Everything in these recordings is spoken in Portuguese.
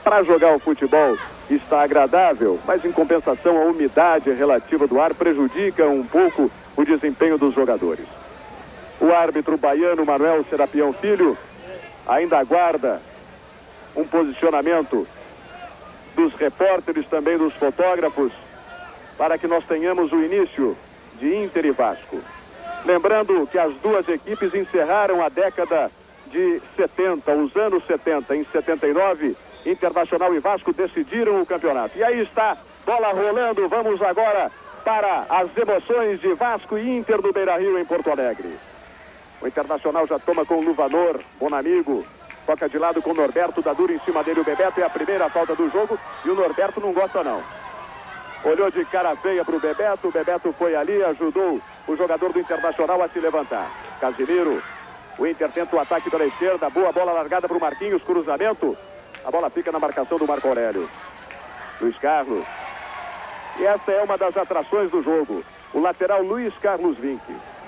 para jogar o futebol está agradável, mas em compensação a umidade relativa do ar prejudica um pouco o desempenho dos jogadores. O árbitro baiano Manuel Serapião Filho ainda aguarda um posicionamento dos repórteres, também dos fotógrafos, para que nós tenhamos o início de Inter e Vasco. Lembrando que as duas equipes encerraram a década de 70, os anos 70. Em 79, Internacional e Vasco decidiram o campeonato. E aí está, bola rolando, vamos agora para as emoções de Vasco e Inter do Beira-Rio em Porto Alegre. O Internacional já toma com o Luvanor, Bonamigo, toca de lado com o Norberto, dá duro em cima dele o Bebeto, é a primeira falta do jogo e o Norberto não gosta não. Olhou de cara feia para o Bebeto foi ali, ajudou o jogador do Internacional a se levantar. Casimiro, o Inter tenta o ataque pela esquerda, boa bola largada para o Marquinhos, cruzamento, a bola fica na marcação do Marco Aurélio. Luiz Carlos, e essa é uma das atrações do jogo, o lateral Luiz Carlos Vinck,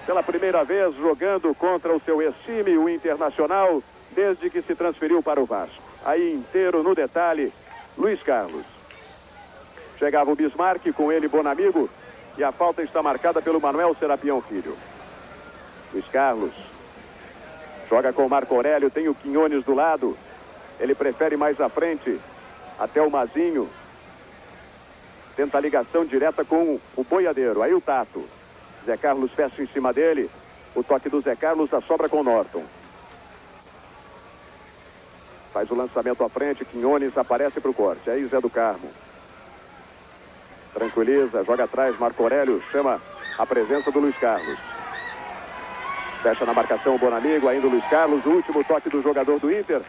pela primeira vez jogando contra o seu ex-time, o Internacional, desde que se transferiu para o Vasco. Aí inteiro no detalhe, Luiz Carlos. Chegava o Bismarck, com ele Bonamigo, e a falta está marcada pelo Manuel Serapião Filho. Luiz Carlos joga com o Marco Aurélio, tem o Quinones do lado, ele prefere mais à frente, até o Mazinho. Tenta a ligação direta com o Boiadeiro, aí o Tato. Zé Carlos fecha em cima dele, o toque do Zé Carlos, a sobra com o Norton. Faz o lançamento à frente, Quinones aparece para o corte, aí Zé do Carmo. Tranquiliza, joga atrás, Marco Aurélio chama a presença do Luiz Carlos. Fecha na marcação o Bonamigo, ainda o Luiz Carlos, o último toque do jogador do Inter.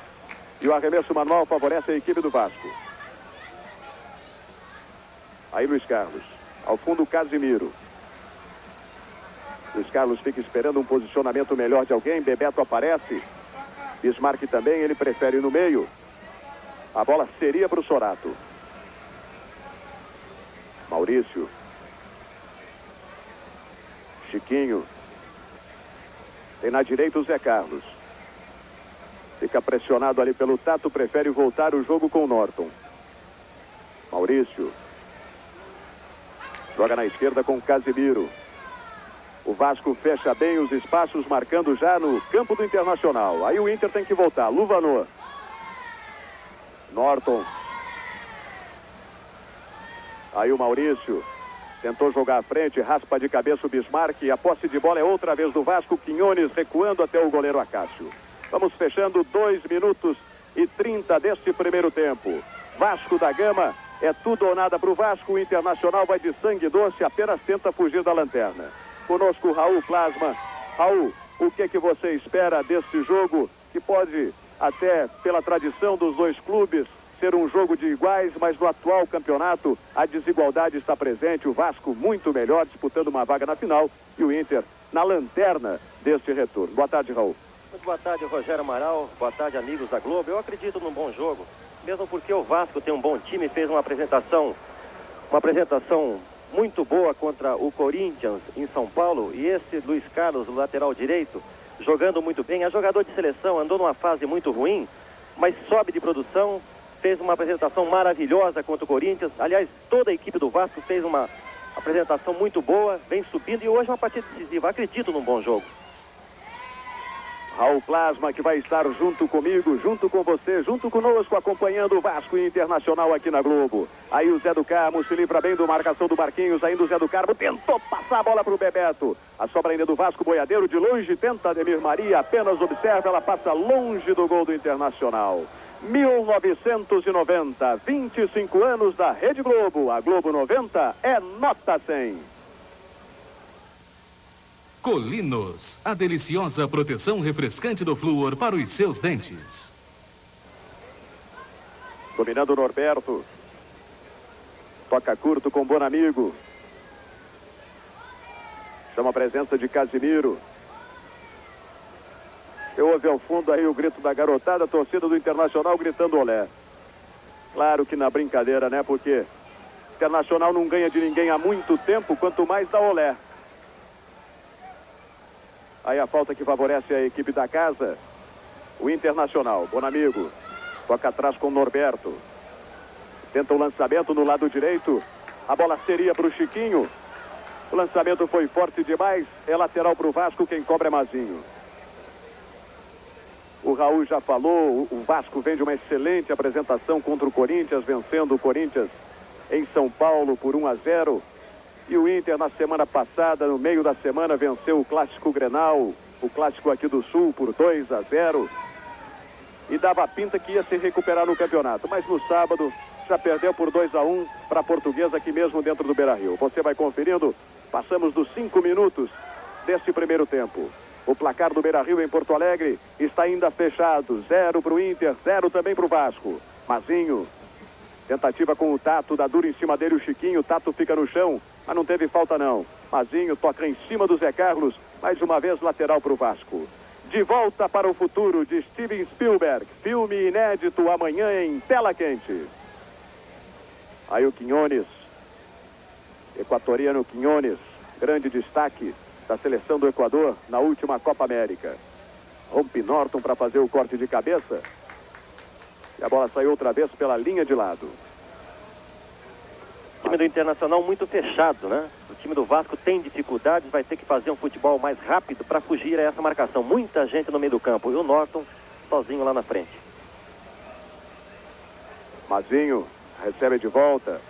E o arremesso manual favorece a equipe do Vasco. Aí Luiz Carlos, ao fundo Casimiro. Luiz Carlos fica esperando um posicionamento melhor de alguém, Bebeto aparece. Bismarck também, ele prefere ir no meio. A bola seria para o Sorato. Maurício. Chiquinho. Tem na direita o Zé Carlos. Fica pressionado ali pelo Tato, prefere voltar o jogo com o Norton. Maurício. Joga na esquerda com o Casimiro. O Vasco fecha bem os espaços, marcando já no campo do Internacional. Aí o Inter tem que voltar. Luvanor. Norton. Aí o Maurício tentou jogar à frente, raspa de cabeça o Bismarck. E a posse de bola é outra vez do Vasco. Quinones recuando até o goleiro Acácio. Vamos fechando 2 minutos e 30 deste primeiro tempo. Vasco da Gama, é tudo ou nada para o Vasco. O Internacional vai de sangue doce, apenas tenta fugir da lanterna. Conosco Raul Plasma. Raul, o que você espera deste jogo, que pode, até pela tradição dos dois clubes, ser um jogo de iguais, mas no atual campeonato a desigualdade está presente. O Vasco muito melhor, disputando uma vaga na final, e o Inter na lanterna deste retorno. Boa tarde, Raul. Muito boa tarde, Rogério Amaral. Boa tarde, amigos da Globo. Eu acredito num bom jogo, mesmo porque o Vasco tem um bom time, fez uma apresentação muito boa contra o Corinthians em São Paulo, e esse Luiz Carlos, o lateral direito, jogando muito bem. É jogador de seleção, andou numa fase muito ruim, mas sobe de produção, fez uma apresentação maravilhosa contra o Corinthians. Aliás, toda a equipe do Vasco fez uma apresentação muito boa, vem subindo, e hoje é uma partida decisiva. Acredito num bom jogo. Raul Plasma, que vai estar junto comigo, junto com você, junto conosco, acompanhando o Vasco Internacional aqui na Globo. Aí o Zé do Carmo se livra bem do marcação do Marquinhos, ainda o Zé do Carmo tentou passar a bola para o Bebeto. A sobra ainda do Vasco, Boiadeiro de longe, tenta Ademir Maria, apenas observa, ela passa longe do gol do Internacional. 1990, 25 anos da Rede Globo. A Globo 90 é nota 100. Colinos, a deliciosa proteção refrescante do flúor para os seus dentes. Dominando o Norberto. Toca curto com Bonamigo. Chama a presença de Casimiro. Você ouve ao fundo aí o grito da garotada, a torcida do Internacional gritando olé. Claro que na brincadeira, né? Porque o Internacional não ganha de ninguém há muito tempo, quanto mais dá olé. Aí a falta que favorece a equipe da casa, o Internacional. Bonamigo toca atrás com o Norberto. Tenta o lançamento no lado direito. A bola seria para o Chiquinho. O lançamento foi forte demais. É lateral para o Vasco. Quem cobra é Mazinho. O Raul já falou. O Vasco vem de uma excelente apresentação contra o Corinthians, vencendo o Corinthians em São Paulo por 1-0. E o Inter, na semana passada, no meio da semana, venceu o Clássico Grenal, o Clássico aqui do Sul, por 2-0. E dava a pinta que ia se recuperar no campeonato. Mas no sábado já perdeu por 2-1 para a Portuguesa aqui mesmo dentro do Beira-Rio. Você vai conferindo. Passamos dos 5 minutos deste primeiro tempo. O placar do Beira-Rio em Porto Alegre está ainda fechado. 0 para o Inter, 0 também para o Vasco. Mazinho. Tentativa com o Tato, dá duro em cima dele o Chiquinho. O Tato fica no chão, mas não teve falta não. Mazinho toca em cima do Zé Carlos. Mais uma vez lateral para o Vasco. De Volta para o Futuro, de Steven Spielberg. Filme inédito amanhã em tela quente. Aí o Quinones, equatoriano Quinones, grande destaque da seleção do Equador na última Copa América. Rompe Norton para fazer o corte de cabeça. E a bola saiu outra vez pela linha de lado. O time do Internacional muito fechado, né? O time do Vasco tem dificuldades, vai ter que fazer um futebol mais rápido para fugir a essa marcação. Muita gente no meio do campo e o Norton sozinho lá na frente. Mazinho recebe de volta,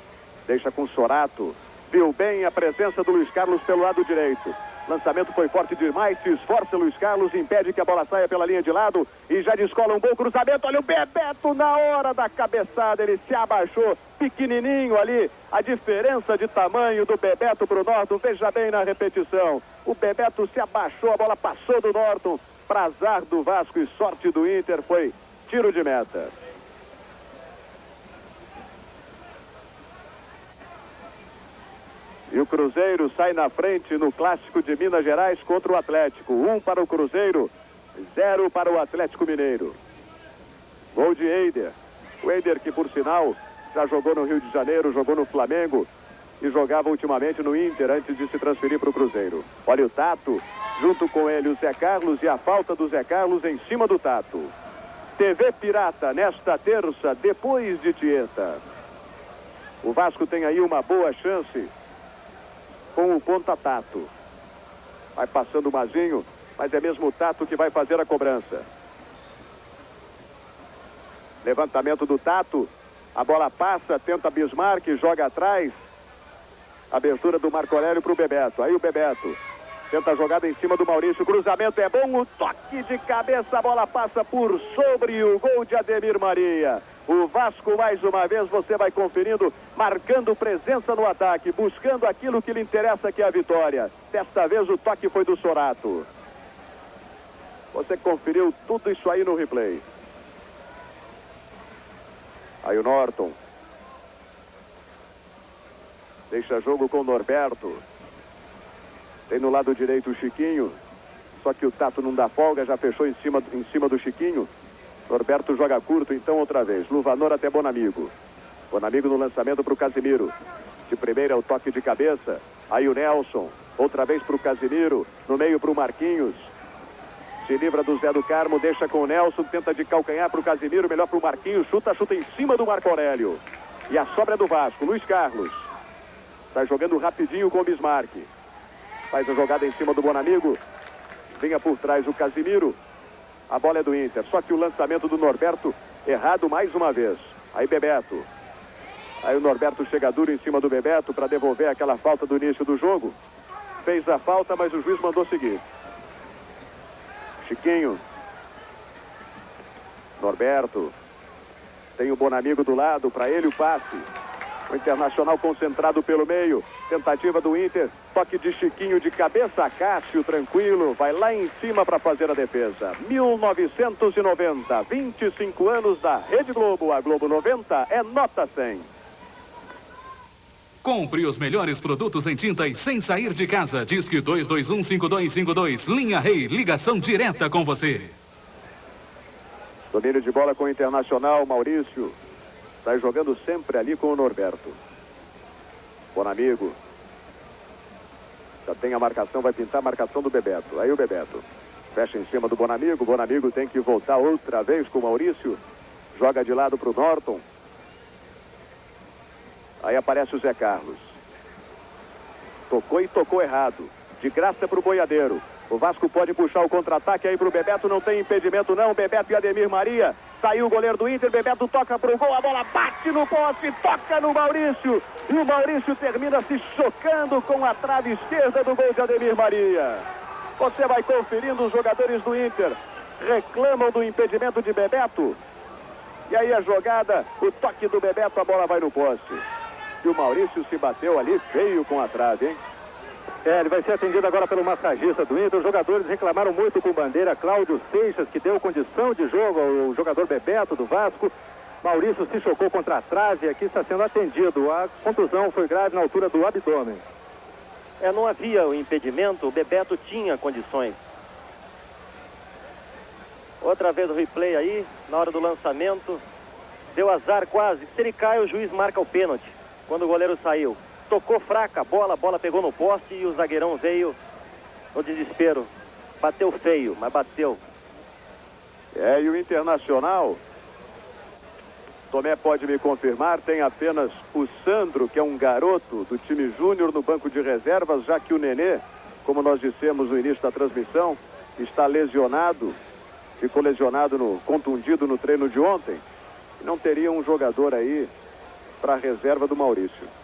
deixa com Sorato. Viu bem a presença do Luiz Carlos pelo lado direito. Lançamento foi forte demais, se esforça Luiz Carlos, impede que a bola saia pela linha de lado e já descola um bom cruzamento. Olha o Bebeto na hora da cabeçada, ele se abaixou, pequenininho ali. A diferença de tamanho do Bebeto para o Norton, veja bem na repetição. O Bebeto se abaixou, a bola passou do Norton, para azar do Vasco e sorte do Inter, foi tiro de meta. E o Cruzeiro sai na frente no Clássico de Minas Gerais contra o Atlético. 1 para o Cruzeiro, 0 para o Atlético Mineiro. Gol de Eider. O Eider que, por sinal, já jogou no Rio de Janeiro, jogou no Flamengo e jogava ultimamente no Inter antes de se transferir para o Cruzeiro. Olha o Tato, junto com ele o Zé Carlos e a falta do Zé Carlos em cima do Tato. TV Pirata nesta terça, depois de Tieta. O Vasco tem aí uma boa chance com o ponta Tato. Vai passando o Mazinho, mas é mesmo o Tato que vai fazer a cobrança. Levantamento do Tato, a bola passa, tenta Bismarck, joga atrás. Abertura do Marco Aurélio para o Bebeto. Aí o Bebeto tenta a jogada em cima do Maurício, cruzamento é bom, o toque de cabeça, a bola passa por sobre o gol de Ademir Maria. O Vasco, mais uma vez, você vai conferindo, marcando presença no ataque, buscando aquilo que lhe interessa, que é a vitória. Desta vez o toque foi do Sorato. Você conferiu tudo isso aí no replay. Aí o Norton. Deixa jogo com o Norberto. Tem no lado direito o Chiquinho. Só que o Tato não dá folga, já fechou em cima do Chiquinho. Norberto joga curto, então outra vez. Luvanor até Bonamigo. Bonamigo no lançamento para o Casimiro. De primeira é o toque de cabeça. Aí o Nelson. Outra vez para o Casimiro. No meio para o Marquinhos. Se livra do Zé do Carmo, deixa com o Nelson. Tenta de calcanhar para o Casimiro. Melhor para o Marquinhos. Chuta em cima do Marco Aurélio. E a sobra é do Vasco. Luiz Carlos. Está jogando rapidinho com o Bismarck. Faz a jogada em cima do Bonamigo. Vinha por trás o Casimiro. A bola é do Inter, só que o lançamento do Norberto errado mais uma vez. Aí Bebeto. Aí o Norberto chega duro em cima do Bebeto para devolver aquela falta do início do jogo. Fez a falta, mas o juiz mandou seguir. Chiquinho. Norberto. Tem o Bonamigo do lado, para ele o passe. O Internacional concentrado pelo meio. Tentativa do Inter. Toque de Chiquinho de cabeça. Cássio tranquilo. Vai lá em cima para fazer a defesa. 1990. 25 anos da Rede Globo. A Globo 90 é nota 100. Compre os melhores produtos em tintas sem sair de casa. Disque 2215252. Linha Rei. Ligação direta com você. Domínio de bola com o Internacional. Maurício. Sai jogando sempre ali com o Norberto. Bonamigo. Já tem a marcação, vai pintar a marcação do Bebeto. Aí o Bebeto. Fecha em cima do Bonamigo. Bonamigo tem que voltar outra vez com o Maurício. Joga de lado para o Norton. Aí aparece o Zé Carlos. Tocou e tocou errado. De graça para o boiadeiro. O Vasco pode puxar o contra-ataque aí para o Bebeto. Não tem impedimento não. Bebeto e Ademir Maria. Saiu o goleiro do Inter. Bebeto toca para o gol. A bola bate no poste. Toca no Maurício. E o Maurício termina se chocando com a trave esquerda do gol de Ademir Maria. Você vai conferindo, os jogadores do Inter reclamam do impedimento de Bebeto. E aí a jogada, o toque do Bebeto, a bola vai no poste. E o Maurício se bateu ali feio com a trave, hein? Ele vai ser atendido agora pelo massagista do Inter. Os jogadores reclamaram muito com bandeira. Cláudio Seixas, que deu condição de jogo ao jogador Bebeto do Vasco. Maurício se chocou contra a trave e aqui está sendo atendido. A contusão foi grave na altura do abdômen. Não havia o impedimento, o Bebeto tinha condições. Outra vez o replay aí, na hora do lançamento. Deu azar quase. Se ele cai, o juiz marca o pênalti. Quando o goleiro saiu. Tocou fraca a bola pegou no poste e o zagueirão veio no desespero. Bateu feio, mas bateu. E o Internacional, Tomé pode me confirmar, tem apenas o Sandro, que é um garoto do time júnior no banco de reservas, já que o Nenê, como nós dissemos no início da transmissão, está lesionado, ficou lesionado, contundido no treino de ontem. Não teria um jogador aí para a reserva do Maurício.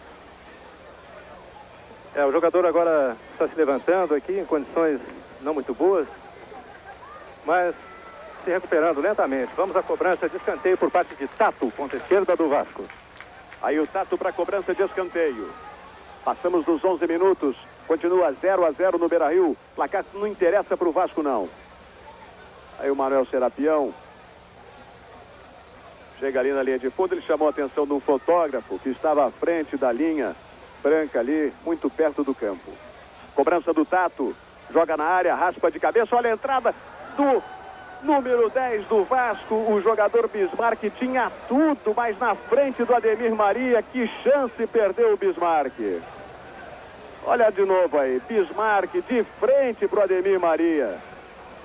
O jogador agora está se levantando aqui em condições não muito boas, mas se recuperando lentamente. Vamos à cobrança de escanteio por parte de Tato, ponta esquerda do Vasco. Aí o Tato para a cobrança de escanteio. Passamos dos 11 minutos, continua 0-0 no Beira-Rio. Placar não interessa para o Vasco não. Aí o Manuel Serapião chega ali na linha de fundo. Ele chamou a atenção de um fotógrafo que estava à frente da linha branca ali, muito perto do campo. Cobrança do Tato, joga na área, raspa de cabeça. Olha a entrada do número 10 do Vasco, o jogador Bismarck. Tinha tudo, mas na frente do Ademir Maria. Que chance perdeu o Bismarck. Olha de novo aí, Bismarck de frente pro Ademir Maria.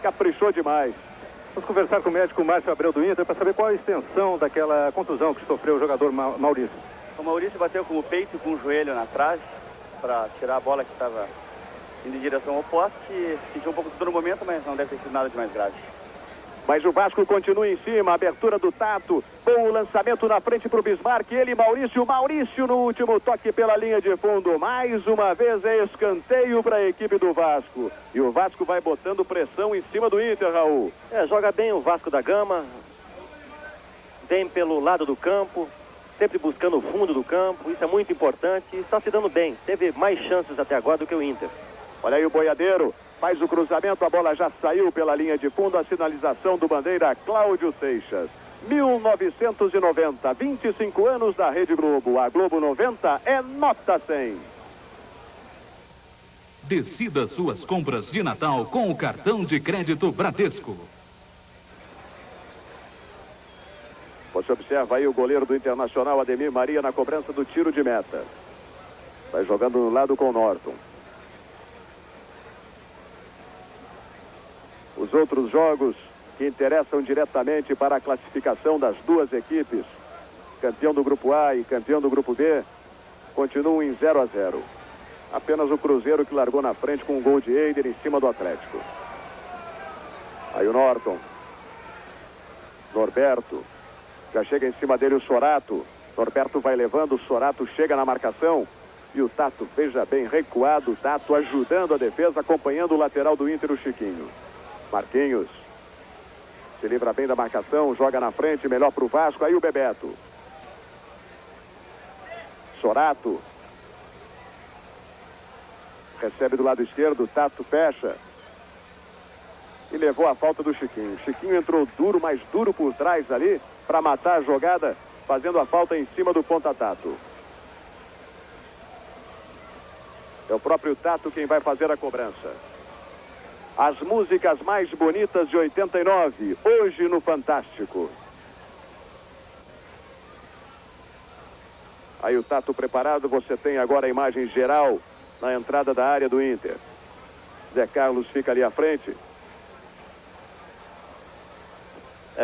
Caprichou demais. Vamos conversar com o médico Márcio Abreu do Inter para saber qual a extensão daquela contusão que sofreu o jogador Maurício. O Maurício bateu com o peito e com o joelho na trave para tirar a bola que estava indo em direção ao poste. Sentiu um pouco de dor no momento, mas não deve ter sido nada de mais grave. Mas o Vasco continua em cima, abertura do Tato, com o lançamento na frente para o Bismarck, ele Maurício no último toque pela linha de fundo. Mais uma vez é escanteio para a equipe do Vasco. E o Vasco vai botando pressão em cima do Inter, Raul. Joga bem o Vasco da Gama, vem pelo lado do campo, sempre buscando o fundo do campo, isso é muito importante e está se dando bem. Teve mais chances até agora do que o Inter. Olha aí o boiadeiro. Faz o cruzamento, a bola já saiu pela linha de fundo, a sinalização do bandeira Cláudio Seixas. 1990, 25 anos da Rede Globo. A Globo 90 é nota 100. Decida suas compras de Natal com o cartão de crédito Bradesco. Você observa aí o goleiro do Internacional, Ademir Maria, na cobrança do tiro de meta. Vai jogando no lado com o Norton. Os outros jogos que interessam diretamente para a classificação das duas equipes, campeão do Grupo A e campeão do Grupo B, continuam em 0-0. Apenas o Cruzeiro que largou na frente com um gol de Eider em cima do Atlético. Aí o Norton. Norberto. Já chega em cima dele o Sorato. Norberto vai levando, o Sorato chega na marcação. E o Tato, veja bem, recuado. O Tato ajudando a defesa, acompanhando o lateral do Inter, o Chiquinho. Marquinhos se livra bem da marcação, joga na frente, melhor para o Vasco. Aí o Bebeto. Sorato. Recebe do lado esquerdo, Tato fecha. E levou a falta do Chiquinho. Chiquinho entrou duro, mais duro por trás ali, para matar a jogada, fazendo a falta em cima do ponta Tato. É o próprio Tato quem vai fazer a cobrança. As músicas mais bonitas de 89, hoje no Fantástico. Aí o Tato preparado, você tem agora a imagem geral na entrada da área do Inter. Zé Carlos fica ali à frente.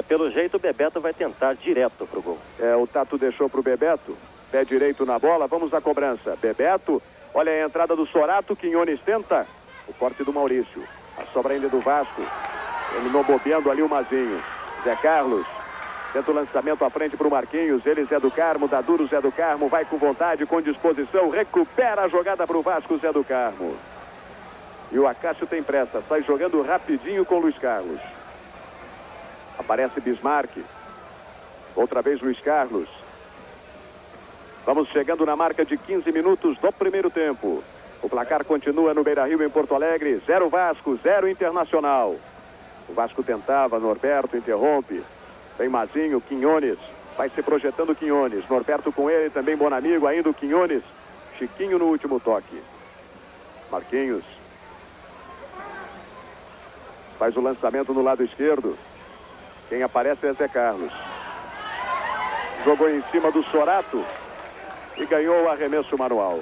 Pelo jeito o Bebeto vai tentar direto pro gol. O Tato deixou pro Bebeto. Pé direito na bola, vamos à cobrança. Bebeto, olha a entrada do Sorato, Quinones tenta. O corte do Maurício. A sobra ainda do Vasco. Terminou bobeando ali o Mazinho. Zé Carlos. Tenta o lançamento à frente para o Marquinhos. Ele, Zé do Carmo, dá duro Zé do Carmo. Vai com vontade, com disposição. Recupera a jogada para o Vasco, Zé do Carmo. E o Acácio tem pressa. Sai jogando rapidinho com o Luiz Carlos. Aparece Bismarck. Outra vez Luiz Carlos. Vamos chegando na marca de 15 minutos do primeiro tempo. O placar continua no Beira-Rio, em Porto Alegre. 0 Vasco, 0 Internacional. O Vasco tentava, Norberto interrompe. Vem Mazinho, Quinones. Vai se projetando Quinones. Norberto com ele, também Bonamigo, ainda o Quinones. Chiquinho no último toque. Marquinhos. Faz o lançamento no lado esquerdo. Quem aparece é Zé Carlos. Jogou em cima do Sorato e ganhou o arremesso manual.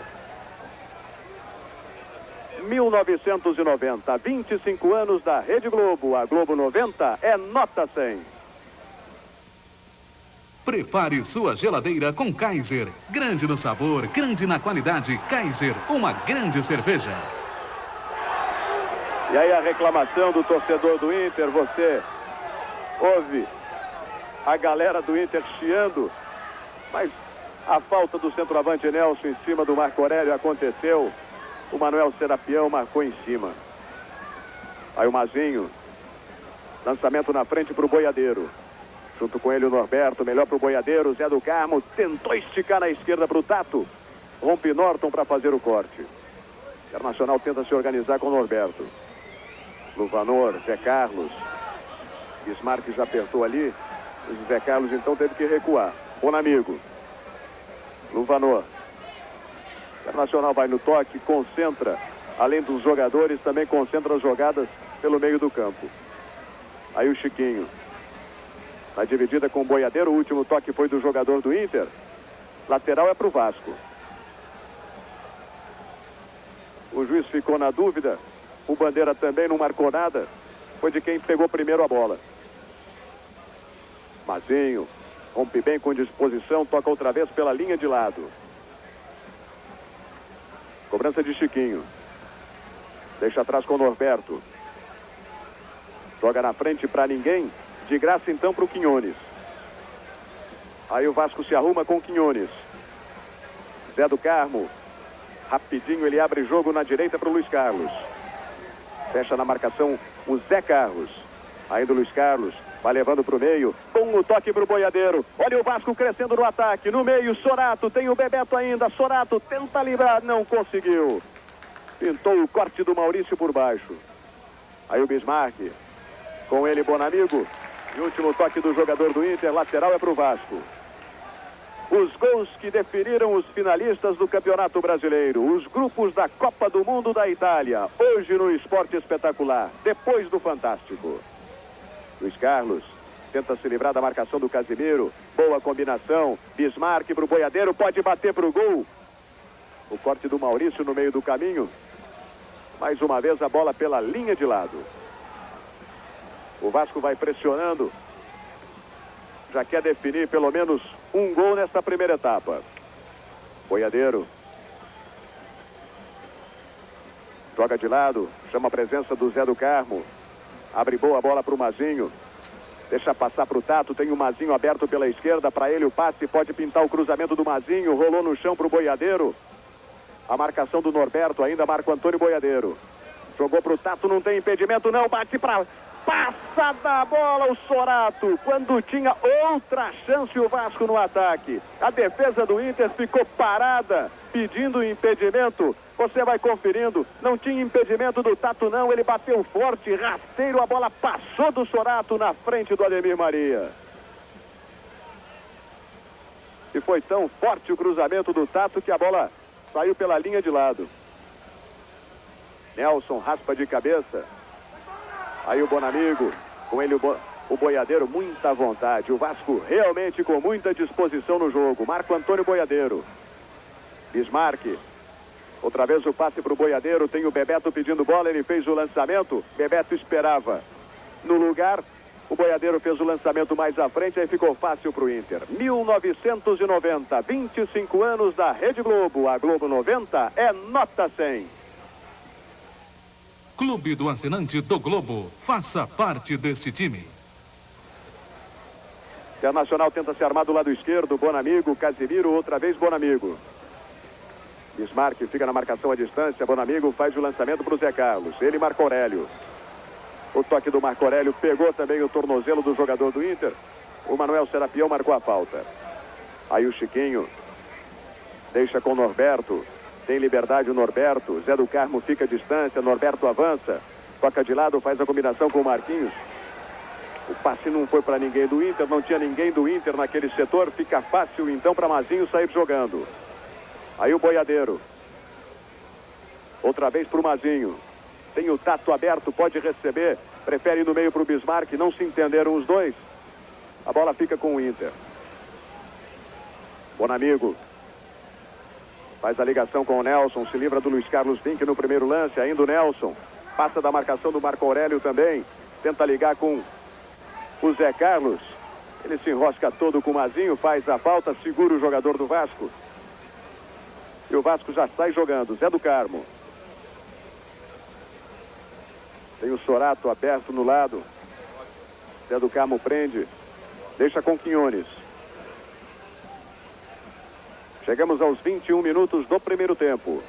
1990, 25 anos da Rede Globo. A Globo 90 é nota 100. Prepare sua geladeira com Kaiser. Grande no sabor, grande na qualidade. Kaiser, uma grande cerveja. E aí a reclamação do torcedor do Inter, você ouve a galera do Inter chiando, mas a falta do centroavante Nelson em cima do Marco Aurélio aconteceu. O Manuel Serapião marcou em cima. Aí o Mazinho. Lançamento na frente para o Boiadeiro. Junto com ele o Norberto. Melhor para o Boiadeiro. Zé do Carmo tentou esticar na esquerda para o Tato. Rompe Norton para fazer o corte. Internacional tenta se organizar com o Norberto. Luvanor, Zé Carlos. Bismarck já apertou ali. O Zé Carlos então teve que recuar. Bonamigo. Luvanor. Internacional vai no toque, concentra, além dos jogadores, também concentra as jogadas pelo meio do campo. Aí o Chiquinho. Na dividida com o Boiadeiro, o último toque foi do jogador do Inter. Lateral é para o Vasco. O juiz ficou na dúvida. O Bandeira também não marcou nada. Foi de quem pegou primeiro a bola. Mazinho. Rompe bem com disposição, toca outra vez pela linha de lado. Cobrança de Chiquinho. Deixa atrás com o Norberto. Joga na frente para ninguém. De graça então para o Quinones. Aí o Vasco se arruma com o Quinones. Zé do Carmo. Rapidinho ele abre jogo na direita para o Luiz Carlos. Fecha na marcação o Zé Carlos. Ainda o Luiz Carlos. Vai levando para o meio, com o toque para o Boiadeiro. Olha o Vasco crescendo no ataque. No meio, Sorato, tem o Bebeto ainda. Sorato tenta livrar, não conseguiu. Pintou o corte do Maurício por baixo. Aí o Bismarck. Com ele, Bonamigo. E o último toque do jogador do Inter, lateral é para o Vasco. Os gols que definiram os finalistas do Campeonato Brasileiro. Os grupos da Copa do Mundo da Itália. Hoje no Esporte Espetacular. Depois do Fantástico. Luiz Carlos tenta se livrar da marcação do Casimiro. Boa combinação. Bismarck para o Boiadeiro. Pode bater para o gol. O corte do Maurício no meio do caminho. Mais uma vez a bola pela linha de lado. O Vasco vai pressionando. Já quer definir pelo menos um gol nesta primeira etapa. Boiadeiro. Joga de lado. Chama a presença do Zé do Carmo. Abre boa bola para o Mazinho. Deixa passar para o Tato. Tem o Mazinho aberto pela esquerda. Para ele o passe. Pode pintar o cruzamento do Mazinho. Rolou no chão para o Boiadeiro. A marcação do Norberto. Ainda Marco Antônio Boiadeiro. Jogou para o Tato. Não tem impedimento não. Bate para... Passa da bola o Sorato. Quando tinha outra chance o Vasco no ataque. A defesa do Inter ficou parada. Pedindo impedimento. Você vai conferindo, não tinha impedimento do Tato não, ele bateu forte, rasteiro, a bola passou do Sorato na frente do Ademir Maria. E foi tão forte o cruzamento do Tato que a bola saiu pela linha de lado. Nelson raspa de cabeça. Aí o Bonamigo, com ele o Boiadeiro, muita vontade. O Vasco realmente com muita disposição no jogo. Marco Antônio Boiadeiro. Bismarck. Outra vez o passe para o Boiadeiro. Tem o Bebeto pedindo bola. Ele fez o lançamento. Bebeto esperava no lugar. O Boiadeiro fez o lançamento mais à frente, aí ficou fácil para o Inter. 1990, 25 anos da Rede Globo. A Globo 90 é nota 100. Clube do Assinante do Globo. Faça parte desse time. Internacional tenta se armar do lado esquerdo. Bonamigo, Casimiro, outra vez Bonamigo. Bismarck fica na marcação à distância. Bonamigo faz o lançamento para o Zé Carlos. Ele, Marco Aurélio. O toque do Marco Aurélio pegou também o tornozelo do jogador do Inter. O Manuel Serapião marcou a falta. Aí o Chiquinho deixa com o Norberto. Tem liberdade o Norberto. Zé do Carmo fica à distância. Norberto avança. Toca de lado, faz a combinação com o Marquinhos. O passe não foi para ninguém do Inter. Não tinha ninguém do Inter naquele setor. Fica fácil então para Mazinho sair jogando. Aí o Boiadeiro. Outra vez para o Mazinho. Tem o Tato aberto, pode receber. Prefere ir no meio para o Bismarck. Não se entenderam os dois. A bola fica com o Inter. Bonamigo. Faz a ligação com o Nelson. Se livra do Luiz Carlos Vinck no primeiro lance. Ainda o Nelson. Passa da marcação do Marco Aurélio também. Tenta ligar com o Zé Carlos. Ele se enrosca todo com o Mazinho. Faz a falta. Segura o jogador do Vasco. E o Vasco já sai jogando. Zé do Carmo. Tem o Sorato aberto no lado. Zé do Carmo prende. Deixa com Quinones. Chegamos aos 21 minutos do primeiro tempo.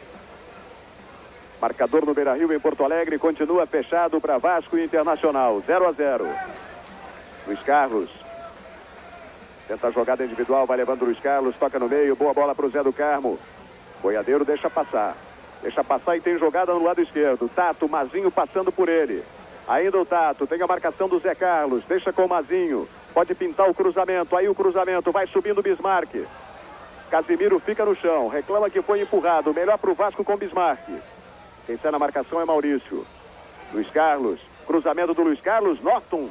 Marcador no Beira-Rio em Porto Alegre continua fechado para Vasco e Internacional. 0-0. Luiz Carlos. Tenta a jogada individual, vai levando o Luiz Carlos. Toca no meio, boa bola para o Zé do Carmo. Boiadeiro deixa passar. Deixa passar e tem jogada no lado esquerdo. Tato, Mazinho passando por ele. Ainda o Tato, tem a marcação do Zé Carlos. Deixa com o Mazinho. Pode pintar o cruzamento. Aí o cruzamento, vai subindo o Bismarck. Casimiro fica no chão. Reclama que foi empurrado. Melhor para o Vasco com Bismarck. Quem sai na marcação é Maurício. Luiz Carlos. Cruzamento do Luiz Carlos. Norton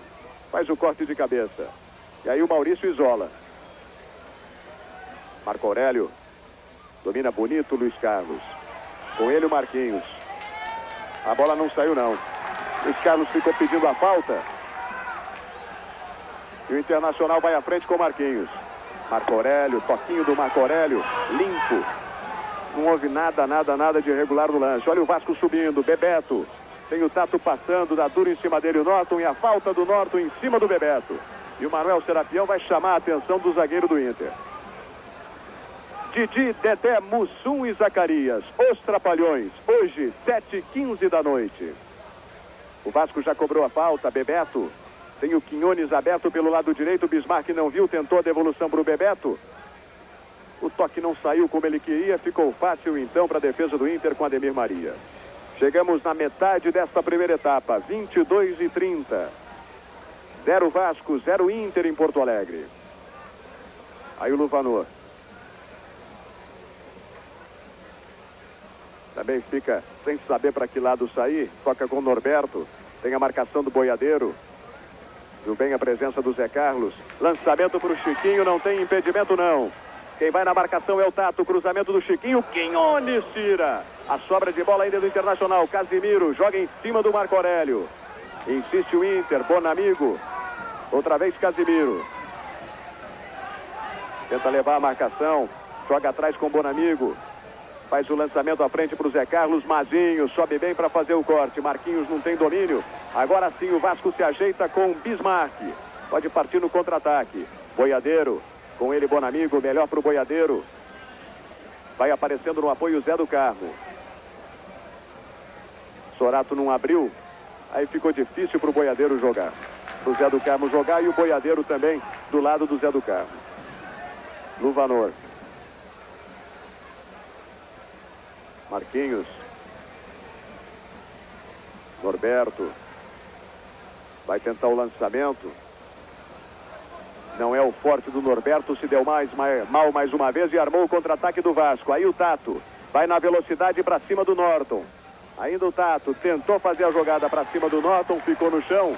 faz o corte de cabeça. E aí o Maurício isola. Marco Aurélio. Domina bonito o Luiz Carlos. Com ele o Marquinhos. A bola não saiu não. Luiz Carlos ficou pedindo a falta. E o Internacional vai à frente com o Marquinhos. Marco Aurélio, toquinho do Marco Aurélio. Limpo. Não houve nada de irregular no lance. Olha o Vasco subindo. Bebeto. Tem o Tato passando, dá duro em cima dele o Norton. E a falta do Norton em cima do Bebeto. E o Manuel Serapião vai chamar a atenção do zagueiro do Inter. Didi, Dedé, Mussum e Zacarias. Os Trapalhões. Hoje, 7h15 da noite. O Vasco já cobrou a falta. Bebeto. Tem o Quinones aberto pelo lado direito. O Bismarck não viu, tentou a devolução para o Bebeto. O toque não saiu como ele queria. Ficou fácil então para a defesa do Inter com Ademir Maria. Chegamos na metade desta primeira etapa. 22h30. 0 Vasco, 0 Inter em Porto Alegre. Aí o Luvanor. Também fica sem saber para que lado sair. Toca com o Norberto. Tem a marcação do Boiadeiro. Viu bem a presença do Zé Carlos. Lançamento para o Chiquinho. Não tem impedimento não. Quem vai na marcação é o Tato. Cruzamento do Chiquinho. Quinones tira. A sobra de bola ainda do Internacional. Casimiro joga em cima do Marco Aurélio. Insiste o Inter. Bonamigo. Outra vez Casimiro. Tenta levar a marcação. Joga atrás com o Bonamigo. Faz o lançamento à frente para o Zé Carlos. Mazinho sobe bem para fazer o corte. Marquinhos não tem domínio. Agora sim o Vasco se ajeita com Bismarck. Pode partir no contra-ataque. Boiadeiro. Com ele Bonamigo. Melhor para o Boiadeiro. Vai aparecendo no apoio o Zé do Carmo. Sorato não abriu. Aí ficou difícil para o Boiadeiro jogar. Para o Zé do Carmo jogar e o Boiadeiro também do lado do Zé do Carmo. Luvanor. Marquinhos. Norberto. Vai tentar o lançamento. Não é o forte do Norberto. Se deu mal mais uma vez e armou o contra-ataque do Vasco. Aí o Tato. Vai na velocidade para cima do Norton. Ainda o Tato. Tentou fazer a jogada para cima do Norton. Ficou no chão.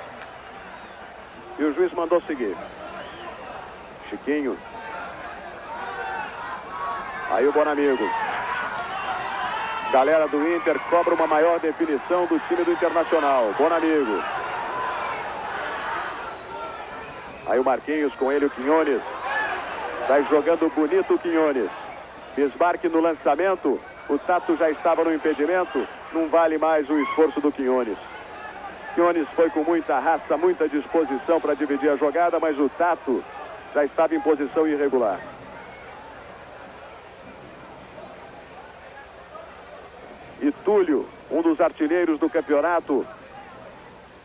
E o juiz mandou seguir. Chiquinho. Aí o Bonamigo. Galera do Inter cobra uma maior definição do time do Internacional. Bonamigo. Aí o Marquinhos, com ele o Quinones. Vai jogando bonito o Quinones. Bismarck no lançamento. O Tato já estava no impedimento. Não vale mais o esforço do Quinones. Quinones foi com muita raça, muita disposição para dividir a jogada, mas o Tato já estava em posição irregular. E Túlio, um dos artilheiros do campeonato,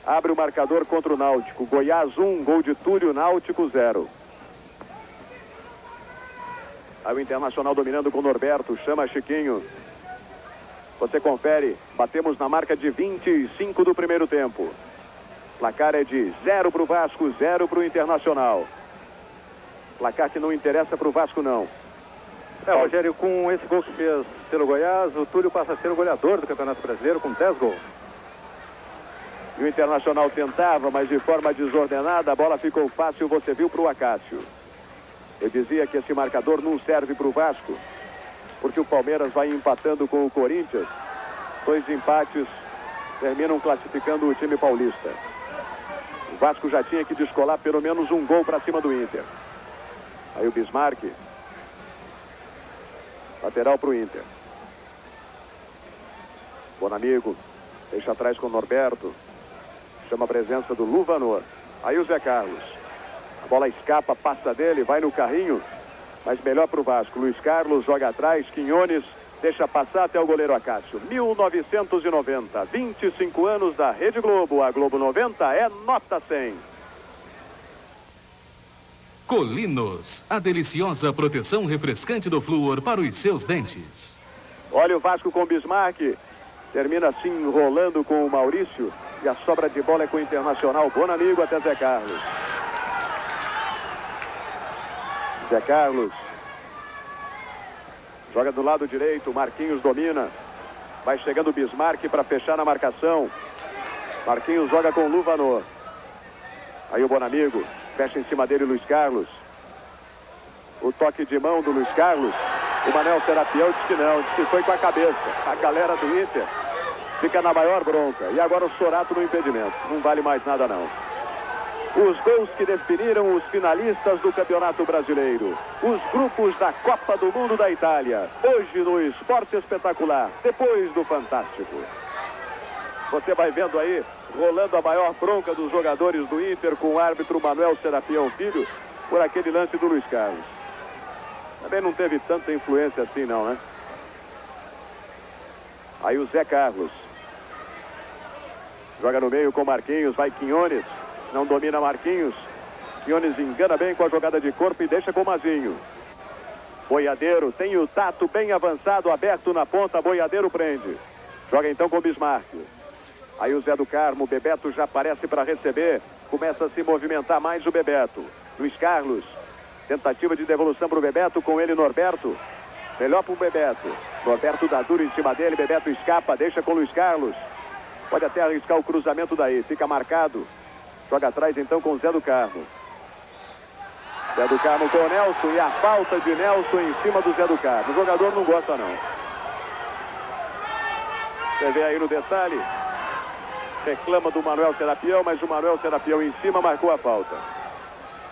abre o marcador contra o Náutico. Goiás 1, gol de Túlio, Náutico 0. Aí o Internacional dominando com o Norberto, chama Chiquinho. Você confere, batemos na marca de 25 do primeiro tempo. Placar é de 0 para o Vasco, 0 para o Internacional. Placar que não interessa para o Vasco, não. Rogério, com esse gol que fez pelo Goiás, o Túlio passa a ser o goleador do Campeonato Brasileiro com 10 gols. E o Internacional tentava, mas de forma desordenada, a bola ficou fácil, você viu, para o Acácio. Eu dizia que esse marcador não serve para o Vasco, porque o Palmeiras vai empatando com o Corinthians. 2 empates terminam classificando o time paulista. O Vasco já tinha que descolar pelo menos um gol para cima do Inter. Aí o Bismarck. Lateral para o Inter. Bonamigo. Deixa atrás com o Norberto. Chama a presença do Luvanor. Aí o Zé Carlos. A bola escapa, passa dele, vai no carrinho. Mas melhor para o Vasco. Luiz Carlos joga atrás. Quinones deixa passar até o goleiro Acácio. 1990. 25 anos da Rede Globo. A Globo 90 é nota 100. Colinos, a deliciosa proteção refrescante do flúor para os seus dentes. Olha o Vasco com o Bismarck. Termina assim enrolando com o Maurício. E a sobra de bola é com o Internacional. Bonamigo até Zé Carlos. Zé Carlos. Joga do lado direito. Marquinhos domina. Vai chegando o Bismarck para fechar na marcação. Marquinhos joga com o Luvanor. Aí o Bonamigo. Fecha em cima dele o Luiz Carlos. O toque de mão do Luiz Carlos. O Manel Serapião disse que não, disse que foi com a cabeça. A galera do Inter fica na maior bronca. E agora o Sorato no impedimento. Não vale mais nada não. Os gols que definiram os finalistas do Campeonato Brasileiro. Os grupos da Copa do Mundo da Itália. Hoje no Esporte Espetacular. Depois do Fantástico. Você vai vendo aí, rolando a maior bronca dos jogadores do Inter com o árbitro Manuel Serapião Filho, por aquele lance do Luiz Carlos. Também não teve tanta influência assim não, né? Aí o Zé Carlos. Joga no meio com Marquinhos, vai Quinones. Não domina Marquinhos. Quinones engana bem com a jogada de corpo e deixa com o Mazinho. Boiadeiro, tem o Tato bem avançado, aberto na ponta, Boiadeiro prende. Joga então com o Bismarck. Aí o Zé do Carmo, o Bebeto já aparece para receber. Começa a se movimentar mais o Bebeto. Luiz Carlos. Tentativa de devolução para o Bebeto, com ele Norberto. Melhor para o Bebeto. Norberto dá duro em cima dele, Bebeto escapa, deixa com o Luiz Carlos. Pode até arriscar o cruzamento daí, fica marcado. Joga atrás então com o Zé do Carmo. Zé do Carmo com o Nelson e a falta de Nelson em cima do Zé do Carmo. O jogador não gosta não. Você vê aí no detalhe. Reclama do Manuel Serapião, mas o Manuel Serapião em cima marcou a falta.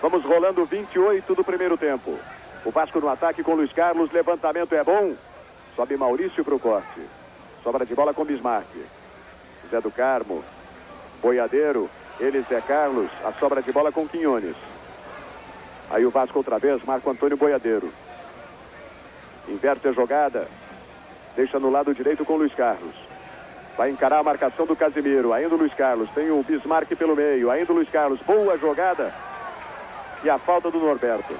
Vamos rolando 28 do primeiro tempo. O Vasco no ataque com Luiz Carlos, levantamento é bom. Sobe Maurício para o corte. Sobra de bola com Bismarck. Zé do Carmo. Boiadeiro. Ele, Zé Carlos. A sobra de bola com Quinones. Aí o Vasco outra vez, Marco Antônio Boiadeiro. Inverte a jogada. Deixa no lado direito com Luiz Carlos. Vai encarar a marcação do Casimiro. Ainda o Luiz Carlos. Tem o Bismarck pelo meio. Ainda o Luiz Carlos. Boa jogada. E a falta do Norberto.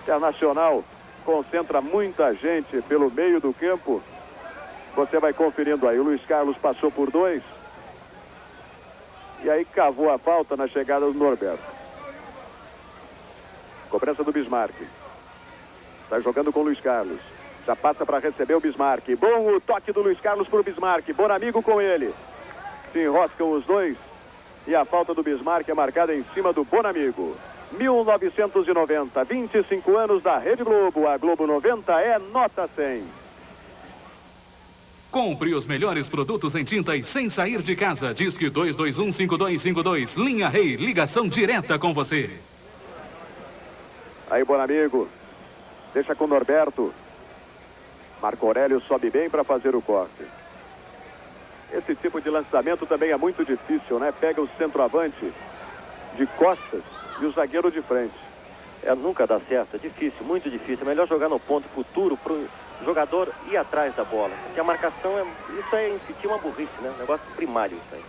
Internacional concentra muita gente pelo meio do campo. Você vai conferindo aí. O Luiz Carlos passou por 2. E aí cavou a falta na chegada do Norberto. Cobrança do Bismarck. Está jogando com o Luiz Carlos. Já passa para receber o Bismarck. Bom o toque do Luiz Carlos para o Bismarck. Bonamigo com ele. Se enroscam os dois. E a falta do Bismarck é marcada em cima do Bonamigo. 1990, 25 anos da Rede Globo. A Globo 90 é nota 100. Compre os melhores produtos em tintas sem sair de casa. Disque 2215252. Linha Rei, ligação direta com você. Aí, Bonamigo. Deixa com o Norberto. Marco Aurélio sobe bem para fazer o corte. Esse tipo de lançamento também é muito difícil, né? Pega o centroavante de costas e o zagueiro de frente. Nunca dá certo, é difícil, muito difícil. É melhor jogar no ponto futuro para o jogador ir atrás da bola. Porque a marcação, isso é em si uma burrice, né? Um negócio primário isso aí.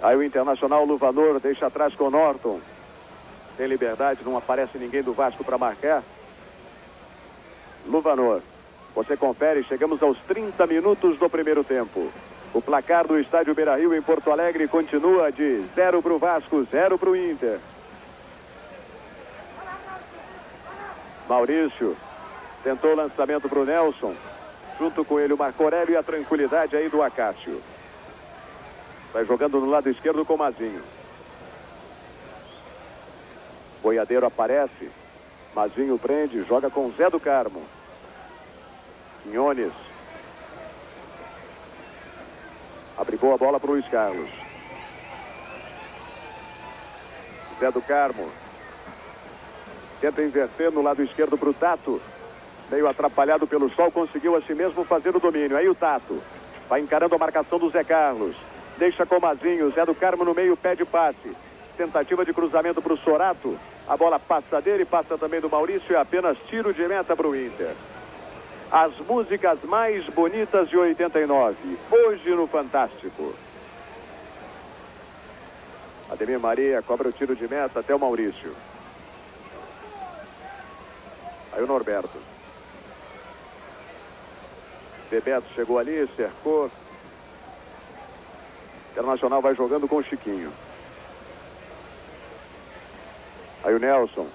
Aí o Internacional, Luvanor, deixa atrás com o Norton. Tem liberdade, não aparece ninguém do Vasco para marcar. Luvanor. Você confere, chegamos aos 30 minutos do primeiro tempo. O placar do estádio Beira-Rio em Porto Alegre continua de 0 para o Vasco, 0 para o Inter. Maurício tentou o lançamento para o Nelson. Junto com ele o Marco Aurélio e a tranquilidade aí do Acácio. Vai jogando no lado esquerdo com o Mazinho. Boiadeiro aparece. Mazinho prende, joga com Zé do Carmo. Quinones. Abrigou a bola para o Luiz Carlos. Zé do Carmo. Tenta inverter no lado esquerdo para o Tato. Meio atrapalhado pelo sol, conseguiu a si mesmo fazer o domínio. Aí o Tato. Vai encarando a marcação do Zé Carlos. Deixa com o Mazinho. Zé do Carmo no meio, pede passe. Tentativa de cruzamento para o Sorato. A bola passa dele, passa também do Maurício e apenas tiro de meta para o Inter. As músicas mais bonitas de 89, hoje no Fantástico. Ademir Maria cobra o tiro de meta até o Maurício. Aí o Norberto. Bebeto chegou ali, cercou. Internacional vai jogando com o Chiquinho. Aí o Nelson.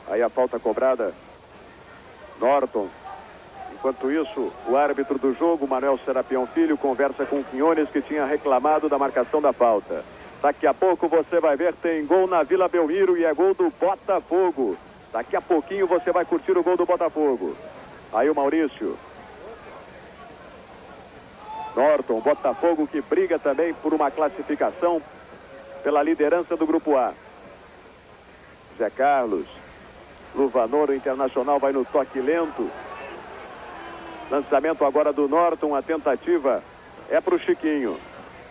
Aí a falta cobrada. Norton. Enquanto isso, o árbitro do jogo, Manuel Serapião Filho, conversa com o Quinones, que tinha reclamado da marcação da falta. Daqui a pouco você vai ver, tem gol na Vila Belmiro e é gol do Botafogo. Daqui a pouquinho você vai curtir o gol do Botafogo. Aí o Maurício. Norton, Botafogo que briga também por uma classificação pela liderança do Grupo A. Zé Carlos. Luvanor, o Internacional vai no toque lento. Lançamento agora do Norton, a tentativa é para o Chiquinho.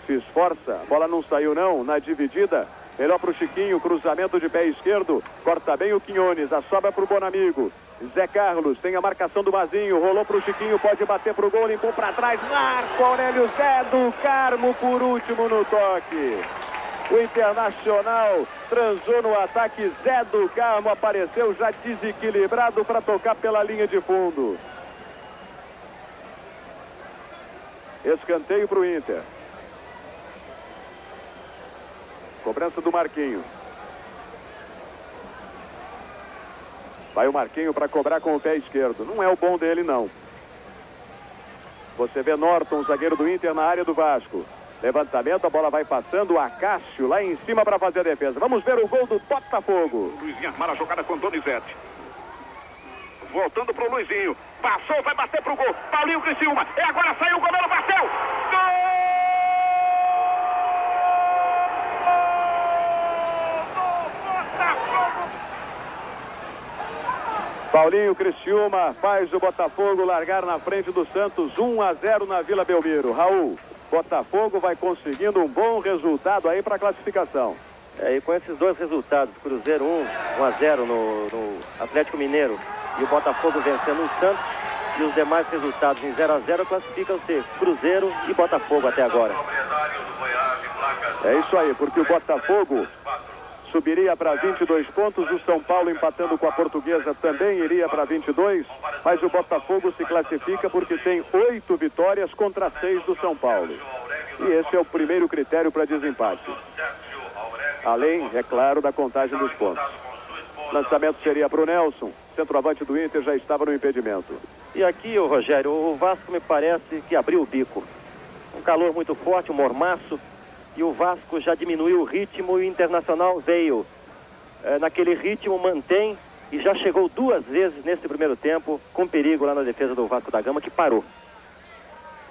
Se esforça, a bola não saiu não, na dividida, melhor para o Chiquinho, cruzamento de pé esquerdo, corta bem o Quinones, a sobra para o Bonamigo. Zé Carlos, tem a marcação do Mazinho, rolou para o Chiquinho, pode bater para o gol, limpou para trás, Marco Aurélio, Zé do Carmo por último no toque. O Internacional transou no ataque, Zé do Carmo apareceu já desequilibrado para tocar pela linha de fundo. Escanteio para o Inter. Cobrança do Marquinho. Vai o Marquinho para cobrar com o pé esquerdo. Não é o bom dele, não. Você vê Norton, zagueiro do Inter, na área do Vasco. Levantamento, a bola vai passando. Acácio lá em cima para fazer a defesa. Vamos ver o gol do Botafogo. Luizinho armar a jogada com Donizete. Voltando pro Luizinho. Passou, vai bater pro gol. Paulinho Criciúma. É agora, saiu o goleiro, bateu. Gol! Paulinho Criciúma faz o Botafogo largar na frente do Santos, 1-0 na Vila Belmiro. Raul, Botafogo vai conseguindo um bom resultado aí para a classificação. E com esses dois resultados, Cruzeiro 1-0 no Atlético Mineiro e o Botafogo vencendo o Santos, e os demais resultados em 0-0 classificam-se Cruzeiro e Botafogo até agora. É isso aí, porque o Botafogo subiria para 22 pontos, o São Paulo empatando com a Portuguesa também iria para 22, mas o Botafogo se classifica porque tem 8 vitórias contra 6 do São Paulo. E esse é o primeiro critério para desempate. Além, é claro, da contagem dos pontos. Lançamento seria para o Nelson, centroavante do Inter já estava no impedimento. E aqui, Rogério, o Vasco me parece que abriu o bico. Um calor muito forte, um mormaço. e o Vasco já diminuiu o ritmo e o Internacional veio naquele ritmo, mantém e já chegou 2 vezes nesse primeiro tempo com perigo lá na defesa do Vasco da Gama, que parou.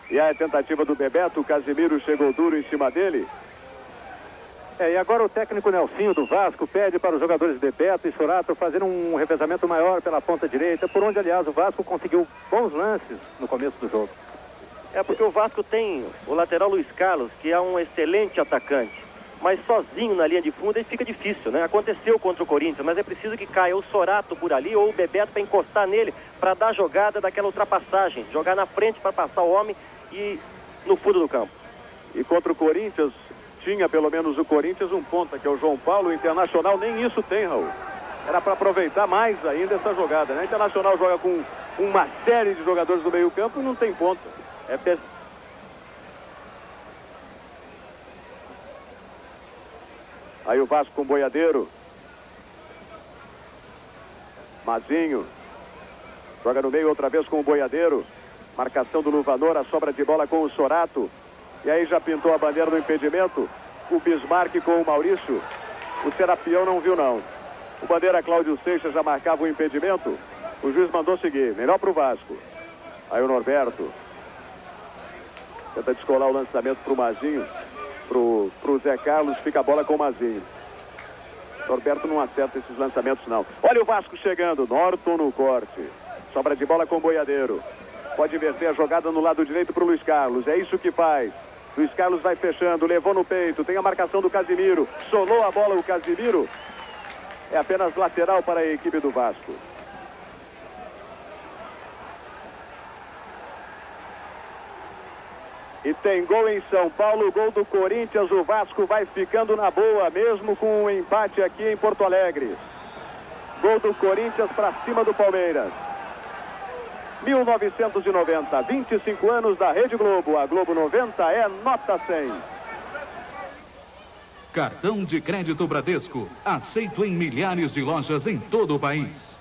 E a tentativa do Bebeto, o Casimiro chegou duro em cima dele. E agora o técnico Nelsinho do Vasco pede para os jogadores Bebeto e Sorato fazerem um revezamento maior pela ponta direita, por onde, aliás, o Vasco conseguiu bons lances no começo do jogo. É porque o Vasco tem o lateral Luiz Carlos, que é um excelente atacante, mas sozinho na linha de fundo aí fica difícil, né? Aconteceu contra o Corinthians, mas é preciso que caia o Sorato por ali ou o Bebeto para encostar nele, para dar a jogada daquela ultrapassagem, jogar na frente para passar o homem e no fundo do campo. E contra o Corinthians, tinha pelo menos o Corinthians um ponta, que é o João Paulo. O Internacional nem isso tem, Raul. Era para aproveitar mais ainda essa jogada, né? O Internacional joga com uma série de jogadores do meio campo e não tem ponta. Aí o Vasco com o Boiadeiro. Mazinho. Joga no meio outra vez com o Boiadeiro. Marcação do Luvanor, a sobra de bola com o Sorato. E aí já pintou a bandeira do impedimento. O Bismarck com o Maurício. O Serapião não viu, não. O bandeira Cláudio Seixas já marcava o impedimento. O juiz mandou seguir. Melhor pro Vasco. Aí o Norberto tenta descolar o lançamento pro Mazinho. Pro Zé Carlos, fica a bola com o Mazinho. Norberto não acerta esses lançamentos, não. Olha o Vasco chegando. Norton no corte. Sobra de bola com o Boiadeiro. Pode inverter a jogada no lado direito pro Luiz Carlos. É isso que faz. Luiz Carlos vai fechando, levou no peito. Tem a marcação do Casimiro. Solou a bola o Casimiro. É apenas lateral para a equipe do Vasco. E tem gol em São Paulo, gol do Corinthians. O Vasco vai ficando na boa, mesmo com um empate aqui em Porto Alegre. Gol do Corinthians para cima do Palmeiras. 1990, 25 anos da Rede Globo. A Globo 90 é nota 100. Cartão de crédito Bradesco, aceito em milhares de lojas em todo o país.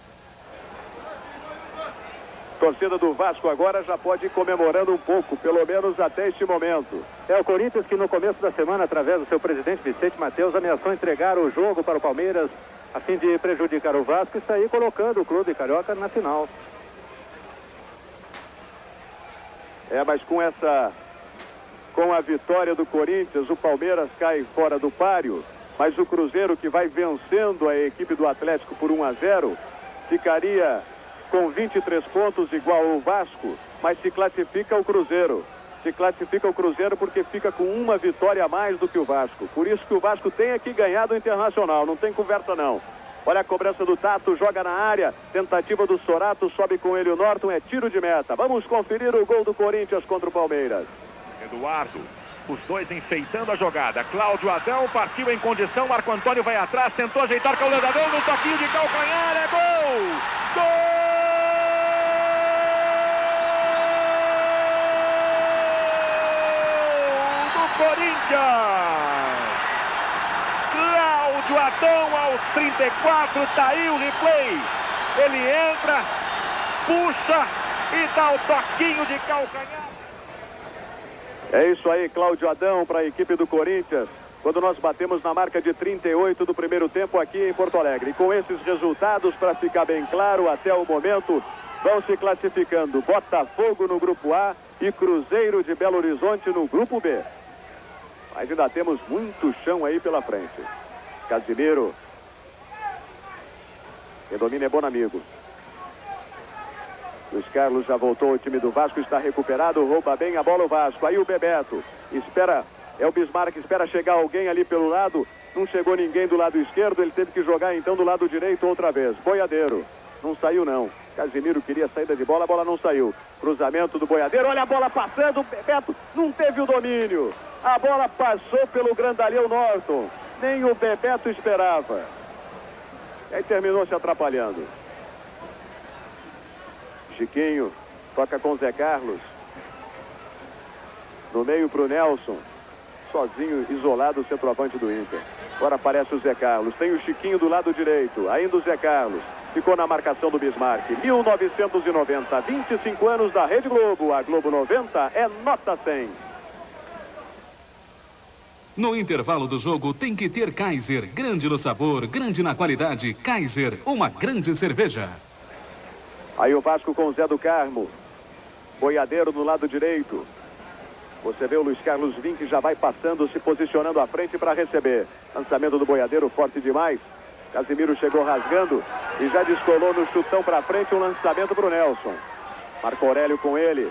Torcida do Vasco agora já pode ir comemorando um pouco, pelo menos até este momento. É o Corinthians que no começo da semana, através do seu presidente Vicente Mateus, ameaçou entregar o jogo para o Palmeiras a fim de prejudicar o Vasco e sair colocando o clube carioca na final. Mas com a vitória do Corinthians, o Palmeiras cai fora do páreo, mas o Cruzeiro, que vai vencendo a equipe do Atlético por 1-0, ficaria com 23 pontos igual ao Vasco, mas se classifica o Cruzeiro. Se classifica o Cruzeiro porque fica com uma vitória a mais do que o Vasco. Por isso que o Vasco tem aqui ganhado o Internacional, não tem conversa não. Olha a cobrança do Tato, joga na área, tentativa do Sorato, sobe com ele o Norton, é tiro de meta. Vamos conferir o gol do Corinthians contra o Palmeiras. Eduardo, os dois enfeitando a jogada. Cláudio Adão partiu em condição, Marco Antônio vai atrás, tentou ajeitar com o cidadão no toquinho de calcanhar, é gol! Gol! Do Corinthians! Cláudio Adão aos 34, tá aí o replay. Ele entra, puxa e dá o toquinho de calcanhar. É isso aí, Cláudio Adão para a equipe do Corinthians. Quando nós batemos na marca de 38 do primeiro tempo aqui em Porto Alegre. E com esses resultados, para ficar bem claro, até o momento, vão se classificando Botafogo no grupo A e Cruzeiro de Belo Horizonte no grupo B. Mas ainda temos muito chão aí pela frente. Casimiro. Quem domina é Bonamigo. Luiz Carlos já voltou ao time do Vasco, está recuperado, rouba bem a bola o Vasco. Aí o Bebeto espera, é o Bismarck, espera chegar alguém ali pelo lado. Não chegou ninguém do lado esquerdo, ele teve que jogar então do lado direito outra vez. Boiadeiro, não saiu não. Casimiro queria saída de bola, a bola não saiu. Cruzamento do Boiadeiro, olha a bola passando, o Bebeto não teve o domínio. A bola passou pelo grandalhão Norton, nem o Bebeto esperava. E aí terminou se atrapalhando. Chiquinho toca com o Zé Carlos. No meio pro Nelson. Sozinho, isolado, o centroavante do Inter. Agora aparece o Zé Carlos. Tem o Chiquinho do lado direito. Ainda o Zé Carlos. Ficou na marcação do Bismarck. 1990, 25 anos da Rede Globo. A Globo 90 é nota 100. No intervalo do jogo tem que ter Kaiser. Grande no sabor, grande na qualidade. Kaiser, uma grande cerveja. Aí o Vasco com o Zé do Carmo. Boiadeiro no lado direito. Você vê o Luiz Carlos Vinck já vai passando, se posicionando à frente para receber. Lançamento do Boiadeiro forte demais. Casimiro chegou rasgando e já descolou no chutão para frente, um lançamento para o Nelson. Marco Aurélio com ele.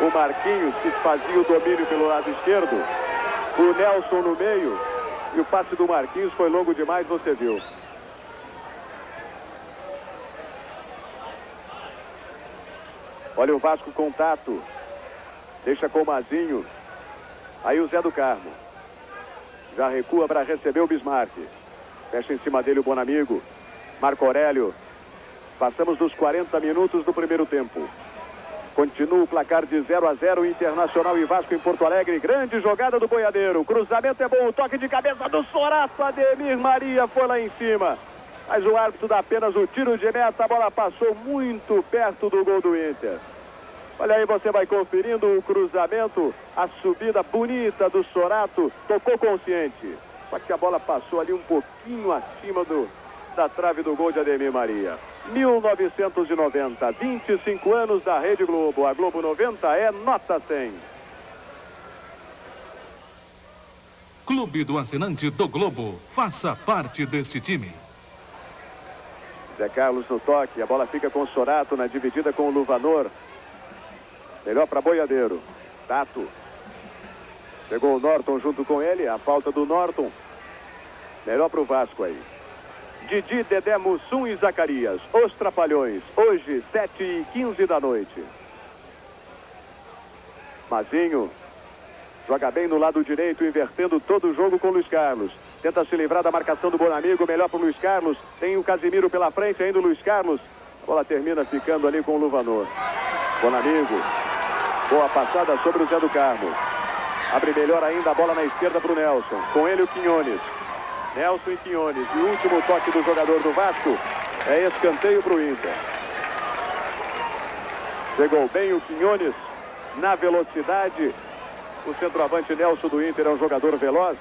O Marquinhos que fazia o domínio pelo lado esquerdo. O Nelson no meio. E o passe do Marquinhos foi longo demais, você viu. Olha o Vasco contato. Deixa com o Mazinho. Aí o Zé do Carmo. Já recua para receber o Bismarck. Fecha em cima dele o Bonamigo. Marco Aurélio. Passamos dos 40 minutos do primeiro tempo. Continua o placar de 0-0, Internacional e Vasco em Porto Alegre. Grande jogada do Boiadeiro. Cruzamento é bom, o toque de cabeça do Sorato. Ademir Maria foi lá em cima. Mas o árbitro dá apenas o tiro de meta. A bola passou muito perto do gol do Inter. Olha aí, você vai conferindo o cruzamento. A subida bonita do Sorato. Tocou consciente. Só que a bola passou ali um pouquinho acima da trave do gol de Ademir Maria. 1990, 25 anos da Rede Globo. A Globo 90 é nota 100. Clube do Assinante do Globo. Faça parte deste time. Zé Carlos no toque. A bola fica com o Sorato na dividida com o Luvanor. Melhor para Boiadeiro. Tato. Chegou o Norton junto com ele. A falta do Norton. Melhor para o Vasco aí. Didi, Dedé, Mussum e Zacarias. Os Trapalhões. Hoje, 7h15 da noite. Mazinho. Joga bem no lado direito, invertendo todo o jogo com o Luiz Carlos. Tenta se livrar da marcação do Bonamigo. Melhor para o Luiz Carlos. Tem o Casimiro pela frente, ainda o Luiz Carlos. A bola termina ficando ali com o Luvanor. Bonamigo. Boa passada sobre o Zé do Carmo. Abre melhor ainda a bola na esquerda para o Nelson. Com ele o Quinones. Nelson e Quinones. E o último toque do jogador do Vasco é escanteio para o Inter. Chegou bem o Quinones na velocidade. O centroavante Nelson do Inter é um jogador veloz.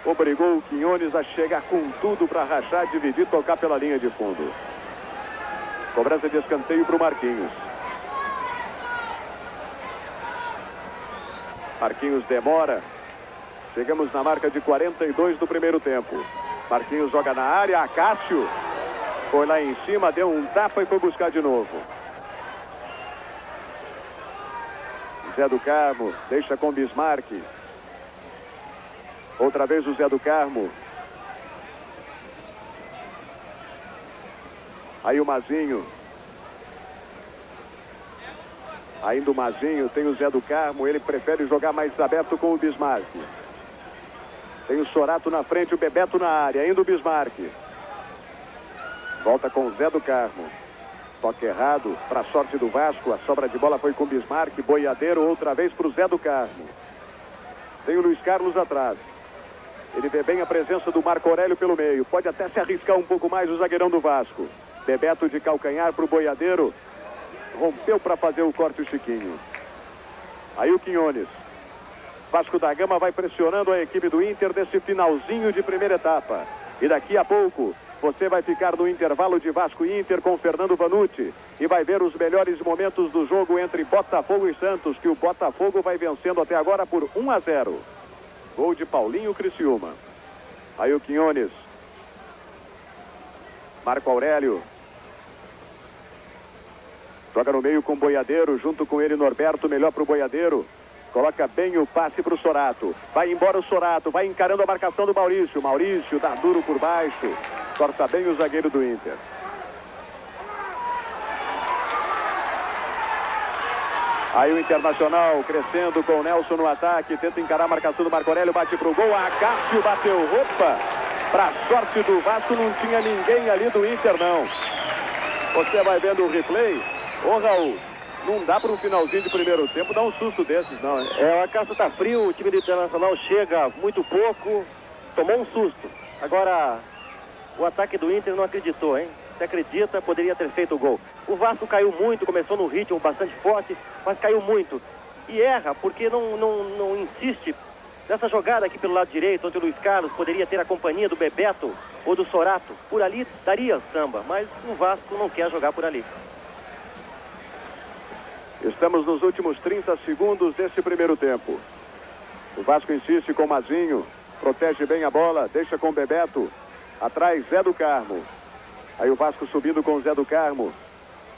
Obrigou o Quinones a chegar com tudo para rachar, dividir, tocar pela linha de fundo. Cobrança de escanteio para o Marquinhos. Marquinhos demora. Chegamos na marca de 42 do primeiro tempo. Marquinhos joga na área. Acácio foi lá em cima, deu um tapa e foi buscar de novo. Zé do Carmo deixa com Bismarck. Outra vez o Zé do Carmo. Aí o Mazinho. Ainda o Mazinho, tem o Zé do Carmo. Ele prefere jogar mais aberto com o Bismarck. Tem o Sorato na frente, o Bebeto na área. Ainda o Bismarck. Volta com o Zé do Carmo. Toque errado para a sorte do Vasco. A sobra de bola foi com o Bismarck. Boiadeiro outra vez para o Zé do Carmo. Tem o Luiz Carlos atrás. Ele vê bem a presença do Marco Aurélio pelo meio. Pode até se arriscar um pouco mais o zagueirão do Vasco. Bebeto de calcanhar para o Boiadeiro. Rompeu para fazer o corte o Chiquinho. Aí o Quinones. Vasco da Gama vai pressionando a equipe do Inter desse finalzinho de primeira etapa. E daqui a pouco você vai ficar no intervalo de Vasco e Inter com Fernando Vanucci. E vai ver os melhores momentos do jogo entre Botafogo e Santos, que o Botafogo vai vencendo até agora por 1-0. Gol de Paulinho Criciúma. Aí o Quinones. Marco Aurélio. Joga no meio com o Boiadeiro, junto com ele Norberto, melhor para o Boiadeiro. Coloca bem o passe para o Sorato. Vai embora o Sorato, vai encarando a marcação do Maurício. Maurício dá duro por baixo. Corta bem o zagueiro do Inter. Aí o Internacional crescendo com o Nelson no ataque. Tenta encarar a marcação do Marco Aurélio, bate para o gol. Acácio bateu, opa! Para sorte do Vasco, não tinha ninguém ali do Inter, não. Você vai vendo o replay. Ô, Raul, não dá para um finalzinho de primeiro tempo dar um susto desses, não. O Acácio está frio, o time do Internacional chega muito pouco, tomou um susto. Agora, o ataque do Inter não acreditou, hein? Se acredita, poderia ter feito o gol. O Vasco caiu muito, começou no ritmo bastante forte, mas caiu muito. e erra porque não insiste nessa jogada aqui pelo lado direito, onde o Luiz Carlos poderia ter a companhia do Bebeto ou do Sorato. Por ali daria samba, mas o Vasco não quer jogar por ali. Estamos nos últimos 30 segundos desse primeiro tempo. O Vasco insiste com o Mazinho, protege bem a bola, deixa com o Bebeto. Atrás, Zé do Carmo. Aí o Vasco subindo com o Zé do Carmo.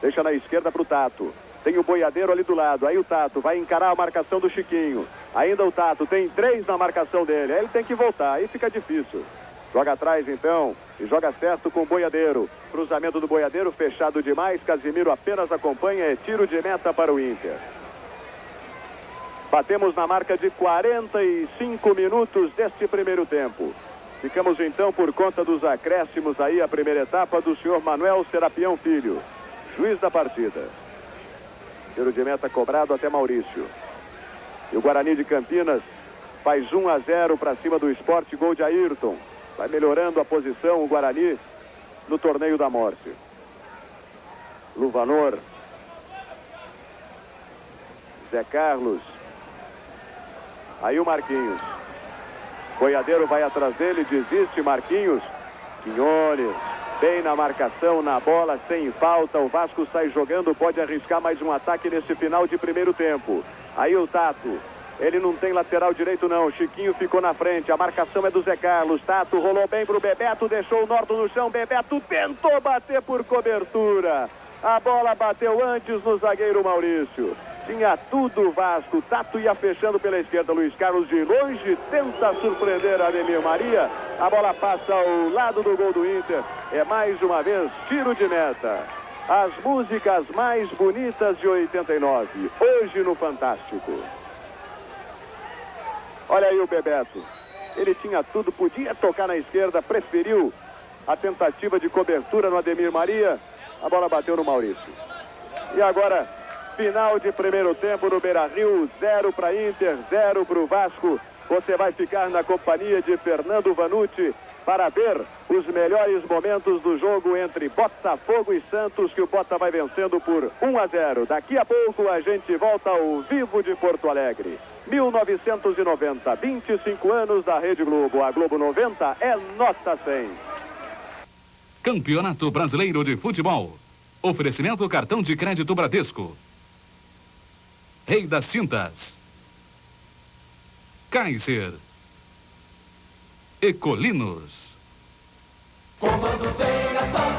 Deixa na esquerda para o Tato. Tem o Boiadeiro ali do lado. Aí o Tato vai encarar a marcação do Chiquinho. Ainda o Tato tem 3 na marcação dele. Aí ele tem que voltar. Aí fica difícil. Joga atrás então. E joga certo com o Boiadeiro. Cruzamento do Boiadeiro fechado demais. Casimiro apenas acompanha. É tiro de meta para o Inter. Batemos na marca de 45 minutos deste primeiro tempo. Ficamos então por conta dos acréscimos aí a primeira etapa do senhor Manuel Serapião Filho, juiz da partida. Tiro de meta cobrado até Maurício. E o Guarani de Campinas faz 1-0 para cima do Sport, gol de Ayrton. Vai melhorando a posição o Guarani no torneio da morte. Luvanor. Zé Carlos. Aí o Marquinhos. Boiadeiro vai atrás dele, desiste Marquinhos. Quinones, bem na marcação, na bola, sem falta. O Vasco sai jogando, pode arriscar mais um ataque nesse final de primeiro tempo. Aí o Tato, ele não tem lateral direito não. Chiquinho ficou na frente, a marcação é do Zé Carlos. Tato rolou bem pro Bebeto, deixou o Norton no chão. Bebeto tentou bater por cobertura. A bola bateu antes no zagueiro Maurício. Tinha tudo o Vasco. Tato ia fechando pela esquerda. Luiz Carlos de longe tenta surpreender a Ademir Maria. A bola passa ao lado do gol do Inter. É mais uma vez tiro de meta. As músicas mais bonitas de 89. Hoje no Fantástico. Olha aí o Bebeto. Ele tinha tudo, podia tocar na esquerda. Preferiu a tentativa de cobertura no Ademir Maria. A bola bateu no Maurício. E agora, final de primeiro tempo no Beira-Rio, 0 para Inter, 0 para o Vasco. Você vai ficar na companhia de Fernando Vanucci para ver os melhores momentos do jogo entre Botafogo e Santos, que o Bota vai vencendo por 1-0. Daqui a pouco a gente volta ao vivo de Porto Alegre. 1990, 25 anos da Rede Globo. A Globo 90 é nota 100. Campeonato Brasileiro de Futebol. Oferecimento cartão de crédito Bradesco. Rei das Tintas. Kaiser. Ecolinos. Comandos em ação.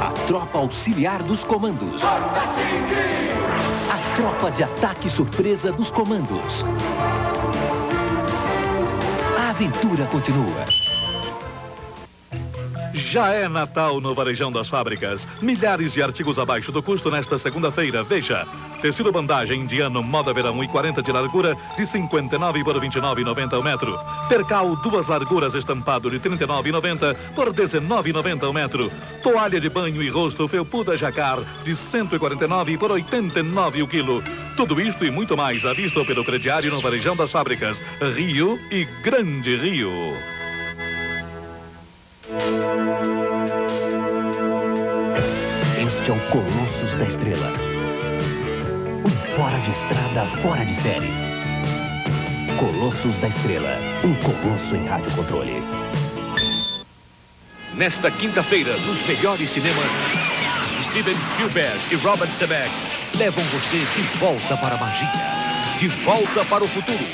A tropa auxiliar dos comandos. A tropa de ataque surpresa dos comandos. A aventura continua. Já é Natal no Varejão das Fábricas. Milhares de artigos abaixo do custo nesta segunda-feira. Veja. Tecido bandagem indiano moda verão 1,40 de largura de 59 por 29,90 o metro. Percal 2 larguras estampado de 39,90 por 19,90 o metro. Toalha de banho e rosto felpuda jacar de 149 por 89 o quilo. Tudo isto e muito mais à vista pelo crediário no Varejão das Fábricas. Rio e Grande Rio. Este é o Colossus da Estrela. Um fora de estrada, fora de série. Colossus da Estrela. Um colosso em radiocontrole. Nesta quinta-feira, nos melhores cinemas, Steven Spielberg e Robert Zemeckis levam você de volta para a magia. De volta para o futuro.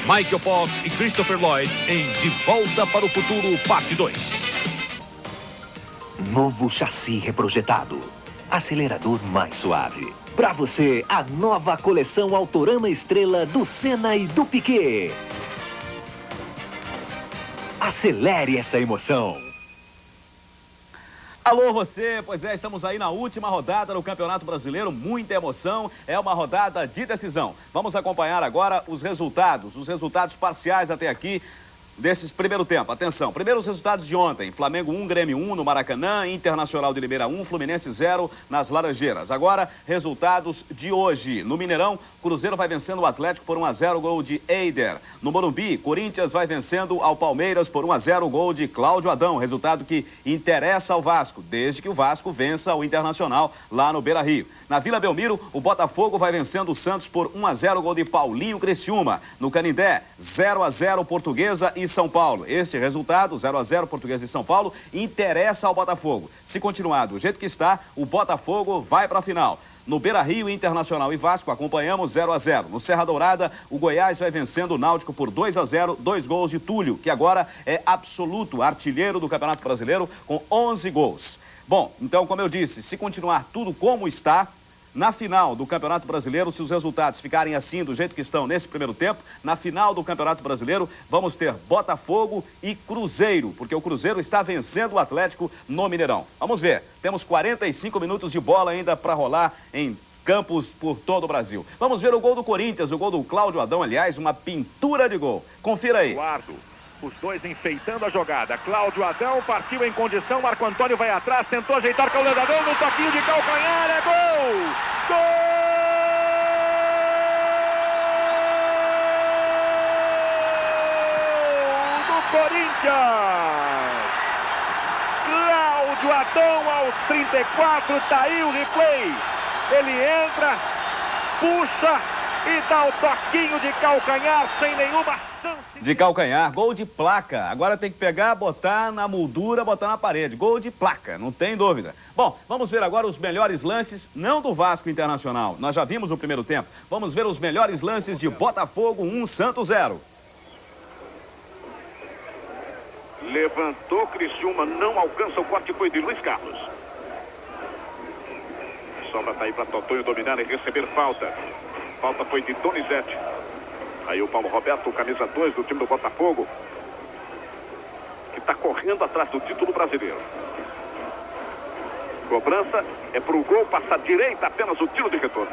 Michael Fox e Christopher Lloyd em De Volta para o Futuro, parte 2. Novo chassi reprojetado. Acelerador mais suave. Para você, a nova coleção Autorama Estrela do Senna e do Piquet. Acelere essa emoção. Alô você, pois é, estamos aí na última rodada do Campeonato Brasileiro, muita emoção, é uma rodada de decisão. Vamos acompanhar agora os resultados parciais até aqui desses primeiro tempo. Atenção, primeiro os resultados de ontem. Flamengo 1, Grêmio 1 no Maracanã, Internacional de Limeira 1, Fluminense 0 nas Laranjeiras. Agora, resultados de hoje. No Mineirão, Cruzeiro vai vencendo o Atlético por 1-0, gol de Eider. No Morumbi, Corinthians vai vencendo ao Palmeiras por 1-0, gol de Cláudio Adão. Resultado que interessa ao Vasco, desde que o Vasco vença o Internacional lá no Beira-Rio. Na Vila Belmiro, o Botafogo vai vencendo o Santos por 1-0, gol de Paulinho Criciúma. No Canindé, 0-0 Portuguesa e São Paulo. Este resultado, 0-0 Portuguesa e São Paulo, interessa ao Botafogo. Se continuar do jeito que está, o Botafogo vai para a final. No Beira-Rio, Internacional e Vasco, acompanhamos 0-0. No Serra Dourada, o Goiás vai vencendo o Náutico por 2-0, 2 gols de Túlio, que agora é absoluto artilheiro do Campeonato Brasileiro com 11 gols. Bom, então, como eu disse, se continuar tudo como está, na final do Campeonato Brasileiro, se os resultados ficarem assim, do jeito que estão nesse primeiro tempo, na final do Campeonato Brasileiro, vamos ter Botafogo e Cruzeiro, porque o Cruzeiro está vencendo o Atlético no Mineirão. Vamos ver, temos 45 minutos de bola ainda para rolar em campos por todo o Brasil. Vamos ver o gol do Corinthians, o gol do Cláudio Adão, aliás, uma pintura de gol. Confira aí. Eduardo. Os dois enfeitando a jogada. Cláudio Adão partiu em condição. Marco Antônio vai atrás. Tentou ajeitar com o Ledador no toquinho de calcanhar. É gol! Gol do Corinthians! Cláudio Adão aos 34. Tá aí o replay. Ele entra, puxa e dá o toquinho de calcanhar sem nenhuma chance. De calcanhar, gol de placa. Agora tem que pegar, botar na moldura, botar na parede. Gol de placa, não tem dúvida. Bom, vamos ver agora os melhores lances, não do Vasco Internacional. Nós já vimos o primeiro tempo. Vamos ver os melhores lances de Botafogo 1, Santos 0. Levantou Criciúma, não alcança o corte, foi de Luiz Carlos. Sobra tá aí para Totonho dominar e receber falta. Falta foi de Donizete. Aí o Paulo Roberto, camisa 2 do time do Botafogo, que está correndo atrás do título brasileiro. Cobrança é para o gol, passa à direita, apenas o tiro de retorno.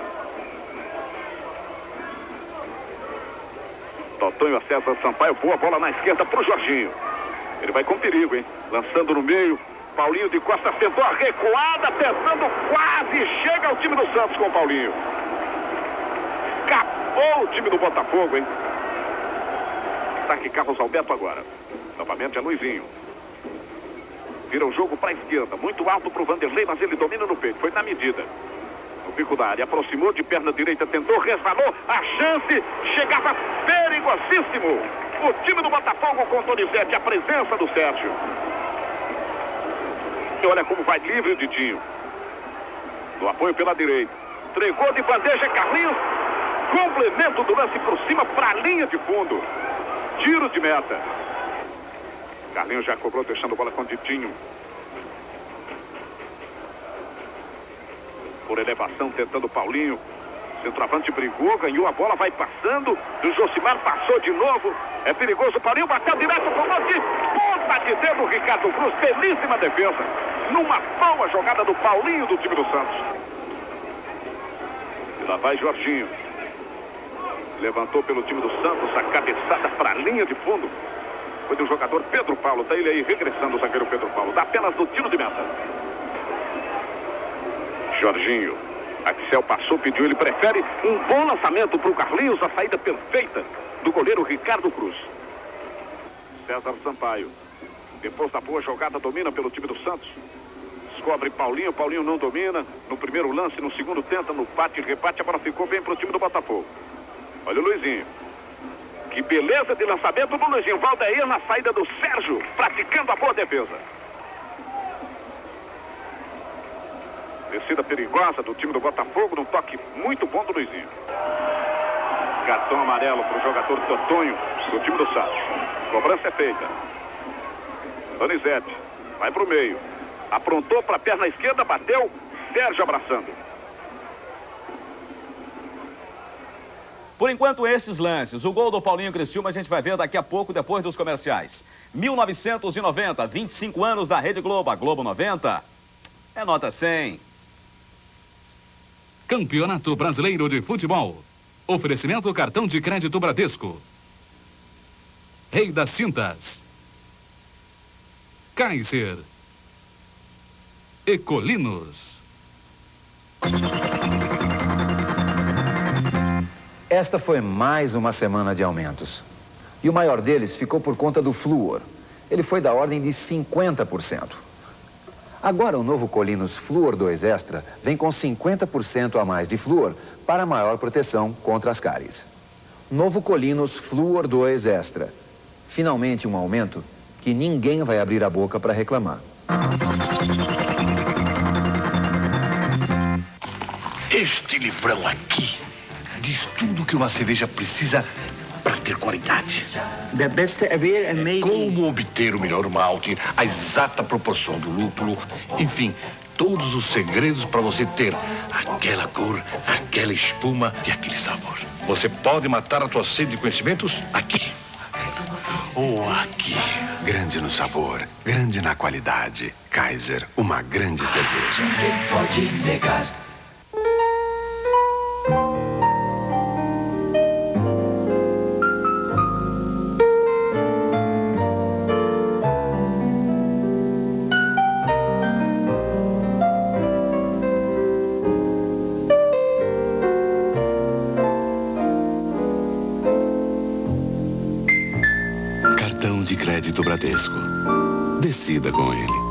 Totonho a César Sampaio, boa bola na esquerda para o Jorginho. Ele vai com perigo, hein? Lançando no meio, Paulinho de Costa tentou a recuada, tentando, quase chega ao time do Santos com o Paulinho. Escapou o time do Botafogo, hein? Tá aqui Carlos Alberto agora. Novamente é Luizinho. Vira o jogo para a esquerda, muito alto para o Vanderlei, mas ele domina no peito, foi na medida. No bico da área, aproximou de perna direita, tentou, resvalou, a chance, chegava perigosíssimo. O time do Botafogo com Donizete, a presença do Sérgio. E olha como vai livre o Didinho. No apoio pela direita. Entregou de bandeja Carlinhos. Complemento do lance por cima para a linha de fundo. Tiro de meta. Carlinhos já cobrou, deixando a bola com o Didinho. Por elevação, tentando Paulinho. Centroavante brigou, ganhou a bola, vai passando. O Josimar passou de novo. É perigoso, Paulinho bateu direto com o lance. Ponta de dedo, Ricardo Cruz. Belíssima defesa. Numa boa jogada do Paulinho do time do Santos. E lá vai Jorginho. Levantou pelo time do Santos a cabeçada para a linha de fundo. Foi do jogador Pedro Paulo. Tá ele aí regressando, o zagueiro Pedro Paulo. Dá apenas do tiro de meta. Jorginho. Axel passou, pediu, ele prefere um bom lançamento para o Carlinhos, a saída perfeita do goleiro Ricardo Cruz. César Sampaio, depois da boa jogada, domina pelo time do Santos. Descobre Paulinho, Paulinho não domina. No primeiro lance, no segundo tenta, no bate e rebate, a bola ficou bem para o time do Botafogo. Olha o Luizinho. Que beleza de lançamento do Luizinho. Valdeir na saída do Sérgio, praticando a boa defesa. Descida perigosa do time do Botafogo, num toque muito bom do Luizinho. Cartão amarelo para o jogador Totonho, do time do Santos. Cobrança é feita. Donizete, vai para o meio. Aprontou para a perna esquerda, bateu, Sérgio abraçando. Por enquanto, esses lances. O gol do Paulinho Criciúma a gente vai ver daqui a pouco, depois dos comerciais. 1990, 25 anos da Rede Globo. A Globo 90 é nota 100. Campeonato Brasileiro de Futebol. Oferecimento cartão de crédito Bradesco. Rei das Tintas. Kaiser. Ecolinos. Esta foi mais uma semana de aumentos. E o maior deles ficou por conta do flúor. Ele foi da ordem de 50%. Agora o novo Colinos Fluor 2 Extra vem com 50% a mais de flúor para maior proteção contra as cáries. Novo Colinos Fluor 2 Extra. Finalmente um aumento que ninguém vai abrir a boca para reclamar. Este livrão aqui diz tudo que uma cerveja precisa para ter qualidade. Como obter o melhor malte, a exata proporção do lúpulo, enfim, todos os segredos para você ter aquela cor, aquela espuma e aquele sabor. Você pode matar a sua sede de conhecimentos aqui. Ou aqui. Grande no sabor, grande na qualidade. Kaiser, uma grande cerveja. Ninguém pode negar. Cartão de crédito Bradesco. Decida com ele.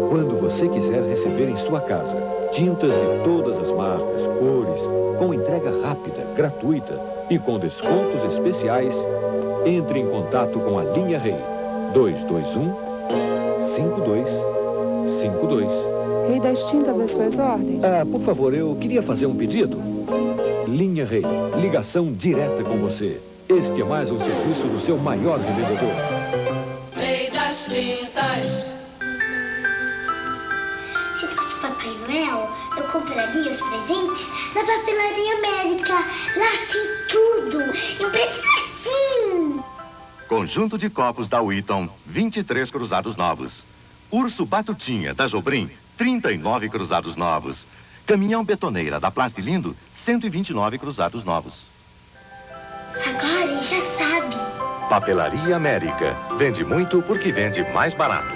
Quando você quiser receber em sua casa tintas de todas as marcas, cores, com entrega rápida, gratuita e com descontos especiais, entre em contato com a Linha Rei. 221-5252. Rei das Tintas, às suas ordens? Por favor, eu queria fazer um pedido. Linha Rei, ligação direta com você. Este é mais um serviço do seu maior revendedor. Rei das Tintas. Se fosse Papai Noel, eu compraria os presentes na Papelaria América. Lá tem tudo. E um preço assim. Conjunto de copos da Wheaton, 23 cruzados novos. Urso Batutinha, da Jobrim, 39 cruzados novos. Caminhão Betoneira, da Plastilindo, 129 cruzados novos. Agora ele já sabe. Papelaria América. Vende muito porque vende mais barato.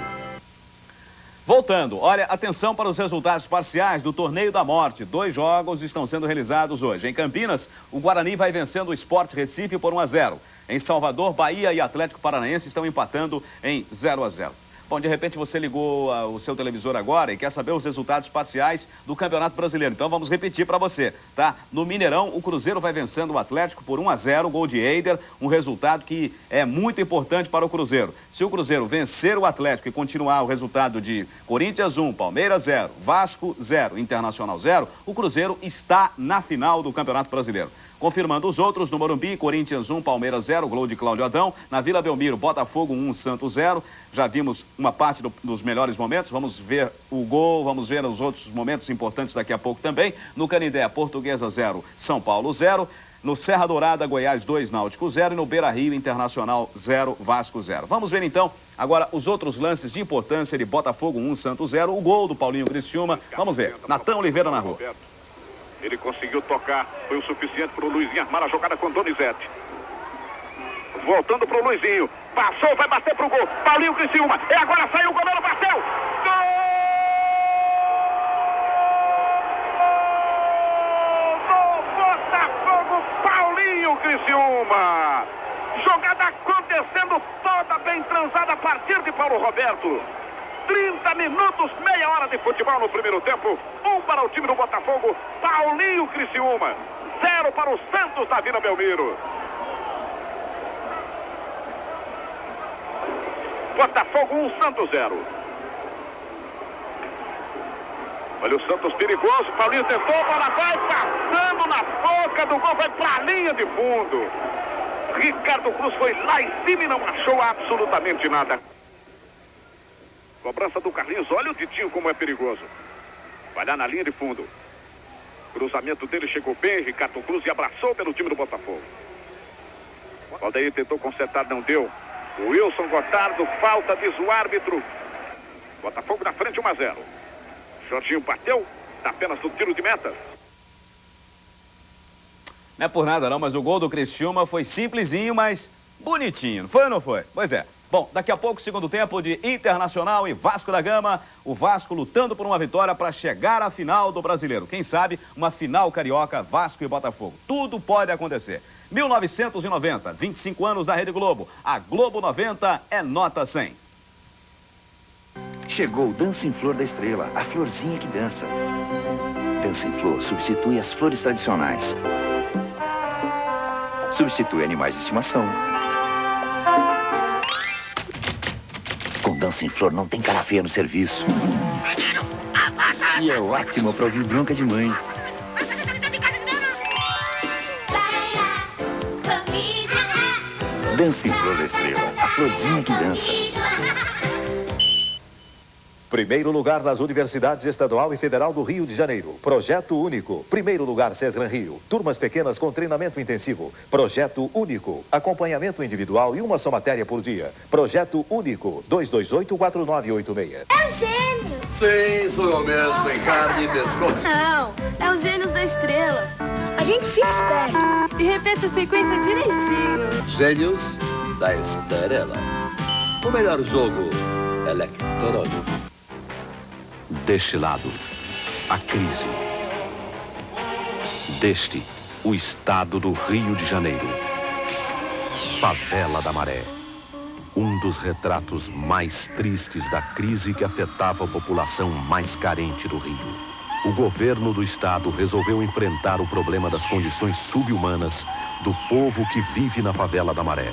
Voltando, olha, atenção para os resultados parciais do Torneio da Morte. 2 jogos estão sendo realizados hoje. Em Campinas, o Guarani vai vencendo o Sport Recife por 1-0. Em Salvador, Bahia e Atlético Paranaense estão empatando em 0-0. Bom, de repente você ligou o seu televisor agora e quer saber os resultados parciais do Campeonato Brasileiro. Então vamos repetir para você, tá? No Mineirão, o Cruzeiro vai vencendo o Atlético por 1-0, gol de Eider, um resultado que é muito importante para o Cruzeiro. Se o Cruzeiro vencer o Atlético e continuar o resultado de Corinthians 1, Palmeiras 0, Vasco 0, Internacional 0, o Cruzeiro está na final do Campeonato Brasileiro. Confirmando os outros, no Morumbi, Corinthians 1, Palmeiras 0, gol de Cláudio Adão. Na Vila Belmiro, Botafogo 1, Santos 0. Já vimos uma parte dos melhores momentos. Vamos ver o gol, vamos ver os outros momentos importantes daqui a pouco também. No Canindé, Portuguesa 0, São Paulo 0. No Serra Dourada, Goiás 2, Náutico 0. E no Beira-Rio, Internacional 0, Vasco 0. Vamos ver então agora os outros lances de importância de Botafogo 1, Santos 0. O gol do Paulinho Criciúma. Vamos ver. Natan Oliveira na rua. Ele conseguiu tocar, foi o suficiente para o Luizinho armar a jogada com Donizete. Voltando para o Luizinho, passou, vai bater para o gol, Paulinho Criciúma, e agora saiu o goleiro, bateu! Gol do Botafogo, Paulinho Criciúma! Jogada acontecendo toda bem transada a partir de Paulo Roberto. 30 minutos, meia hora de futebol no primeiro tempo. 1 para o time do Botafogo, Paulinho Criciúma. 0 para o Santos da Vila Belmiro. Botafogo 1, Santos 0. Olha o Santos perigoso, Paulinho tentou, a bola vai passando na boca do gol, vai para a linha de fundo. Ricardo Cruz foi lá em cima e não achou absolutamente nada. Cobrança do Carlinhos, olha o Titinho como é perigoso. Vai lá na linha de fundo. Cruzamento dele chegou bem, Ricardo Cruz, e abraçou pelo time do Botafogo. Aldair tentou consertar, não deu. O Wilson Gotardo, falta, diz o árbitro. Botafogo na frente, 1-0. Jorginho bateu, tá apenas no tiro de meta. Não é por nada não, mas o gol do Criciúma foi simplesinho, mas bonitinho. Foi ou não foi? Pois é. Bom, daqui a pouco, segundo tempo de Internacional e Vasco da Gama. O Vasco lutando por uma vitória para chegar à final do Brasileiro. Quem sabe, uma final carioca, Vasco e Botafogo. Tudo pode acontecer. 1990, 25 anos da Rede Globo. A Globo 90 é nota 100. Chegou o Dancing Flor da Estrela, a florzinha que dança. Dancing Flor substitui as flores tradicionais. Substitui animais de estimação. Com Dancing Flor não tem cara feia no serviço. E é ótimo para ouvir bronca de mãe. Dancing Flor da Estrela, a florzinha que dança. Primeiro lugar nas universidades estadual e federal do Rio de Janeiro. Projeto único. Primeiro lugar, Cesgran Rio. Turmas pequenas com treinamento intensivo. Projeto único. Acompanhamento individual e uma só matéria por dia. Projeto único. 228-4986. É o gênio. Sim, sou eu mesmo, em carne e pescoço. Não, é os gênios da estrela. A gente fica esperto. E repete a sequência direitinho. Gênios da Estrela. O melhor jogo eletrônico. Deste lado, a crise. Deste, o estado do Rio de Janeiro. Favela da Maré. Um dos retratos mais tristes da crise que afetava a população mais carente do Rio. O governo do estado resolveu enfrentar o problema das condições subhumanas do povo que vive na Favela da Maré.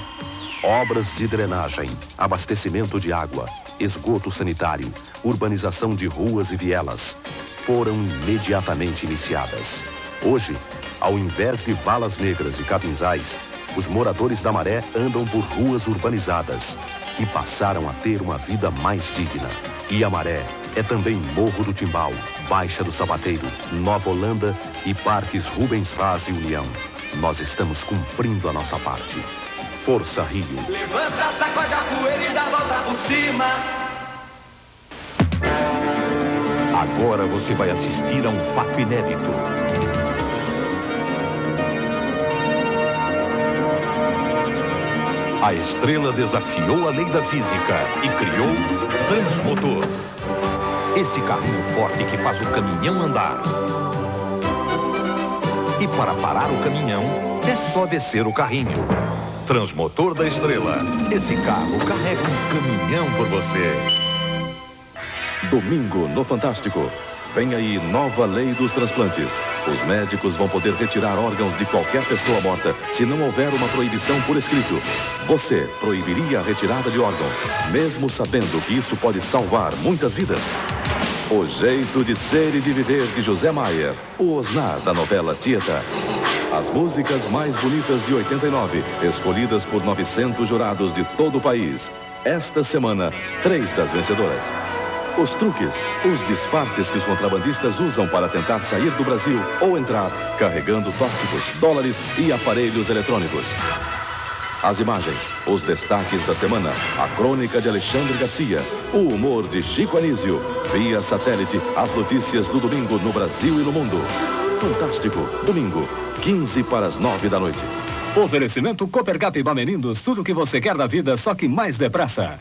Obras de drenagem, abastecimento de água, esgoto sanitário, urbanização de ruas e vielas foram imediatamente iniciadas. Hoje, ao invés de valas negras e capinzais, os moradores da Maré andam por ruas urbanizadas e passaram a ter uma vida mais digna. E a Maré é também Morro do Timbal, Baixa do Sapateiro, Nova Holanda e Parques Rubens Vaz e União. Nós estamos cumprindo a nossa parte. Força Rio. Levanta, sacode a poeira e dá a volta por cima. Agora você vai assistir a um fato inédito. A estrela desafiou a lei da física e criou Transmotor. Esse carrinho forte que faz o caminhão andar. E para parar o caminhão, é só descer o carrinho. Transmotor da Estrela. Esse carro carrega um caminhão por você. Domingo no Fantástico. Vem aí nova lei dos transplantes. Os médicos vão poder retirar órgãos de qualquer pessoa morta se não houver uma proibição por escrito. Você proibiria a retirada de órgãos, mesmo sabendo que isso pode salvar muitas vidas? O Jeito de Ser e de Viver de José Maier. O Osnar da novela Tieta. As músicas mais bonitas de 89, escolhidas por 900 jurados de todo o país. Esta semana, 3 das vencedoras. Os truques, os disfarces que os contrabandistas usam para tentar sair do Brasil ou entrar carregando tóxicos, dólares e aparelhos eletrônicos. As imagens, os destaques da semana, a crônica de Alexandre Garcia, o humor de Chico Anísio, via satélite, as notícias do domingo no Brasil e no mundo. Fantástico, domingo, 15 para as 9 da noite. Oferecimento Copergato e Bamerindos, tudo o que você quer da vida, só que mais depressa.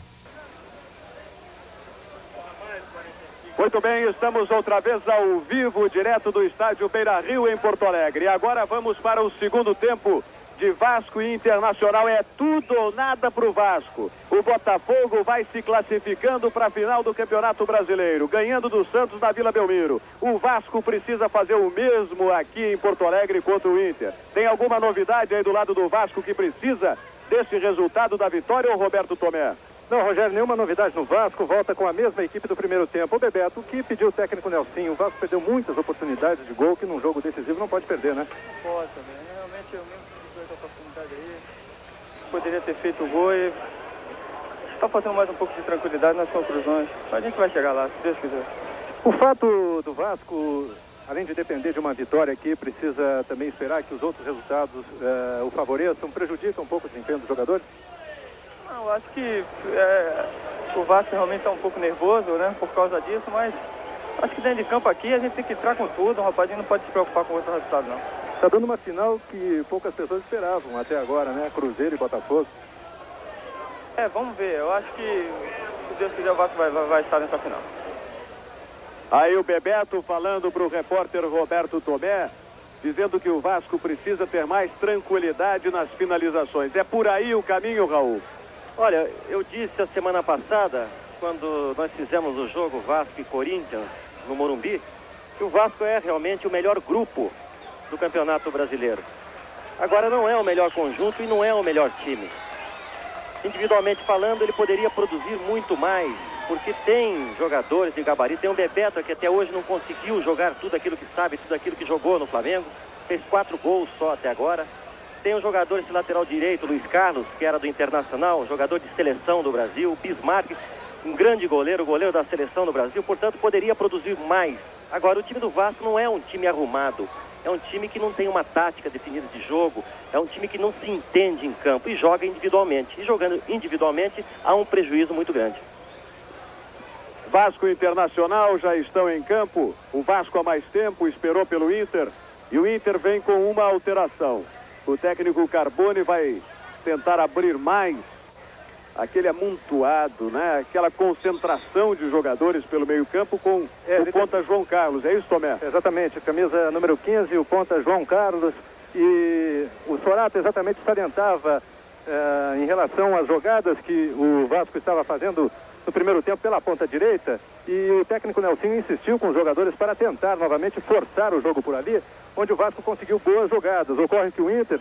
Muito bem, estamos outra vez ao vivo, direto do estádio Beira-Rio, em Porto Alegre. E agora vamos para o segundo tempo de Vasco e Internacional. É tudo ou nada para o Vasco. O Botafogo vai se classificando para a final do Campeonato Brasileiro, ganhando do Santos na Vila Belmiro. O Vasco precisa fazer o mesmo aqui em Porto Alegre contra o Inter. Tem alguma novidade aí do lado do Vasco que precisa desse resultado da vitória, ou Roberto Tomé? Não, Rogério, nenhuma novidade no Vasco, volta com a mesma equipe do primeiro tempo. O Bebeto, que pediu o técnico Nelsinho, o Vasco perdeu muitas oportunidades de gol que num jogo decisivo não pode perder, né? Pode também, realmente eu mesmo tive essa oportunidade aí, poderia ter feito o gol e está fazendo mais um pouco de tranquilidade nas conclusões. A gente vai chegar lá, se Deus quiser. O fato do Vasco, além de depender de uma vitória aqui, precisa também esperar que os outros resultados o favoreçam, prejudicam um pouco o desempenho dos jogadores? Não, acho que o Vasco realmente está um pouco nervoso, né, por causa disso, mas acho que dentro de campo aqui a gente tem que entrar com tudo, o rapazinho não pode se preocupar com outro resultado, não. Está dando uma final que poucas pessoas esperavam até agora, né, Cruzeiro e Botafogo. Vamos ver, eu acho que, se Deus quiser, o Vasco vai estar nessa final. Aí o Bebeto falando para o repórter Roberto Tomé dizendo que o Vasco precisa ter mais tranquilidade nas finalizações. É por aí o caminho, Raul? Olha, eu disse a semana passada, quando nós fizemos o jogo Vasco e Corinthians no Morumbi, que o Vasco é realmente o melhor grupo do Campeonato Brasileiro. Agora, não é o melhor conjunto e não é o melhor time. Individualmente falando, ele poderia produzir muito mais, porque tem jogadores de gabarito. Tem um Bebeto que até hoje não conseguiu jogar tudo aquilo que sabe, tudo aquilo que jogou no Flamengo. Fez 4 gols só até agora. Tem um jogador esse lateral direito, Luiz Carlos, que era do Internacional, um jogador de seleção do Brasil. O Bismarck, um grande goleiro, goleiro da seleção do Brasil, portanto poderia produzir mais. Agora, o time do Vasco não é um time arrumado. É um time que não tem uma tática definida de jogo. É um time que não se entende em campo e joga individualmente. E jogando individualmente, há um prejuízo muito grande. Vasco e Internacional já estão em campo. O Vasco há mais tempo esperou pelo Inter. E o Inter vem com uma alteração. O técnico Carbone vai tentar abrir mais aquele amontoado, né? Aquela concentração de jogadores pelo meio-campo com o ponta João Carlos. É isso, Tomé? Exatamente, camisa número 15, o ponta João Carlos. E o Sorato exatamente salientava em relação às jogadas que o Vasco estava fazendo no primeiro tempo pela ponta direita. E o técnico Nelsinho insistiu com os jogadores para tentar novamente forçar o jogo por ali, onde o Vasco conseguiu boas jogadas. Ocorre que o Inter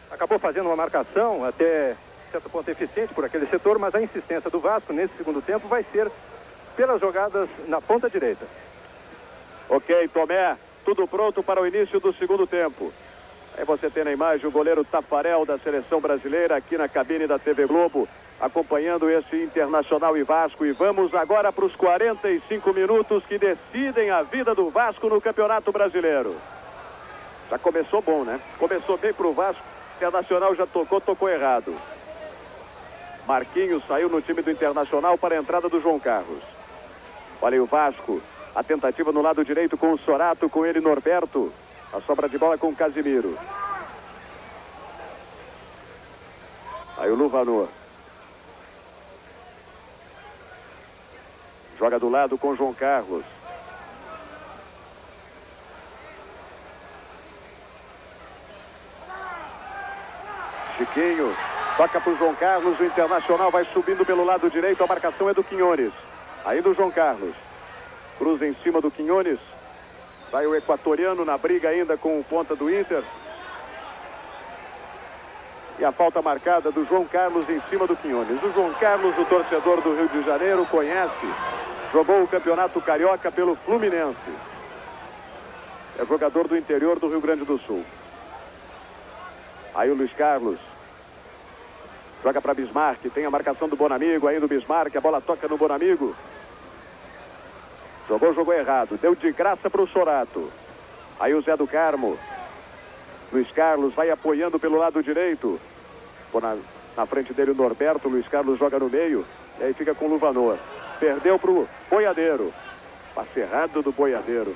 acabou fazendo uma marcação até certo ponto eficiente por aquele setor, mas a insistência do Vasco nesse segundo tempo vai ser pelas jogadas na ponta direita. Ok, Tomé, tudo pronto para o início do segundo tempo. Aí você tem na imagem o goleiro Tafarel da seleção brasileira aqui na cabine da TV Globo, acompanhando esse Internacional e Vasco. E vamos agora para os 45 minutos que decidem a vida do Vasco no Campeonato Brasileiro. Já começou bom, né? Começou bem para o Vasco. Internacional já tocou errado. Marquinhos saiu no time do Internacional para a entrada do João Carlos. Olha aí o Vasco. A tentativa no lado direito com o Sorato, com ele Norberto. A sobra de bola com o Casimiro. Aí o Luvanor. Joga do lado com o João Carlos. Chiquinho. Toca para o João Carlos, o Internacional vai subindo pelo lado direito, a marcação é do Quinones. Aí do João Carlos. Cruza em cima do Quinones. Vai o equatoriano na briga ainda com o ponta do Inter. E a falta marcada do João Carlos em cima do Quinones. O João Carlos, o torcedor do Rio de Janeiro, conhece. Jogou o Campeonato Carioca pelo Fluminense. É jogador do interior do Rio Grande do Sul. Aí o Luiz Carlos. Joga para Bismarck, tem a marcação do Bonamigo, aí do Bismarck, a bola toca no Bonamigo. Jogou errado, deu de graça para o Sorato. Aí o Zé do Carmo. Luiz Carlos vai apoiando pelo lado direito. Na frente dele o Norberto, Luiz Carlos joga no meio. E aí fica com o Luvanor. Perdeu para o Boiadeiro. Passe errado do Boiadeiro.